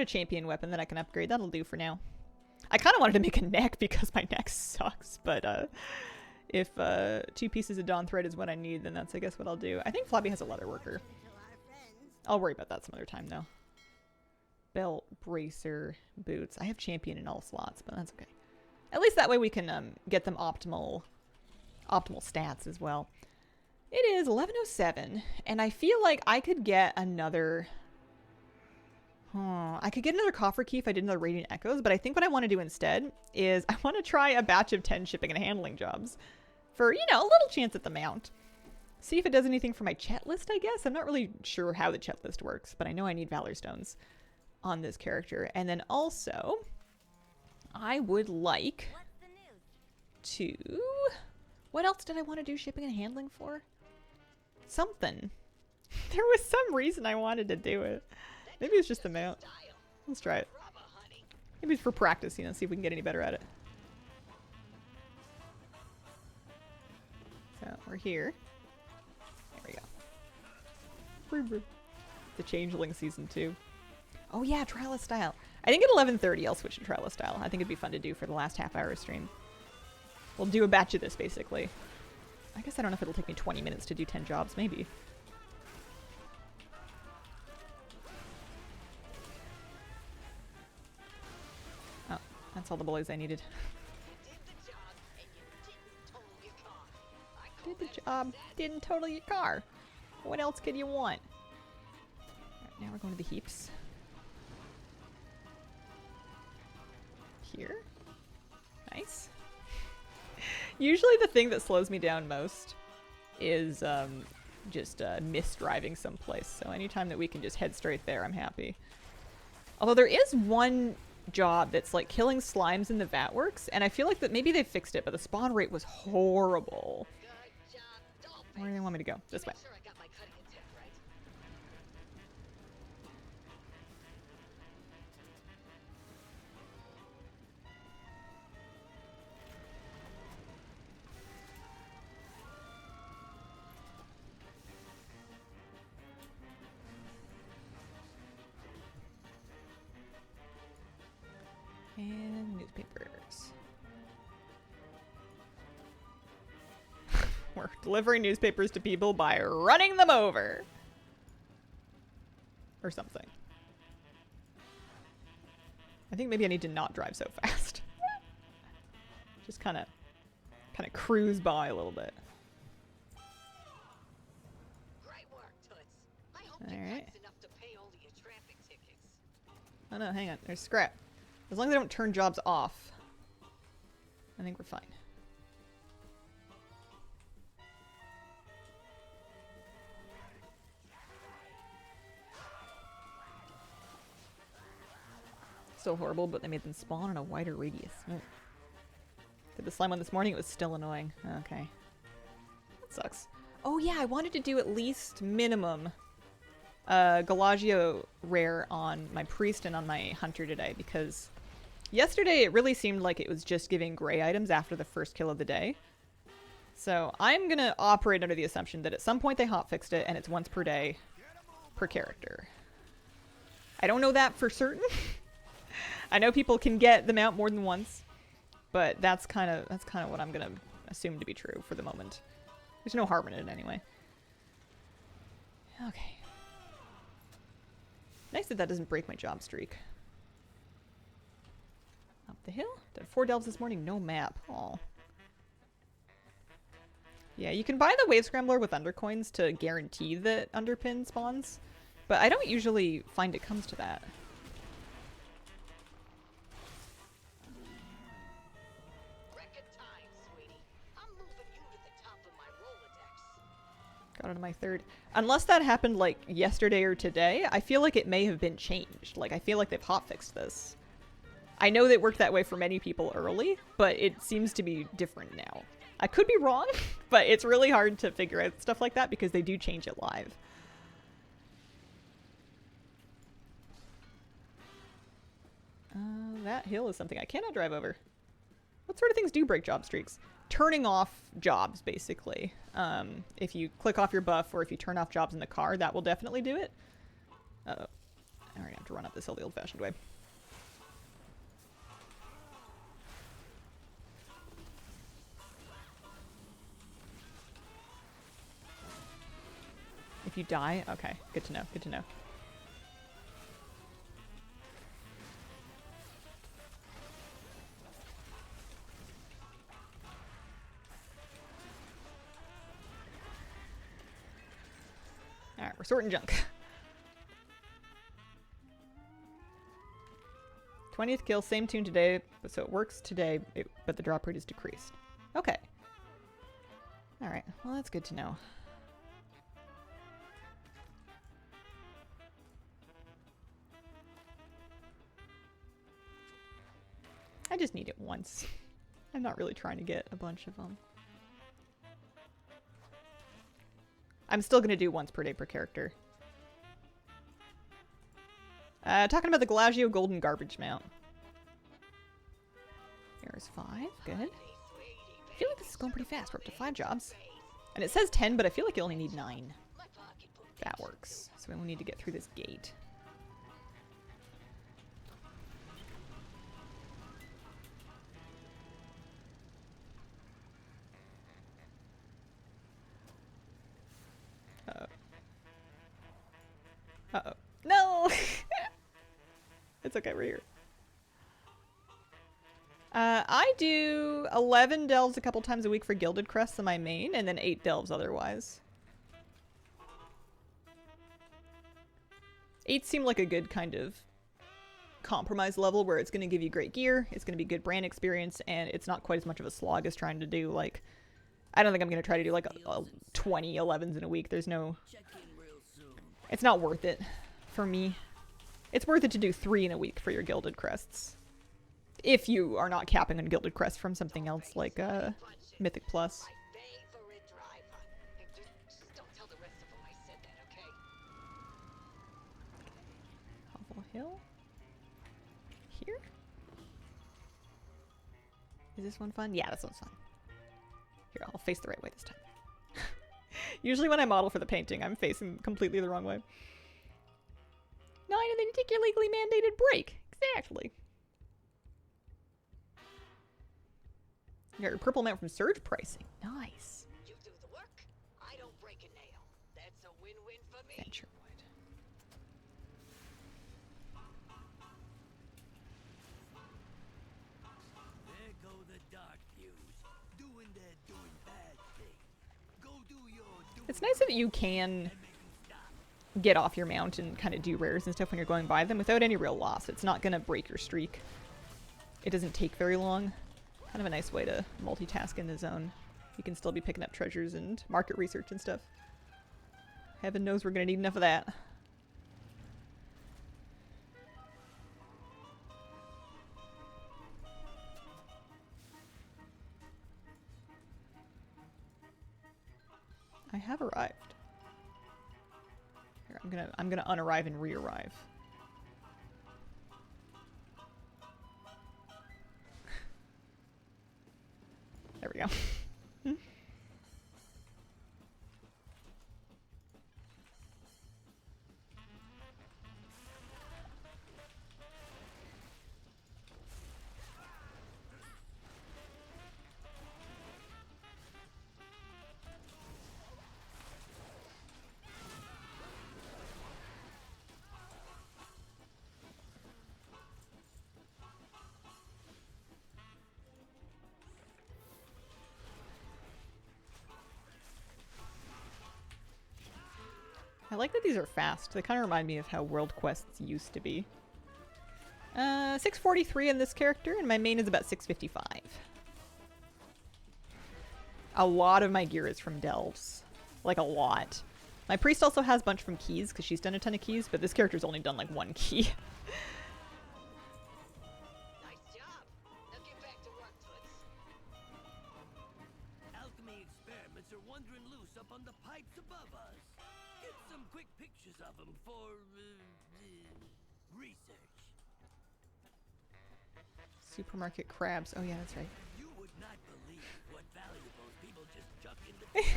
A: champion weapon that I can upgrade. That'll do for now. I kind of wanted to make a neck because my neck sucks, but if 2 pieces of Dawn Thread is what I need, then that's I guess what I'll do. I think Flabby has a leather worker. I'll worry about that some other time though. Belt, bracer, boots. I have champion in all slots, but that's okay. At least that way we can get them optimal stats as well. It is 11:07, and I feel like I could get another... I could get another coffer key if I did another Radiant Echoes, but I think what I want to do instead is I want to try a batch of 10 shipping and handling jobs for, you know, a little chance at the mount. See if it does anything for my chet list, I guess. I'm not really sure how the chet list works, but I know I need Valor Stones on this character. And then also, I would like to... What else did I want to do shipping and handling for? Something. There was some reason I wanted to do it. Maybe it's just the mount. Let's try it. Maybe it's for practice, you know, see if we can get any better at it. So, we're here. There we go. The Changeling Season 2. Oh yeah, Trial of Style. I think at 11:30 I'll switch to Trial of Style. I think it'd be fun to do for the last half hour of stream. We'll do a batch of this, basically. I guess I don't know if it'll take me 20 minutes to do 10 jobs, maybe. Oh, that's all the bullies I needed. Did the job, didn't total your car. What else could you want? Alright, now we're going to the heaps. Here. Nice. Usually the thing that slows me down most is just misdriving someplace. So anytime that we can just head straight there, I'm happy. Although there is one job that's like killing slimes in the vat works, and I feel like that maybe they fixed it, but the spawn rate was horrible. Where do they want me to go? This way. works. We're delivering newspapers to people by running them over. Or something. I think maybe I need to not drive so fast. Just kind of cruise by a little bit.
D: Great work, Toots. I hope
A: All
D: you
A: right.
D: got enough to pay all of your traffic tickets.
A: Oh no, hang on. There's scrap. As long as I don't turn jobs off, I think we're fine. Still horrible, but they made them spawn in a wider radius. Mm. Did the slime one this morning? It was still annoying. Okay. That sucks. Oh yeah, I wanted to do at least minimum Galagio rare on my priest and on my hunter today, because yesterday it really seemed like it was just giving gray items after the first kill of the day. So I'm gonna operate under the assumption that at some point they hotfixed it and it's once per day per character. I don't know that for certain. I know people can get them out more than once, but that's kind of what I'm gonna assume to be true for the moment. There's no harm in it anyway. Okay. Nice that doesn't break my job streak. Up the hill? Did 4 delves this morning? No map. Aw. Yeah, you can buy the Wave Scrambler with Undercoins to guarantee that Underpin spawns, but I don't usually find it comes to that.
D: Record time, sweetie. I'm moving you to the top of my Rolodex.
A: Got it on my 3rd. Unless that happened like yesterday or today, I feel like it may have been changed. Like I feel like they've hotfixed this. I know that it worked that way for many people early, but it seems to be different now. I could be wrong, but it's really hard to figure out stuff like that because they do change it live. That hill is something I cannot drive over. What sort of things do break job streaks? Turning off jobs, basically. If you click off your buff or if you turn off jobs in the car, that will definitely do it. Uh-oh. I already have to run up this hill the old-fashioned way. If you die? Okay, good to know, good to know. Alright, we're sorting junk. 20th kill, same tune today, so it works today, but the drop rate is decreased. Okay. Alright, well that's good to know. I just need it once. I'm not really trying to get a bunch of them. I'm still going to do once per day per character. Talking about the Galagio Golden Garbage Mount. There's 5. Good. I feel like this is going pretty fast. We're up to 5 jobs. And it says 10, but I feel like you only need 9. That works. So we need to get through this gate. Uh-oh. Uh-oh. No! It's okay, we're here. I do 11 delves a couple times a week for Gilded Crests in my main, and then 8 delves otherwise. 8 seem like a good kind of compromise level where it's going to give you great gear, it's going to be good brand experience, and it's not quite as much of a slog as trying to do, like... I don't think I'm going to try to do, like, 20 11s in a week. There's no... It's not worth it for me. It's worth it to do 3 in a week for your Gilded Crests. If you are not capping on Gilded Crest from something else like Mythic Plus. Hallowfall Hill? Here? Is this one fun? Yeah, this one's fun. Here, I'll face the right way this time. Usually when I model for the painting, I'm facing completely the wrong way. 9 and then take your legally mandated break. Exactly. You got your purple mount from surge pricing. Nice.
D: You do the work, I don't break a nail. That's a win-win for me.
A: Venture wood.
E: There go the dark views. Doing their doing bad thing. Go do your doing
A: It's nice that you can get off your mount and kind of do rares and stuff when you're going by them without any real loss. It's not going to break your streak. It doesn't take very long. Kind of a nice way to multitask in the zone. You can still be picking up treasures and market research and stuff. Heaven knows we're going to need enough of that. I have arrived. Here, I'm gonna unarrive and re-arrive. There we go. I like that these are fast. They kind of remind me of how world quests used to be. 643 in this character, and my main is about 655. A lot of my gear is from delves. Like, a lot. My priest also has a bunch from keys, because she's done a ton of keys, but this character's only done, like, one key.
D: Nice job. Now get back to work, Toots.
E: alchemy experiments are wandering loose up on the pipes above us. Get some quick pictures of them for research.
A: Supermarket crabs. Oh, yeah, that's right.
E: You would not believe what valuables people just chuck in the trash.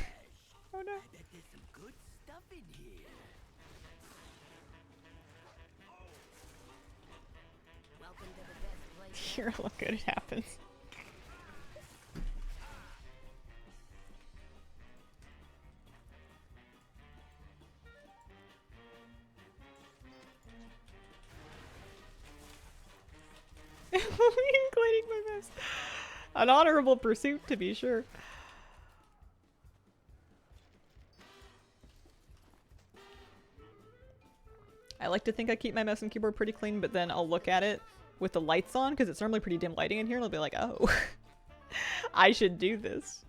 A: Oh, no.
E: I bet there's some good stuff in here.
D: Welcome to the best place.
A: Here, look good, it happens. Cleaning my mess. An honorable pursuit, to be sure. I like to think I keep my mouse and keyboard pretty clean, but then I'll look at it with the lights on, because it's normally pretty dim lighting in here, and I'll be like, oh, I should do this.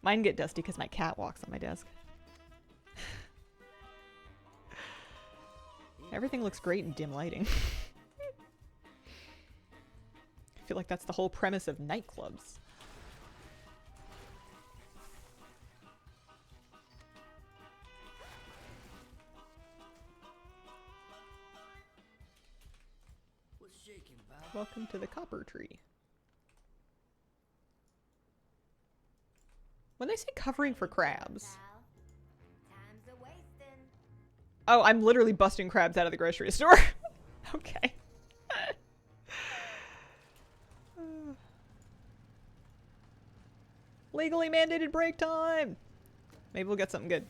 A: Mine get dusty because my cat walks on my desk. Everything looks great in dim lighting. I feel like that's the whole premise of nightclubs.
E: What's shaking, pal?
A: Welcome to the copper tree. When they say covering for crabs. Oh, I'm literally busting crabs out of the grocery store. Okay. Legally mandated break time. Maybe we'll get something good.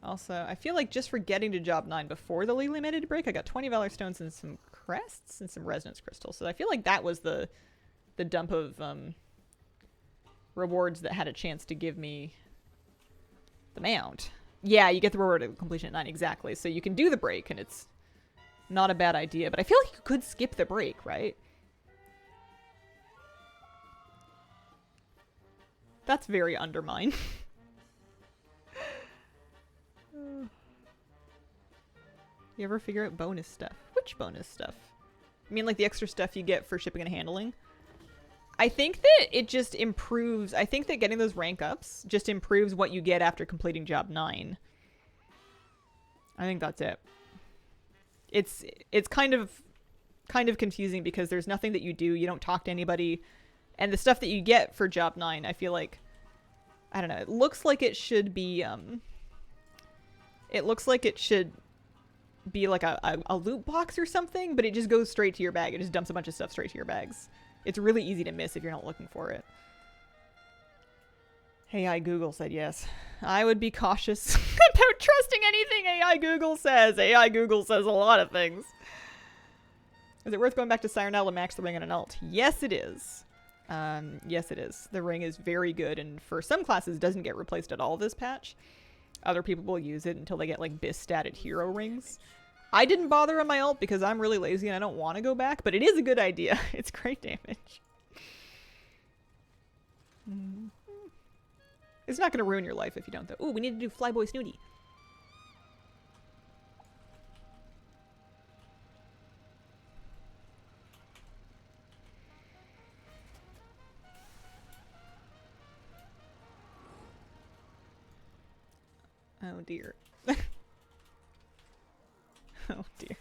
A: Also, I feel like just for getting to job 9 before the legally mandated break, I got 20 Valor Stones and some crests and some resonance crystals. So I feel like that was the dump of rewards that had a chance to give me the mount. Yeah, you get the reward of completion at 9, exactly. So you can do the break, and it's not a bad idea. But I feel like you could skip the break, right? That's very Undermine. You ever figure out bonus stuff? Which bonus stuff? I mean, like the extra stuff you get for shipping and handling? I think that it just improves. I think that getting those rank ups just improves what you get after completing job 9. I think that's it. It's kind of confusing because there's nothing that you do. You don't talk to anybody. And the stuff that you get for job 9, I feel like, I don't know, it looks like it should be, it looks like it should be like a loot box or something, but it just goes straight to your bag. It just dumps a bunch of stuff straight to your bags. It's really easy to miss if you're not looking for it. AI Google said yes. I would be cautious about trusting anything AI Google says. AI Google says a lot of things. Is it worth going back to Sirenelle to max the ring on an alt? Yes, it is. Yes, it is. The ring is very good, and for some classes doesn't get replaced at all this patch. Other people will use it until they get like bis-statted hero rings. I didn't bother on my ult because I'm really lazy and I don't want to go back, but it is a good idea. It's great damage. It's not going to ruin your life if you don't, though. Ooh, we need to do Flyboy Snooty. Oh dear. Oh dear.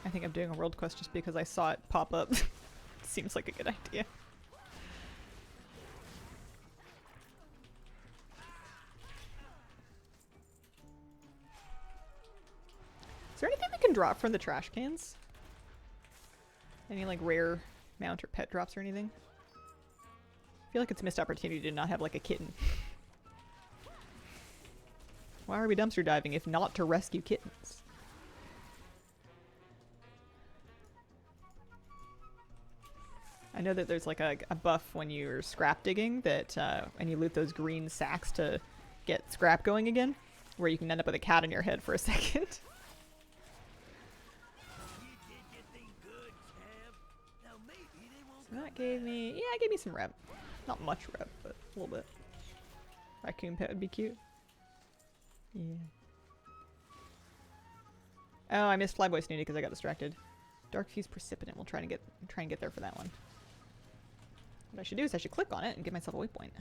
A: I think I'm doing a world quest just because I saw it pop up. Seems like a good idea. Is there anything we can drop from the trash cans? Any like rare mount or pet drops or anything? I feel like it's a missed opportunity to not have like a kitten. Why are we dumpster diving if not to rescue kittens? I know that there's like a buff when you're scrap digging that and you loot those green sacks to get scrap going again, where you can end up with a cat on your head for a second. So that gave me, yeah, it gave me some rep. Not much rep, but a little bit. Raccoon pet would be cute. Yeah. Oh, I missed Flyboy Snooty because I got distracted. Dark Fuse Precipitant. We'll try and get there for that one. What I should do is I should click on it and give myself a waypoint.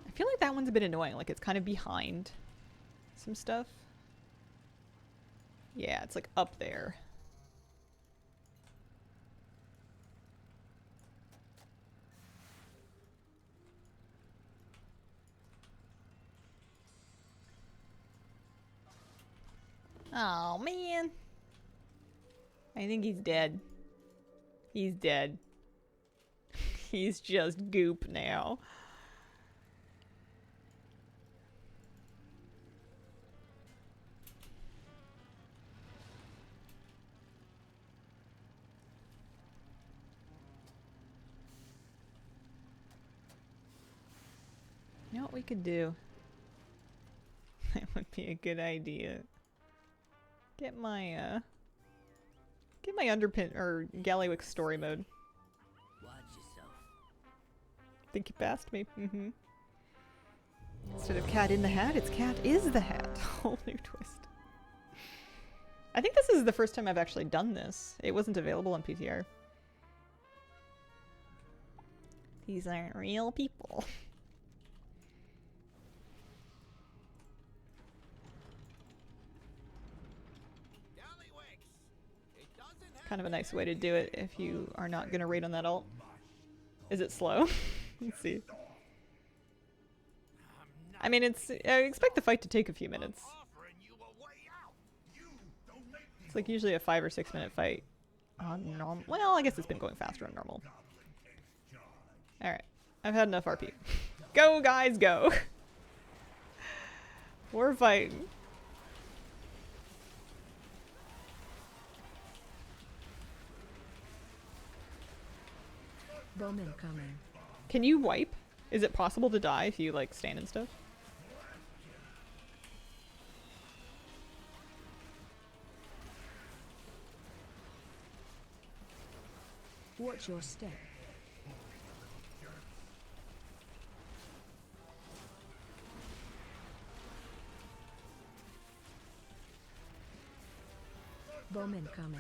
A: I feel like that one's a bit annoying. Like it's kind of behind some stuff. Yeah, it's like up there. Oh, man. I think he's dead. He's dead. He's just goop now. You know what we could do? That would be a good idea. Get my underpin or Galliwick story mode.
E: Watch yourself.
A: Think you passed me? Mm-hmm. Instead of cat in the hat, it's cat is the hat. Whole new twist. I think this is the first time I've actually done this. It wasn't available on PTR. These aren't real people. Kind of a nice way to do it if you are not going to raid on that ult. Is it slow? Let's see. I mean, I expect the fight to take a few minutes. It's like usually a 5 or 6 minute fight on normal. Well, I guess it's been going faster on normal. Alright. I've had enough RP. Go, guys, go! We're fighting.
B: Bowman coming.
A: Can you wipe? Is it possible to die if you, like, stand and stuff?
B: Watch your step. Bomb incoming.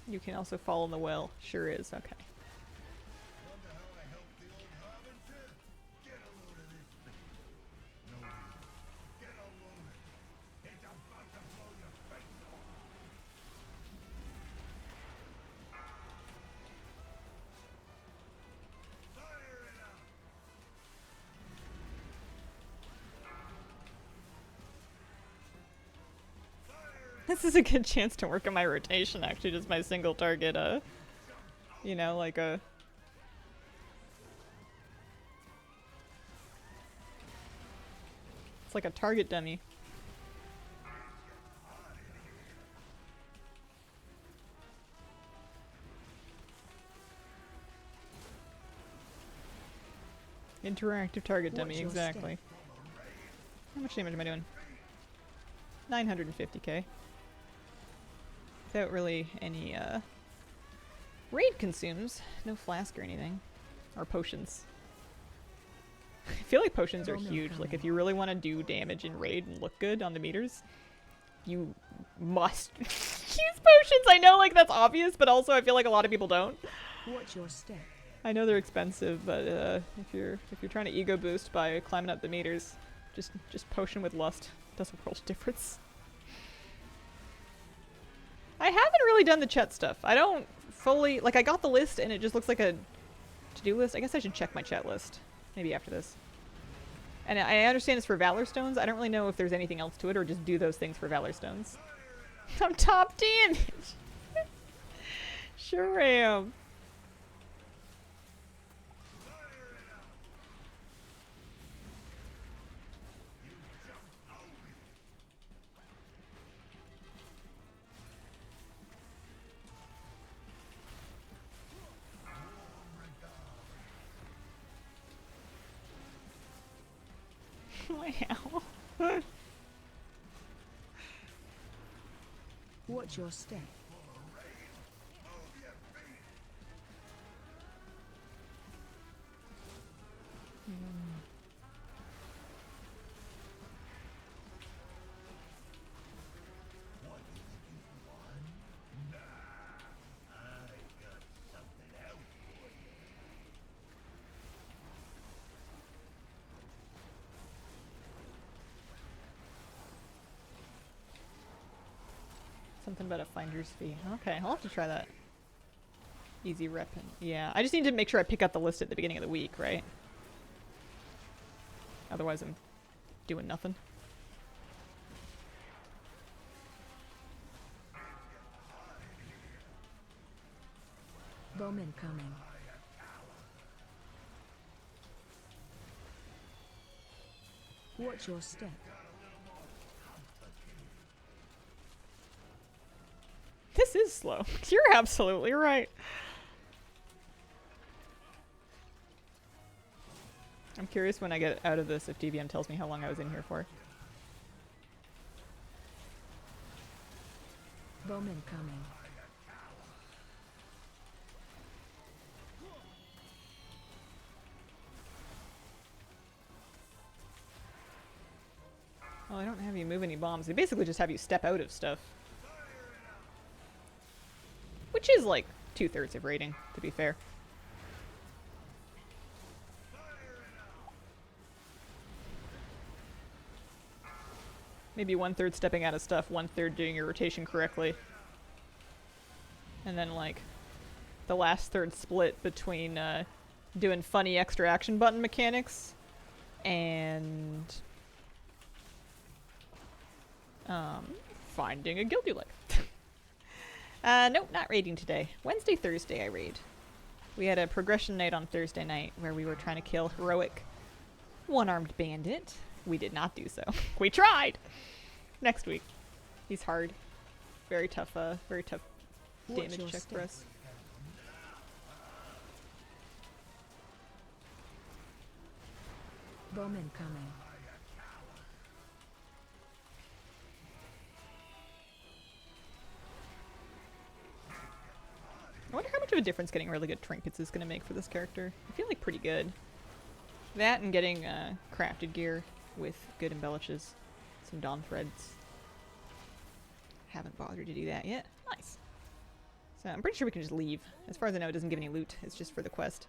A: You can also fall in the well. Sure is. Okay. This is a good chance to work on my rotation, actually, just my single target, you know, like a... It's like a target dummy. Interactive target dummy, exactly. How much damage am I doing? 950k. Without really any, raid consumes. No flask or anything. Or potions. I feel like potions are huge. Like, if you really want to do damage in raid and look good on the meters, you must use potions. I know, like, that's obvious, but also I feel like a lot of people don't.
B: Watch your step.
A: I know they're expensive, but if you're trying to ego boost by climbing up the meters, just potion with lust does a world of difference. I haven't really done the chat stuff. I don't fully like. I got the list and it just looks like a to-do list. I guess I should check my chat list maybe after this. And I understand it's for Valor Stones. I don't really know if there's anything else to it or just do those things for Valor Stones. I'm top damage. Sure am. Wow.
B: Watch your step.
A: Something about a finder's fee. Okay, I'll have to try that. Easy rep. Yeah, I just need to make sure I pick up the list at the beginning of the week, right? Otherwise I'm doing nothing.
B: Bomb incoming. Watch your step.
A: This is slow. You're absolutely right. I'm curious when I get out of this if DVM tells me how long I was in here for.
B: Bomb incoming.
A: Well, I don't have you move any bombs. They basically just have you step out of stuff. Which is like 2/3 of raiding, to be fair. Maybe 1/3 stepping out of stuff, 1/3 doing your rotation correctly. And then like the last third split between doing funny extra action button mechanics and finding a guild you like. Nope, not raiding today. Wednesday, Thursday I raid. We had a progression night on Thursday night where we were trying to kill heroic one-armed bandit. We did not do so. We tried! Next week. He's hard. Very tough damage check for us.
B: Bomb incoming.
A: of a difference getting really good trinkets is going to make for this character. I feel like pretty good. That and getting crafted gear with good embellishes. Some dawn threads. Haven't bothered to do that yet. Nice. So I'm pretty sure we can just leave. As far as I know, it doesn't give any loot. It's just for the quest.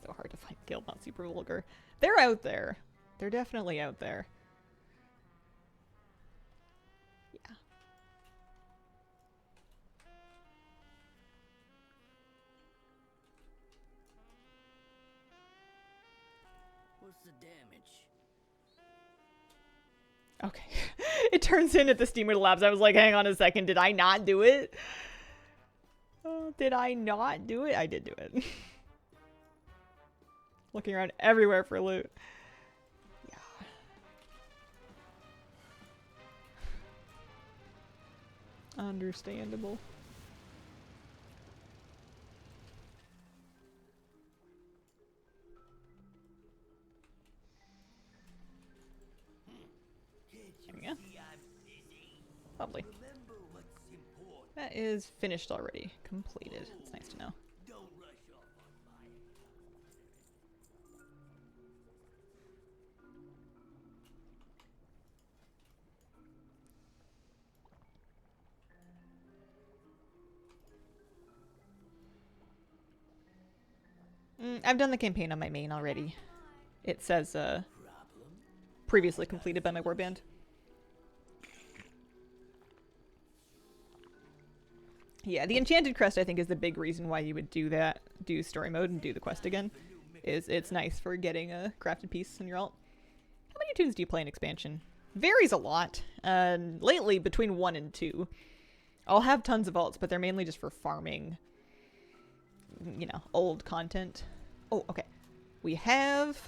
A: So hard to find guild, not super vulgar. They're out there. They're definitely out there. Yeah.
E: What's the damage?
A: Okay. It turns in at the Steamer Labs. I was like, hang on a second. Did I not do it? Oh, did I not do it? I did do it. Looking around everywhere for loot. Yeah. Understandable. There we go. Lovely. That is finished already. Completed. It's nice to know.
E: Don't rush off on
A: I've done the campaign on my main already. It says, previously completed by my warband. Yeah, the Enchanted Crest, I think, is the big reason why you would do that, do story mode and do the quest again. Is it's nice for getting a crafted piece in your alt. How many tunes do you play in expansion? Varies a lot. Lately, between 1 and 2. I'll have tons of alts, but they're mainly just for farming, you know, old content. Oh, okay. We have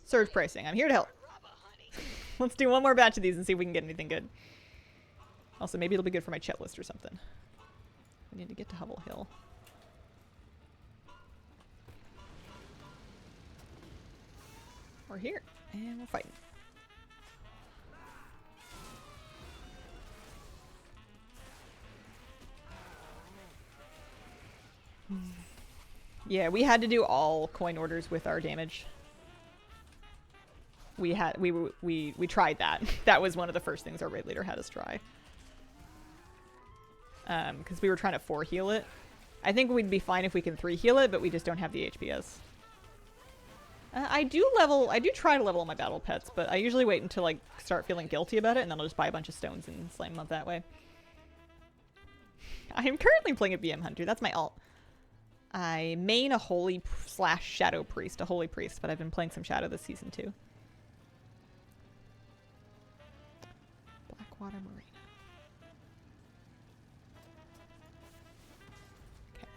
A: surge pricing. I'm here to help. Let's do one more batch of these and see if we can get anything good. Also, maybe it'll be good for my chat list or something. We need to get to Hubble Hill. We're here, and we're fighting. Yeah, we had to do all coin orders with our damage. We tried that. That was one of the first things our raid leader had us try. Because we were trying to 4 heal it. I think we'd be fine if we can 3 heal it, but we just don't have the HPS. I do try to level my battle pets, but I usually wait until I start feeling guilty about it, and then I'll just buy a bunch of stones and slam them up that way. I am currently playing a BM Hunter. That's my alt. I main a holy / shadow priest, a holy priest, but I've been playing some shadow this season too. Blackwater Marina.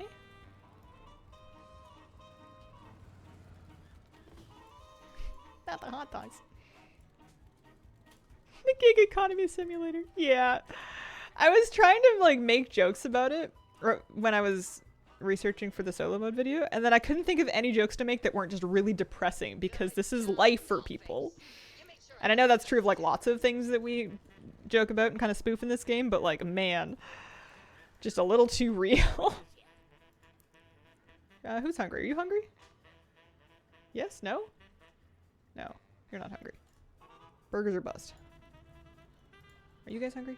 A: Okay. Not the hot dogs. The gig economy simulator. Yeah. I was trying to like make jokes about it when I was researching for the solo mode video, and then I couldn't think of any jokes to make that weren't just really depressing, because this is life for people. And I know that's true of like lots of things that we joke about and kind of spoof in this game, but like, man, just a little too real. Who's hungry? Are you hungry? Yes? No? No, you're not hungry. Burgers are bust. Are you guys hungry?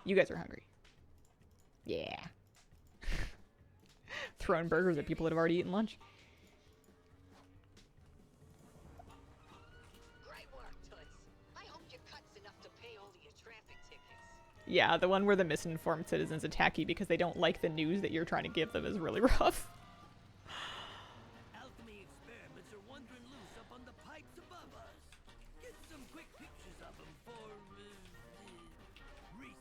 A: You guys are hungry. Yeah. Throwing burgers at people that have already eaten lunch.
D: Great work, Toots. I hope your cut's enough to pay all of your traffic tickets.
A: Yeah, the one where the misinformed citizens attack you because they don't like the news that you're trying to give them is really rough.
E: Alchemy experiments are wandering loose up on the pipes above us. Get some quick pictures of them for research.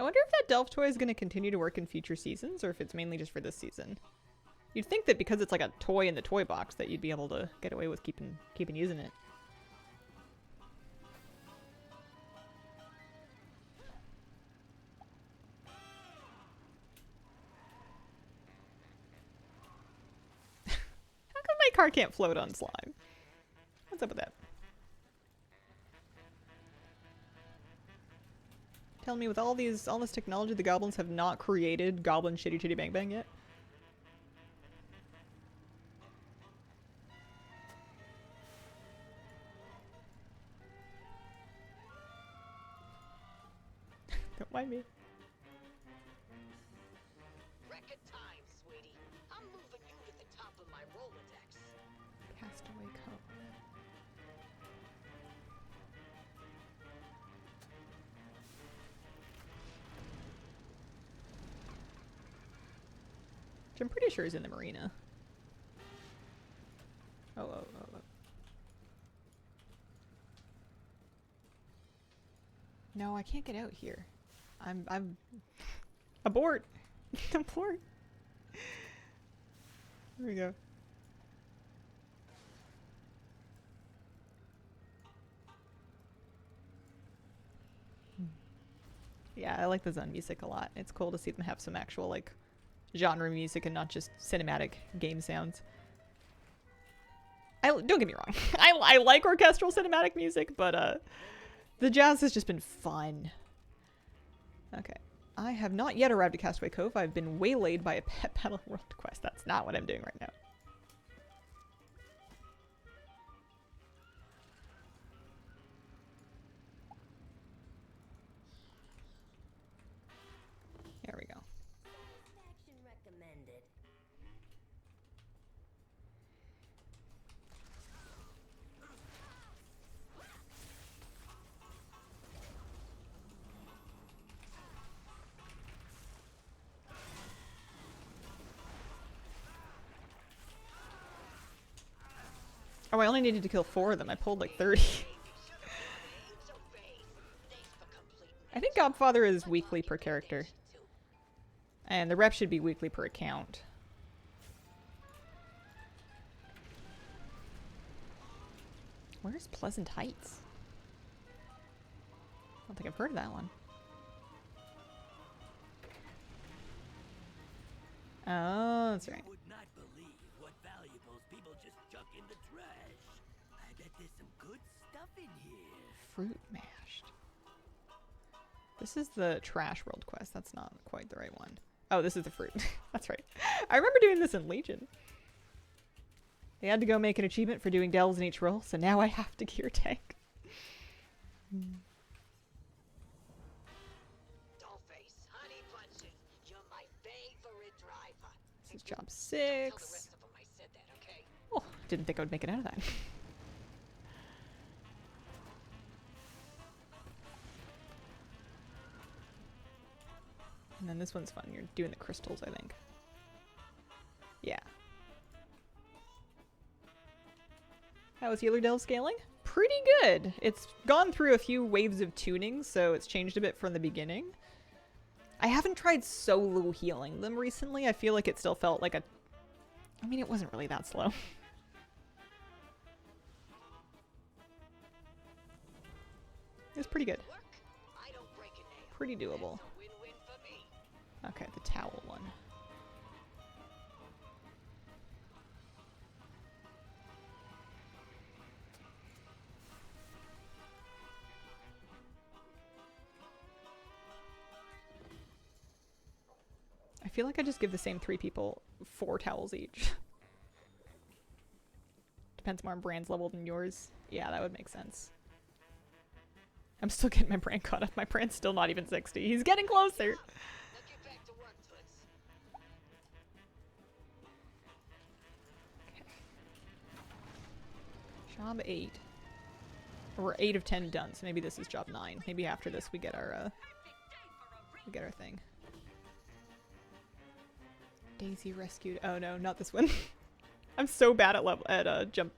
A: I wonder if that Delph toy is going to continue to work in future seasons, or if it's mainly just for this season. You'd think that because it's like a toy in the toy box that you'd be able to get away with keeping using it. can't float on slime. What's up with that? Tell me, with all this technology, the goblins have not created Goblin Shitty Chitty Bang Bang yet? Don't mind me.
D: Record time, sweetie. I'm moving you to the top of my Rolodex.
A: Castaway Cove. Which I'm pretty sure is in the marina. Oh. No, I can't get out here. I'm abort. Abort. There we go. Yeah, I like the Zun music a lot. It's cool to see them have some actual, like, genre music and not just cinematic game sounds. Don't get me wrong. I like orchestral cinematic music, but the jazz has just been fun. Okay. I have not yet arrived at Castaway Cove. I've been waylaid by a pet battle world quest. That's not what I'm doing right now. There we go.
F: Action recommended.
A: Oh, I only needed to kill 4 of them. I pulled like 30. I think Godfather is weekly per character. And the rep should be weekly per account. Where's Pleasant Heights? I don't think I've heard of that one. Oh, that's right.
E: You would not believe what valuables people just chuck in the trash. I bet there's some good stuff in here.
A: Fruit mashed. This is the trash world quest. That's not quite the right one. Oh, this is the fruit. That's right. I remember doing this in Legion. They had to go make an achievement for doing delves in each role, so now I have to gear tank.
D: Dollface, honey bunches, you're my favorite driver.
A: This is job
D: Tell the
A: 6.
D: rest of them I said that, okay?
A: Oh, didn't think I would make it out of that. And then this one's fun. You're doing the crystals, I think. Yeah. How is Healer Delve scaling? Pretty good. It's gone through a few waves of tuning, so it's changed a bit from the beginning. I haven't tried solo healing them recently. I feel like it still felt like a... I mean, it wasn't really that slow. It's pretty good.
D: Work, I don't break a nail.
A: Pretty doable.
D: That's a win-win for me.
A: Okay, the towel one. I feel like I just give the same 3 people 4 towels each. Depends more on Brand's level than yours. Yeah, that would make sense. I'm still getting my Brand caught up. My Brand's still not even 60. He's getting closer.
D: Now get back to work, Toots.
A: Job 8. Or we're 8 of 10 done, so maybe this is job 9. Maybe after this we get our thing. Daisy rescued. Oh no, not this one. I'm so bad at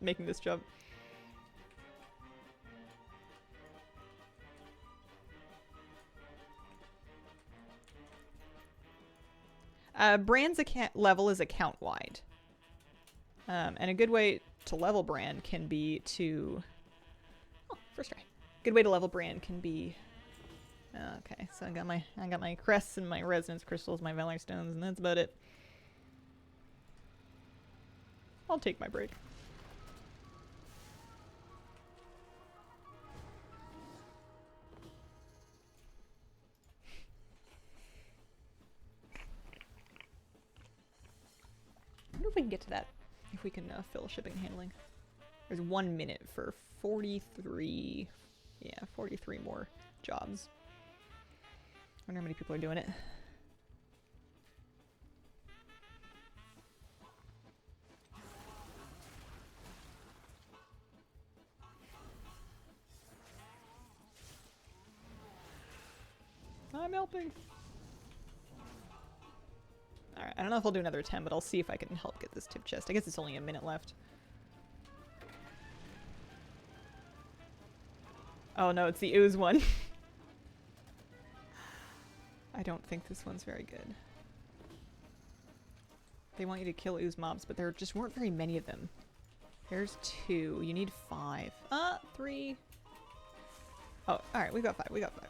A: making this jump. Brand's account level is account wide. And a good way to level Brand can be to... Oh, first try. Good way to level Brand can be... Okay, so I got my crests and my resonance crystals, my valor stones, and that's about it. I'll take my break. if we can get to that. If we can fill shipping and handling. There's 1 minute for 43. Yeah, 43 more jobs. I wonder how many people are doing it. I'm helping. Alright, I don't know if I'll do another 10, but I'll see if I can help get this tip chest. I guess it's only a minute left. Oh no, it's the ooze one. I don't think this one's very good. They want you to kill ooze mobs, but there just weren't very many of them. There's 2. You need 5. 3. Oh, alright, we got 5. We got 5.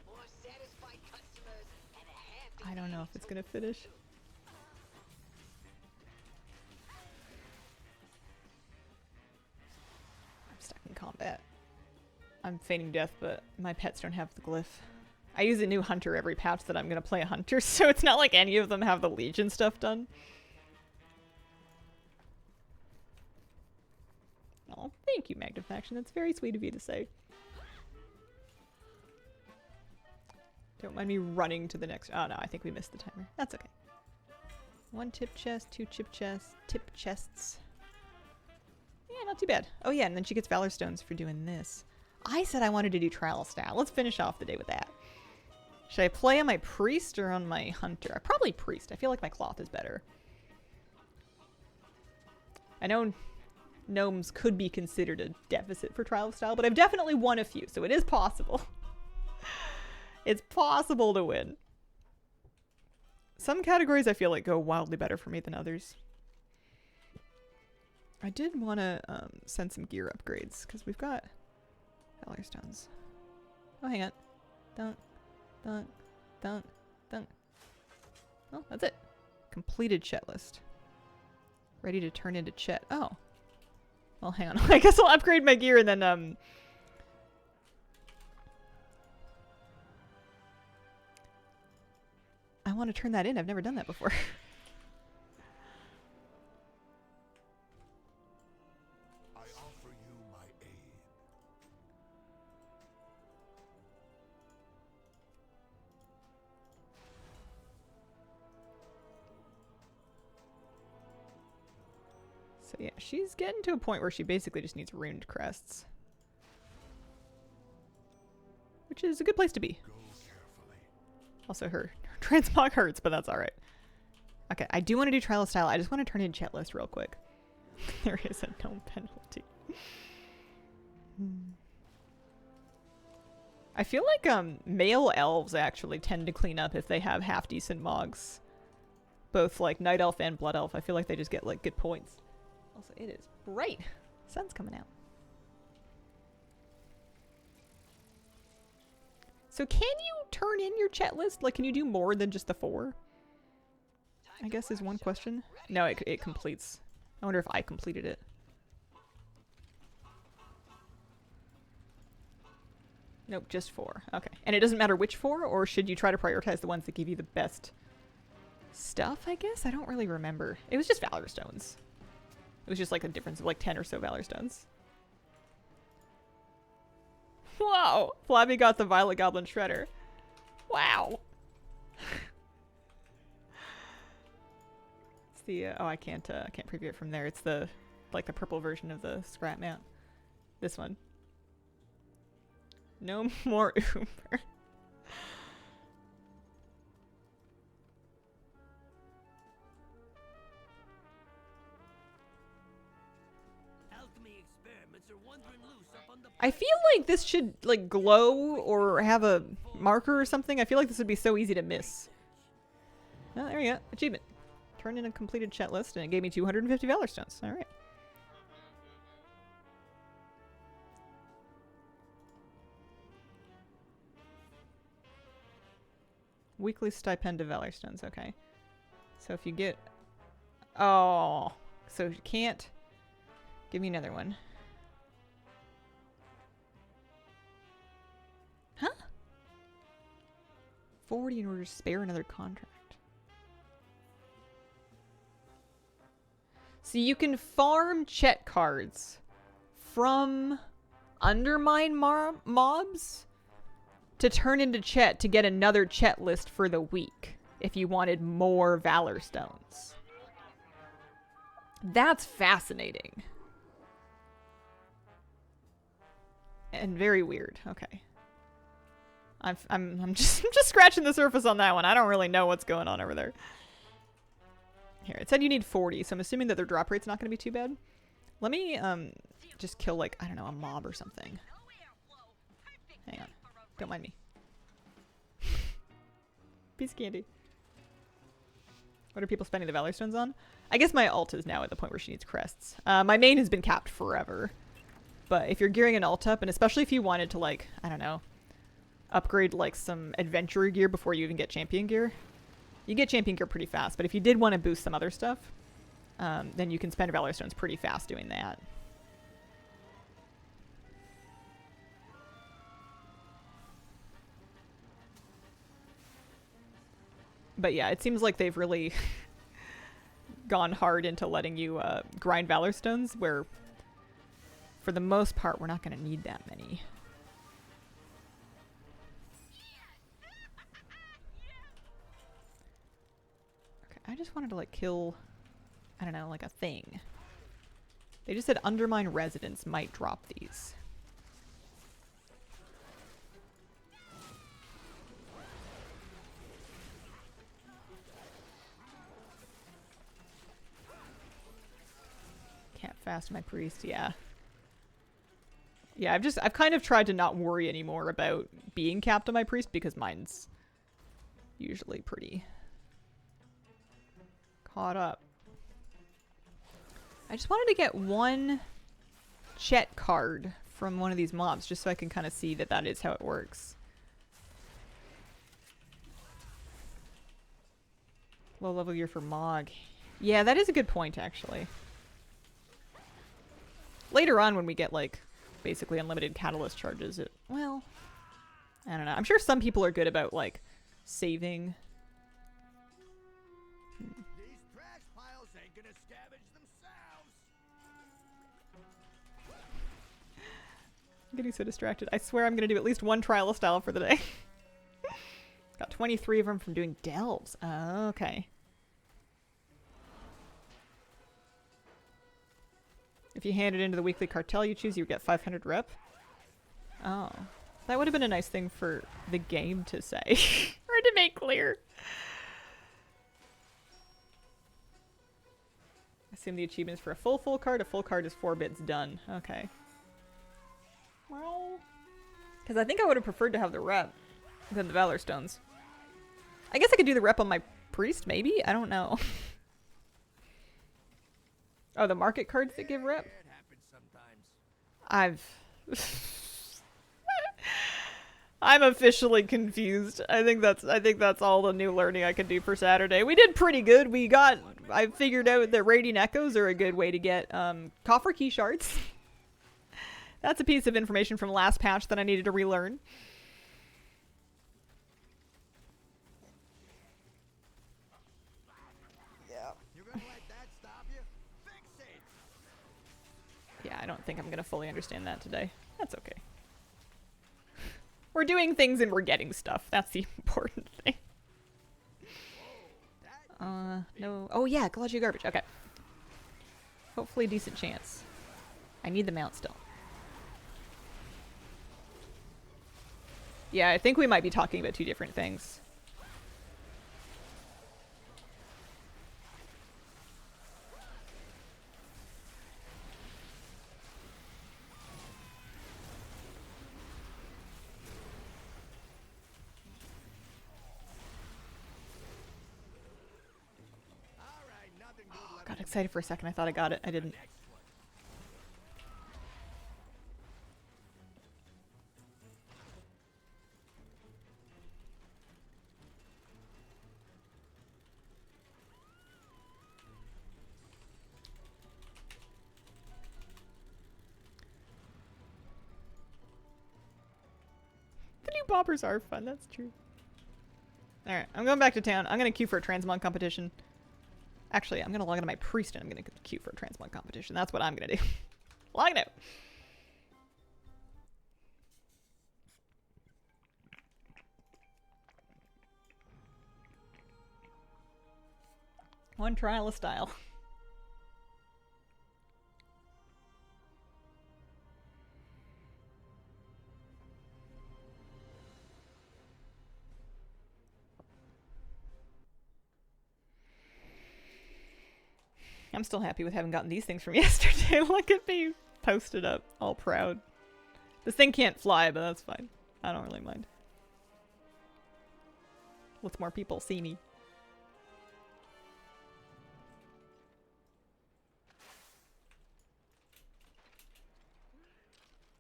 D: More satisfied customers and a happy
A: I don't know if it's gonna finish. I'm stuck in combat. I'm feigning death, but my pets don't have the glyph. I use a new hunter every patch that I'm gonna play a hunter, so it's not like any of them have the Legion stuff done. Oh, thank you, Magnifaction. That's very sweet of you to say. Don't mind me running to the next. Oh no, I think we missed the timer. That's okay. 1 tip chest, 2 tip chests. Yeah, not too bad. Oh yeah, and then she gets Valor Stones for doing this. I said I wanted to do Trial Style. Let's finish off the day with that. Should I play on my Priest or on my Hunter? Probably Priest. I feel like my Cloth is better. I know Gnomes could be considered a deficit for Trial Style, but I've definitely won a few, so it is possible. It's possible to win. Some categories I feel like go wildly better for me than others. I did want to send some gear upgrades because we've got Valor Stones. Oh, hang on. Dunk. Oh, that's it. Completed Chet list. Ready to turn into Chet. Oh. Well, hang on. I guess I'll upgrade my gear and then I want to turn that in. I've never done that before.
C: I offer you my aid.
A: So yeah, she's getting to a point where she basically just needs ruined crests. Which is a good place to be.
C: Go carefully.
A: Also her transmog hurts, but that's alright. Okay, I do want to do Trial of Style. I just want to turn in Chet list real quick. There is a no penalty. I feel like male elves actually tend to clean up if they have half decent mogs. Both like Night Elf and Blood Elf. I feel like they just get like good points. Also, it is bright. Sun's coming out. So can you turn in your Chet list? Like, can you do more than just the 4? I guess is one question. No, it completes. I wonder if I completed it. Nope, just 4. Okay. And it doesn't matter which 4, or should you try to prioritize the ones that give you the best stuff, I guess? I don't really remember. It was just Valor Stones. It was just like a difference of like 10 or so Valor Stones. Whoa! Flabby got the Violet Goblin Shredder. Wow! It's the, oh, I can't preview it from there. It's the, like the purple version of the Scrap Mount. This one. No more Uber.
E: Alchemy experiments are wandering loose up on the
A: I feel like this should like glow or have a marker or something. I feel like this would be so easy to miss. Oh, there you go. Achievement. Turned in a completed Chet list and it gave me 250 Valor Stones. Alright. Weekly stipend of Valor Stones. Okay. So if you get... Oh. So you can't... Give me another one. Huh? 40 in order to spare another contract. So you can farm Chet cards from Undermine mobs to turn into Chet to get another Chet list for the week if you wanted more Valor Stones. That's fascinating. And very weird. Okay. I'm just scratching the surface on that one. I don't really know what's going on over there. Here, it said you need 40, so I'm assuming that their drop rate's not going to be too bad. Let me just kill, like, I don't know, a mob or something. Hang on. Don't mind me. Piece of candy. What are people spending the Valor Stones on? I guess my ult is now at the point where she needs crests. My main has been capped forever. But if you're gearing an ult up, and especially if you wanted to, like, I don't know, upgrade, like, some adventurer gear before you even get champion gear, you get champion gear pretty fast. But if you did want to boost some other stuff, then you can spend Valor Stones pretty fast doing that. But yeah, it seems like they've really gone hard into letting you grind Valor Stones, where for the most part we're not going to need that many. Okay, I just wanted to like kill, I don't know, like a thing. They just said Undermine residents might drop these. Can't fast my priest, yeah. Yeah, I've kind of tried to not worry anymore about being capped on my priest because mine's usually pretty caught up. I just wanted to get one Chet card from one of these mobs just so I can kind of see that that is how it works. Low level gear for Mog. Yeah, that is a good point actually. Later on when we get like basically unlimited catalyst charges, well, I don't know. I'm sure some people are good about like saving.
C: These trash piles ain't gonna scavenge themselves.
A: I'm getting so distracted. I swear I'm gonna do at least one trial style for the day. Got 23 of them from doing delves. Oh, okay. If you hand it into the weekly cartel you choose, you get 500 rep. Oh. That would have been a nice thing for the game to say. Or to make clear. Assume the achievement is for a full card. A full card is 4 bits done. Okay. Well, because I think I would have preferred to have the rep than the Valor Stones. I guess I could do the rep on my priest, maybe? I don't know. Oh, the market cards that give rep?
C: It happens sometimes.
A: I'm officially confused. I think that's all the new learning I can do for Saturday. We did pretty good. I figured out that Radiant Echoes are a good way to get coffer key shards. That's a piece of information from last patch that I needed to relearn.
C: You're gonna let that stop you? Fix it.
A: Yeah, I don't think I'm gonna fully understand that today. That's okay. We're doing things and we're getting stuff. That's the important thing. No. Oh yeah, Galagia garbage. Okay. Hopefully a decent chance. I need the mount still. Yeah, I think we might be talking about two different things. Got excited for a second. I thought I got it. I didn't. boppers are fun. That's true. All right, I'm going back to town. I'm gonna queue for a transmog competition. Actually, I'm gonna log into my priest and I'm gonna queue for a transmog competition. That's what I'm gonna do. Log out. One trial of style. I'm still happy with having gotten these things from yesterday. Look at me posted up, all proud. This thing can't fly, but that's fine. I don't really mind. Lets more people see me.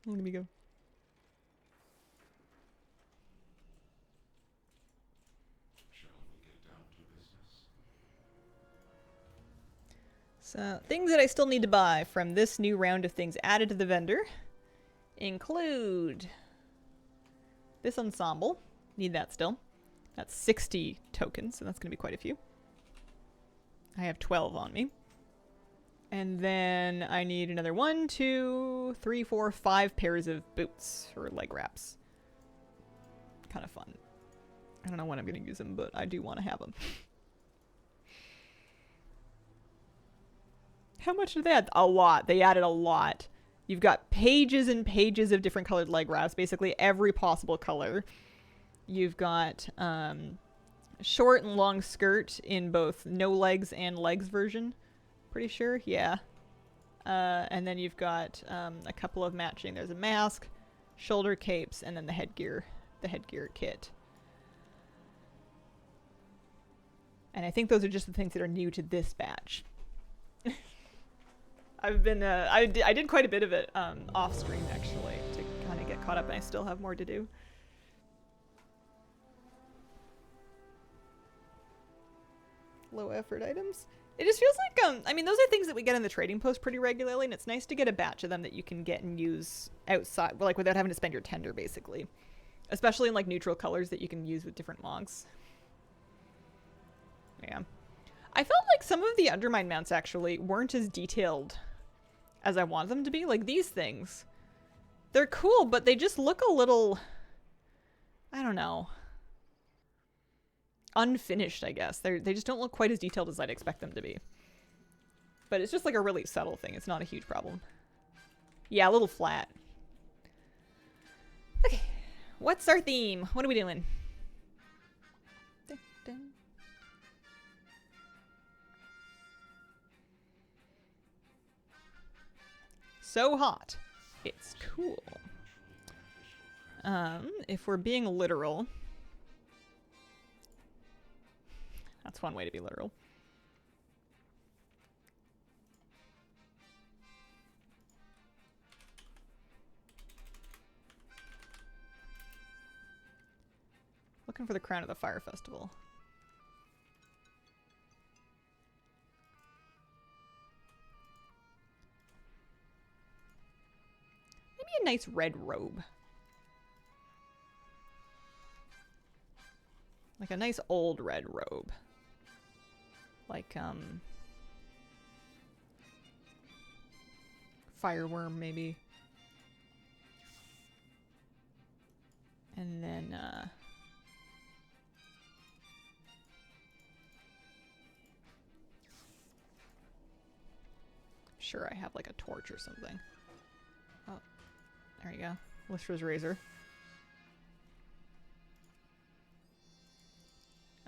A: Let me go. So, things that I still need to buy from this new round of things added to the vendor include this ensemble. Need that still. That's 60 tokens, so that's going to be quite a few. I have 12 on me. And then I need another 1, 2, 3, 4, 5 pairs of boots or leg wraps. Kind of fun. I don't know when I'm going to use them, but I do want to have them. How much did they add? A lot. They added a lot. You've got pages and pages of different colored leg wraps, basically every possible color. You've got short and long skirt in both no legs and legs version. Pretty sure, yeah. And then you've got a couple of matching. There's a mask, shoulder capes, and then the headgear kit. And I think those are just the things that are new to this batch. I've been, I did quite a bit of it off screen actually to kind of get caught up, and I still have more to do. Low effort items. It just feels like, I mean, those are things that we get in the trading post pretty regularly, and it's nice to get a batch of them that you can get and use outside, well, like without having to spend your tender, basically. Especially in like neutral colors that you can use with different logs. Yeah. I felt like some of the Undermine mounts actually weren't as detailed as I want them to be. Like these things. They're cool, but they just look a little, I don't know, unfinished, I guess. They just don't look quite as detailed as I'd expect them to be. But it's just like a really subtle thing. It's not a huge problem. Yeah, a little flat. Okay. What's our theme? What are we doing? Dun, dun. So hot. It's cool. If we're being literal, that's one way to be literal. Looking for the crown of the fire festival. Maybe a nice red robe. Like a nice old red robe. Like, fireworm, maybe. And then, sure, I have like a torch or something. Oh, there you go. Listra's razor.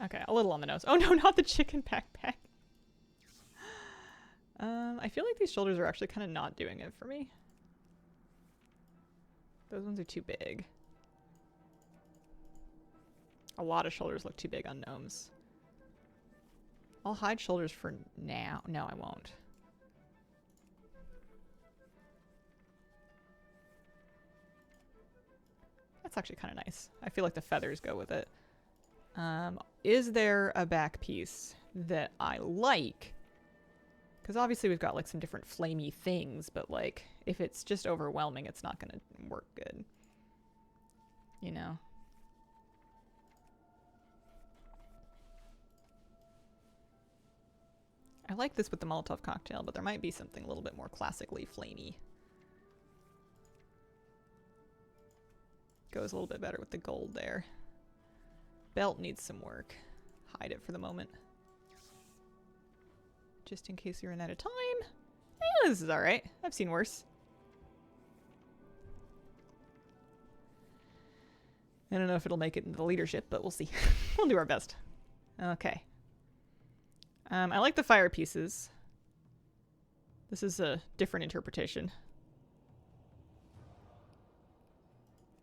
A: Okay, a little on the nose. Oh no, not the chicken backpack. I feel like these shoulders are actually kind of not doing it for me. Those ones are too big. A lot of shoulders look too big on gnomes. I'll hide shoulders for now. No, I won't. That's actually kind of nice. I feel like the feathers go with it. Is there a back piece that I like? Because obviously we've got like some different flamey things, but like if it's just overwhelming, it's not going to work good. You know? I like this with the Molotov cocktail, but there might be something a little bit more classically flamey. Goes a little bit better with the gold there. Belt needs some work. Hide it for the moment. Just in case you run out of time. Yeah, this is alright. I've seen worse. I don't know if it'll make it into the leadership, but we'll see. We'll do our best. Okay. I like the fire pieces. This is a different interpretation.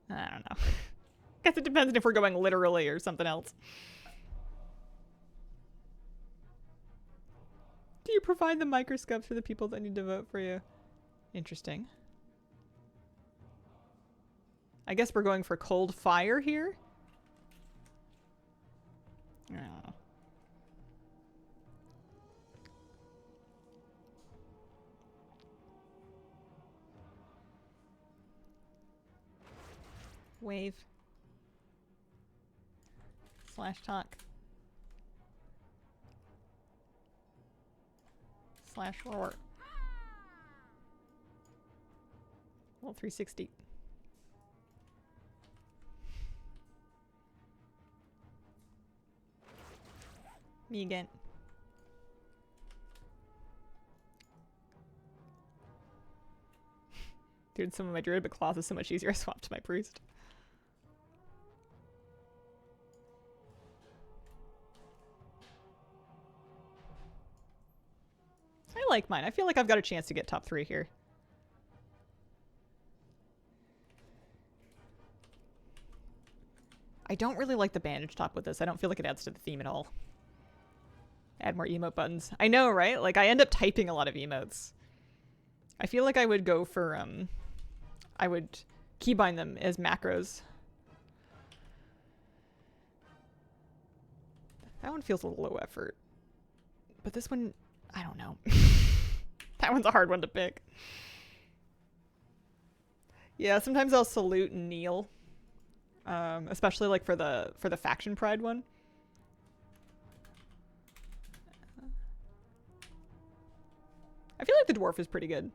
A: I don't know. Guess it depends if we're going literally or something else. Do you provide the microscopes for the people that need to vote for you? Interesting. I guess we're going for cold fire here? I don't know. Wave. Slash talk. Slash roar. Well, 360. Me again. Dude, some of my druid, but claws is so much easier. I swapped to my priest. I like mine. I feel like I've got a chance to get top 3 here. I don't really like the bandage top with this. I don't feel like it adds to the theme at all. Add more emote buttons. I know, right? Like, I end up typing a lot of emotes. I feel like I would go for, I would keybind them as macros. That one feels a little low effort. But this one, I don't know. That one's a hard one to pick. Yeah, sometimes I'll salute and kneel. Especially like for the faction pride one. I feel like the dwarf is pretty good.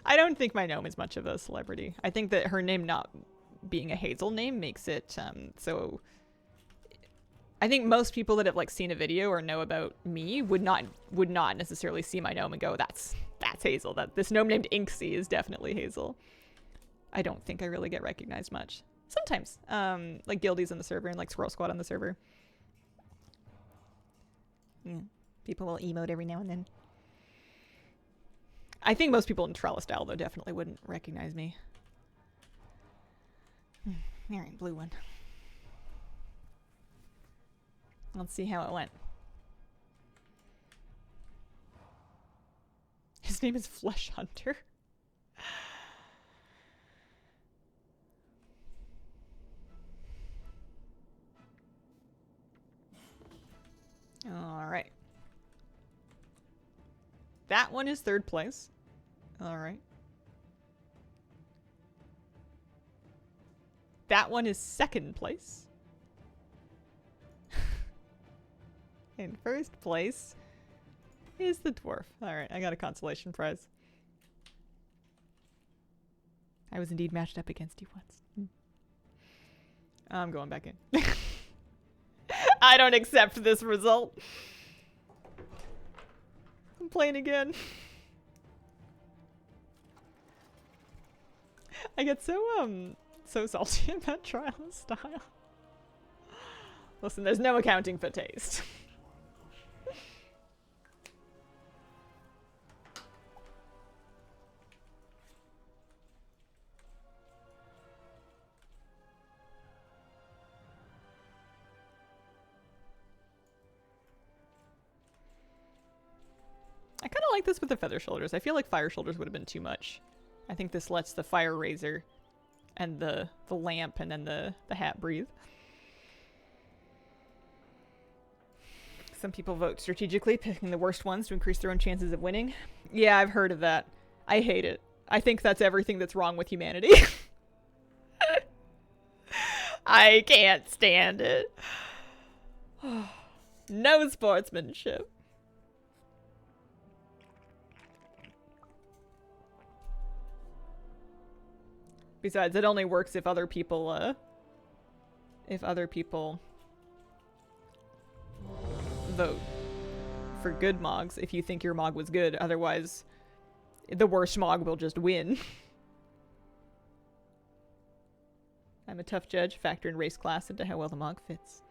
A: I don't think my gnome is much of a celebrity. I think that her name not being a Hazel name makes it so. I think most people that have like seen a video or know about me would not necessarily see my gnome and go, that's Hazel. That this gnome named Inksy is definitely Hazel. I don't think I really get recognized much. Sometimes, like guildies on the server and like Squirrel Squad on the server. Yeah, people will emote every now and then. I think most people in Trellis style though definitely wouldn't recognize me. Alright, blue one. Let's see how it went. His name is Flesh Hunter. All right. That one is 3rd place. All right. That one is 2nd place. In 1st place is the dwarf. All right, I got a consolation prize. I was indeed matched up against you once. I'm going back in. I don't accept this result. I'm playing again. I get so salty about trial style. Listen, there's no accounting for taste. I kind of like this with the feather shoulders. I feel like fire shoulders would have been too much. I think this lets the fire razor and the lamp and then the hat breathe. Some people vote strategically, picking the worst ones to increase their own chances of winning. Yeah, I've heard of that. I hate it. I think that's everything that's wrong with humanity. I can't stand it. No sportsmanship. Besides, it only works if other people, vote for good mogs if you think your mog was good. Otherwise, the worst mog will just win. I'm a tough judge. Factor in race class into how well the mog fits.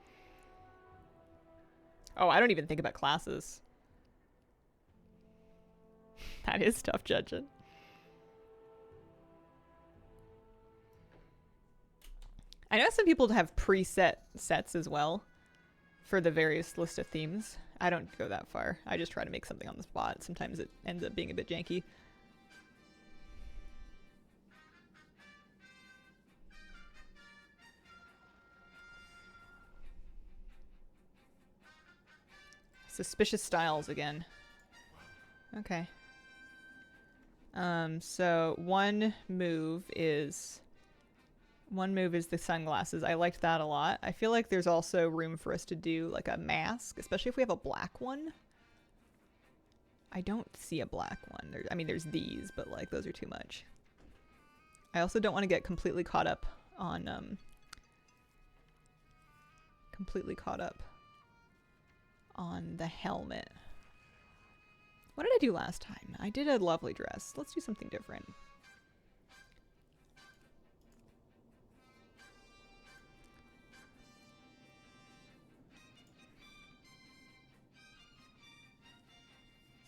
A: Oh, I don't even think about classes. That is tough judging. I know some people have preset sets as well for the various list of themes. I don't go that far. I just try to make something on the spot. Sometimes it ends up being a bit janky. Suspicious styles again. Okay. So one move is the sunglasses. I liked that a lot. I feel like there's also room for us to do like a mask, especially if we have a black one. I don't see a black one. There's these, but like those are too much. I also don't want to get completely caught up on the helmet. What did I do last time? I did a lovely dress. Let's do something different.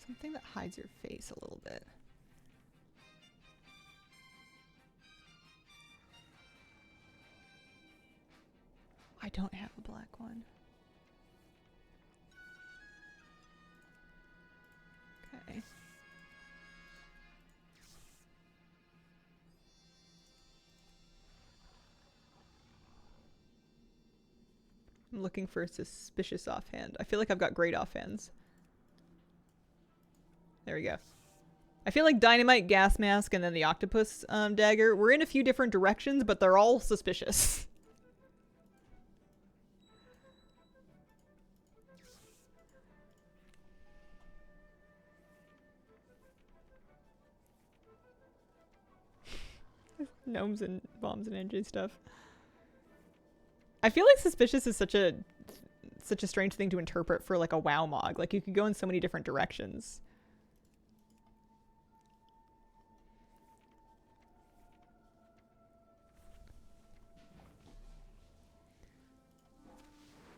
A: Something that hides your face a little bit. I don't have a black one. Okay. I'm looking for a suspicious offhand. I feel like I've got great offhands. There we go. I feel like dynamite, gas mask, and then the octopus dagger. We're in a few different directions, but they're all suspicious. Gnomes and bombs and NJ stuff. I feel like suspicious is such a strange thing to interpret for like a WoW mog. Like you could go in so many different directions.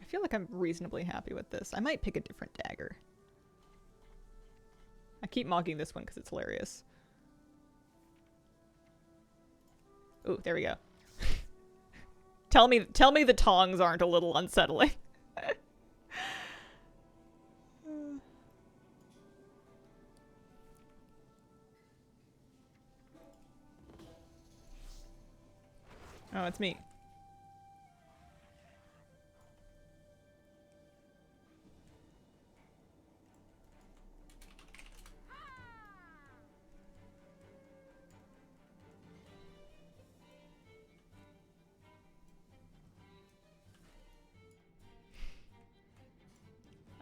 A: I feel like I'm reasonably happy with this. I might pick a different dagger. I keep mogging this one because it's hilarious. Ooh, there we go. Tell me the tongs aren't a little unsettling. Oh, it's me.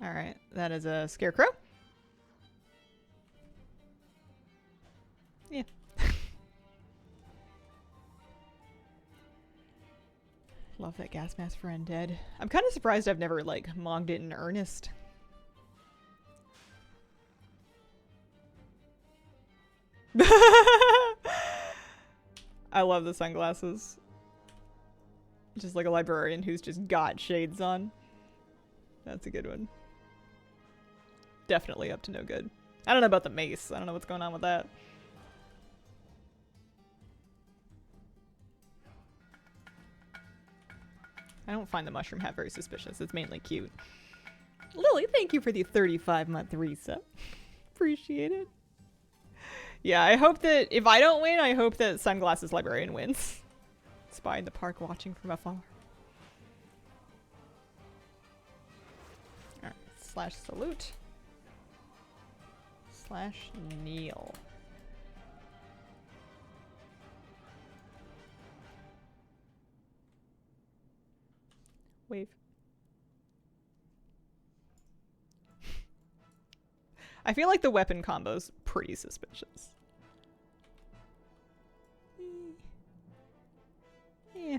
A: All right, that is a scarecrow. Yeah. Love that gas mask for undead. I'm kind of surprised I've never like mogged it in earnest. I love the sunglasses. Just like a librarian who's just got shades on. That's a good one. Definitely up to no good. I don't know about the mace. I don't know what's going on with that. I don't find the mushroom hat very suspicious. It's mainly cute. Lily, thank you for the 35-month resub. Appreciate it. Yeah, I hope that if I don't win, I hope that Sunglasses Librarian wins. Spy in the park watching from afar. Alright, slash salute. Slash kneel. Wave. I feel like the weapon combo's pretty suspicious. Yeah.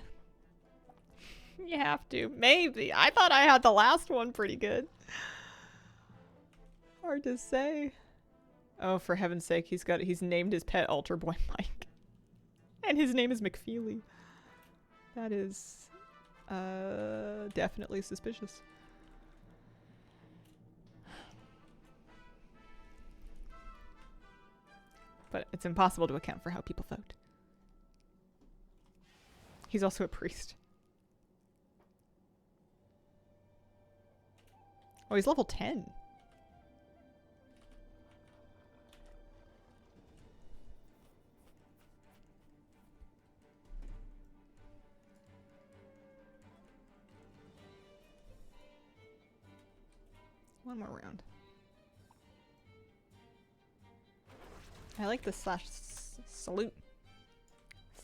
A: You have to. Maybe. I thought I had the last one pretty good. Hard to say. Oh, for heaven's sake, he's named his pet Altar Boy Mike. And his name is McFeely. That is definitely suspicious. But it's impossible to account for how people vote. He's also a priest. Oh, he's level 10. One more round. I like the slash salute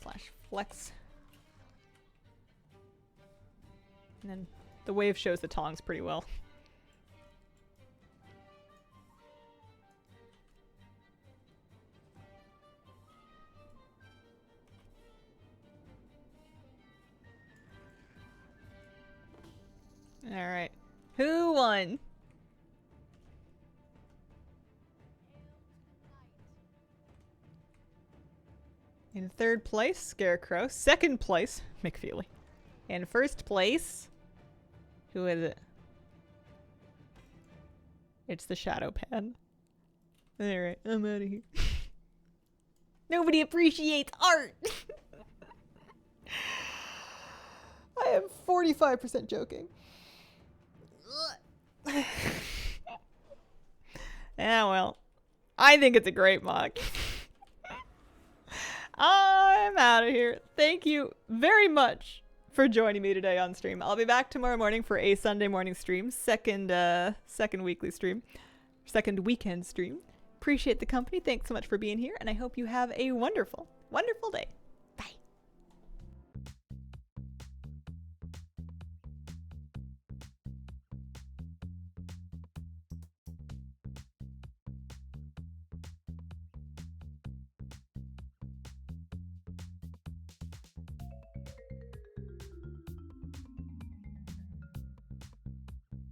A: slash flex. And then the wave shows the tongs pretty well. All right. Who won? In third place, Scarecrow. Second place, McFeely. In first place, who is it? It's the Shadow Pen. Alright, I'm out of here. Nobody appreciates art! I am 45% joking. Yeah, well, I think it's a great mock. I'm out of here. Thank you very much for joining me today on stream. I'll be back tomorrow morning for a Sunday morning stream, second weekly stream, second weekend stream. Appreciate the company. Thanks so much for being here, and I hope you have a wonderful, wonderful day.